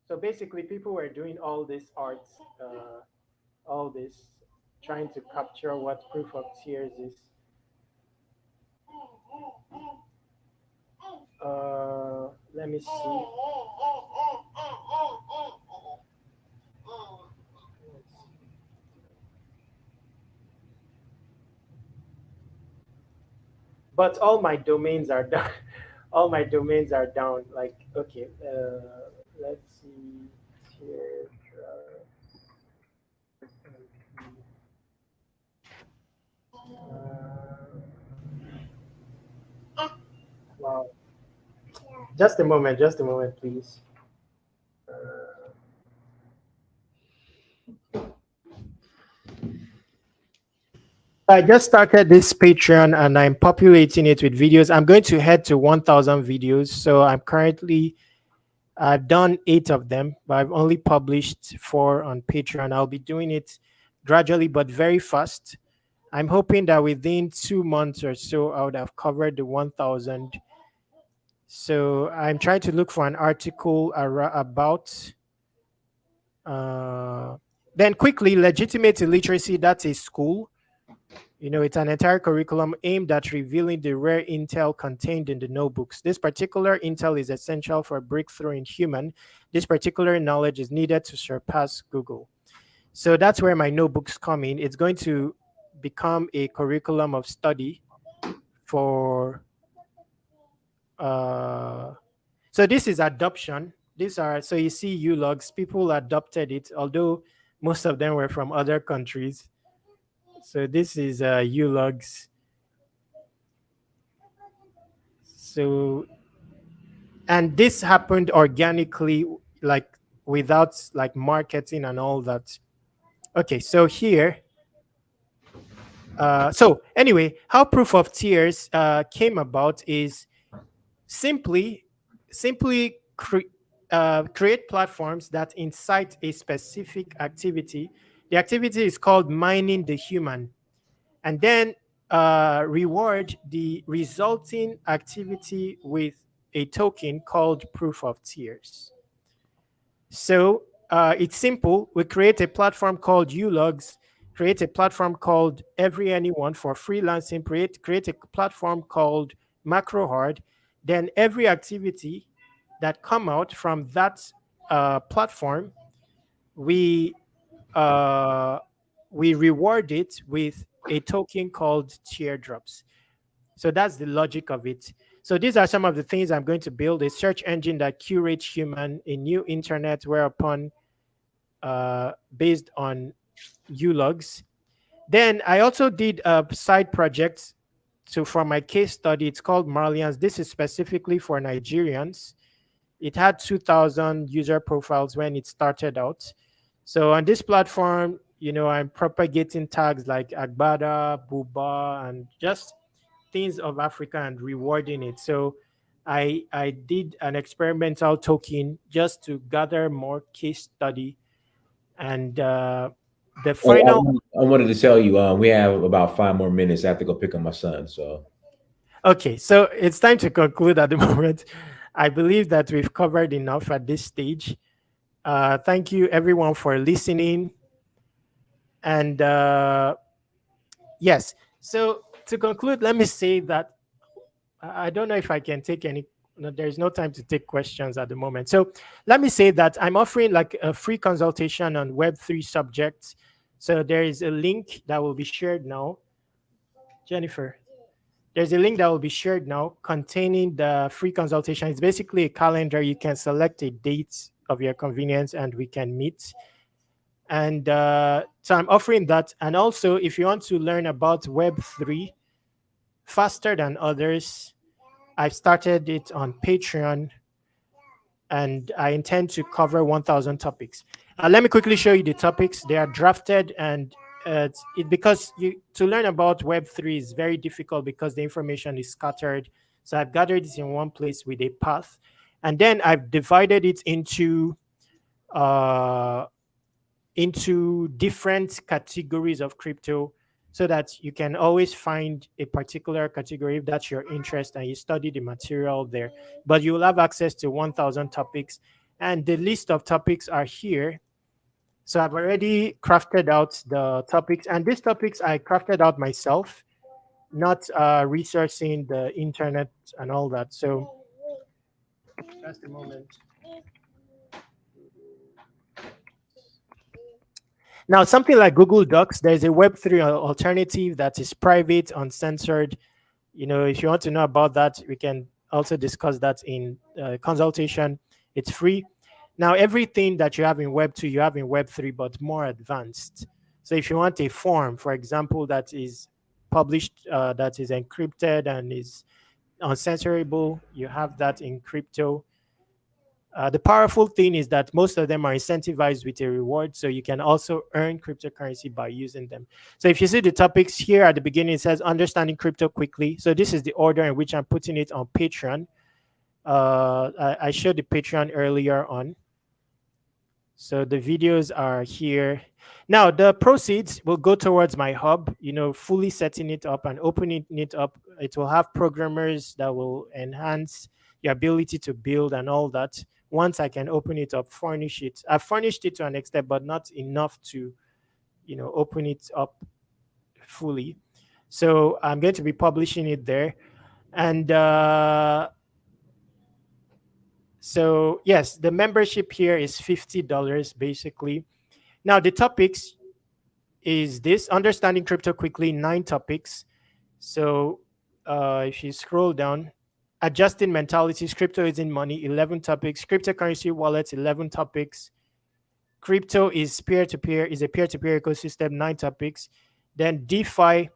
So basically, people were doing all this art, all this, trying to capture what proof of tears is. Let me see. But all my domains are down. All my domains are down. Like, okay, let's see here. Wow. Just a moment, please. I just started this Patreon and I'm populating it with videos. I'm going to head to 1,000 videos. So I've done 8 of them, but I've only published 4 on Patreon. I'll be doing it gradually, but very fast. I'm hoping that within 2 months or so, I would have covered the 1,000. So I'm trying to look for an article about. Then quickly, legitimate illiteracy, that's a school. It's an entire curriculum aimed at revealing the rare intel contained in the notebooks. This particular intel is essential for a breakthrough in human. This particular knowledge is needed to surpass Google. So that's where my notebooks come in. It's going to become a curriculum of study for... so this is adoption. these are, so you see ULogs, people adopted it, although most of them were from other countries. So this is ULogs. So, and this happened organically, like without like marketing and all that. Okay, so here, so anyway, how proof of tiers came about is simply create platforms that incite a specific activity. The activity is called mining the human, and then reward the resulting activity with a token called proof of tiers. So it's simple. We create a platform called ULogs, create a platform called Every Anyone for freelancing, create a platform called MacroHard. Then every activity that come out from that platform, we reward it with a token called teardrops. So that's the logic of it. So these are some of the things I'm going to build: a search engine that curates human, a new internet whereupon based on ULogs. Then I also did a side project for my case study. It's called Marlians. This is specifically for Nigerians. It had 2,000 user profiles when it started out. So on this platform, I'm propagating tags like Agbada, Buba, and just things of Africa and rewarding it. So I did an experimental token just to gather more case study. And the final. I wanted to tell you, we have about 5 more minutes. I have to go pick up my son. So, okay, so it's time to conclude at the moment. I believe that we've covered enough at this stage. Thank you, everyone, for listening. And yes, so to conclude, let me say that I don't know if I can take any. No, there's no time to take questions at the moment. So let me say that I'm offering like a free consultation on Web3 subjects. So there is a link that will be shared now. Jennifer, there's a link that will be shared now containing the free consultation. It's basically a calendar. You can select a date of your convenience and we can meet. And so I'm offering that. And also, if you want to learn about Web3 faster than others, I've started it on Patreon, and I intend to cover 1,000 topics. Let me quickly show you the topics. They are drafted, and because to learn about Web3 is very difficult because the information is scattered. So I've gathered it in one place with a path, and then I've divided it into different categories of crypto, so that you can always find a particular category if that's your interest and you study the material there. But you will have access to 1,000 topics, and the list of topics are here. So I've already crafted out the topics, and these topics I crafted out myself, not researching the internet and all that. So just a moment. Now, something like Google Docs, there's a Web3 alternative that is private, uncensored. If you want to know about that, we can also discuss that in consultation. It's free. Now, everything that you have in Web2, you have in Web3, but more advanced. So if you want a form, for example, that is published, that is encrypted and is uncensorable, you have that in crypto. The powerful thing is that most of them are incentivized with a reward, so you can also earn cryptocurrency by using them. So if you see the topics here at the beginning, it says understanding crypto quickly. So this is the order in which I'm putting it on Patreon. I showed the Patreon earlier on. So the videos are here. Now the proceeds will go towards my hub, fully setting it up and opening it up. It will have programmers that will enhance your ability to build and all that. Once I can open it up, furnish it. I've furnished it to an extent, but not enough to, open it up fully. So I'm going to be publishing it there. And so, yes, the membership here is $50 basically. Now, the topics is this: understanding crypto quickly, 9 topics. So if you scroll down, adjusting mentalities, crypto isn't money, 11 topics. Cryptocurrency wallets, 11 topics. Crypto is peer-to-peer, is a peer-to-peer ecosystem, 9 topics. Then DeFi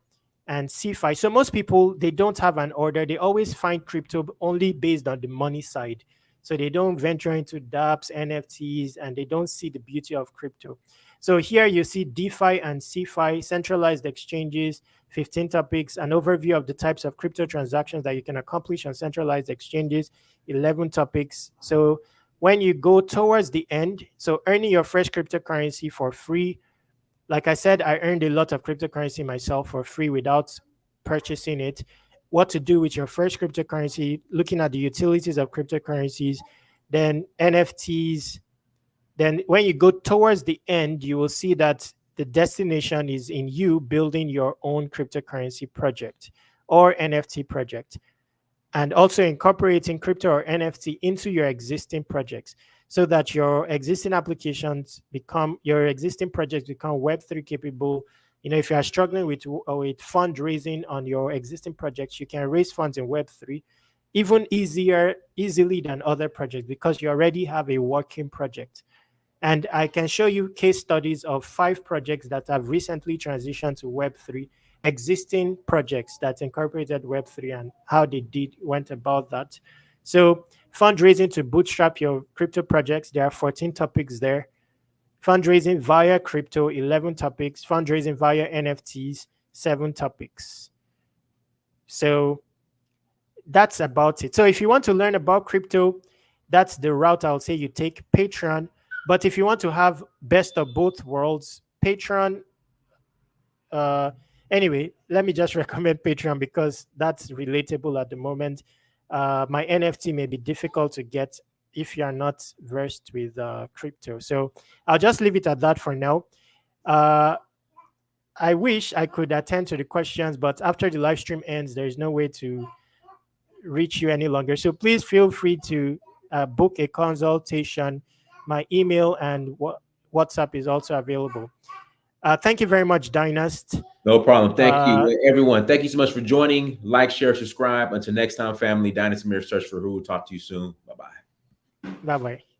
and CeFi. So most people, they don't have an order. They always find crypto only based on the money side. So they don't venture into dApps, NFTs, and they don't see the beauty of crypto. So here you see DeFi and CeFi, centralized exchanges, 15 topics, an overview of the types of crypto transactions that you can accomplish on centralized exchanges, 11 topics. So when you go towards the end, so earning your first cryptocurrency for free, like I said, I earned a lot of cryptocurrency myself for free without purchasing it. What to do with your first cryptocurrency, looking at the utilities of cryptocurrencies, then NFTs. Then when you go towards the end, you will see that the destination is in you building your own cryptocurrency project or NFT project, and also incorporating crypto or NFT into your existing projects so that your existing applications become, your existing projects become Web3 capable. You know, if you are struggling with fundraising on your existing projects, you can raise funds in Web3 even easily than other projects because you already have a working project. And I can show you case studies of 5 projects that have recently transitioned to Web3, existing projects that incorporated Web3 and how they went about that. So fundraising to bootstrap your crypto projects, there are 14 topics there. Fundraising via crypto, 11 topics. Fundraising via NFTs, 7 topics. So that's about it. So if you want to learn about crypto, that's the route I'll say you take, Patreon. But if you want to have best of both worlds, Patreon, anyway, let me just recommend Patreon because that's relatable at the moment. My NFT may be difficult to get if you are not versed with crypto. So I'll just leave it at that for now. I wish I could attend to the questions, but after the live stream ends, there's no way to reach you any longer. So please feel free to book a consultation. My email and WhatsApp is also available. Thank you very much, Dynast. No problem. Thank you, everyone. Thank you so much for joining. Like, share, subscribe. Until next time, family, Dynast Amir, Search for Who. We'll talk to you soon. Bye-bye. Bye-bye.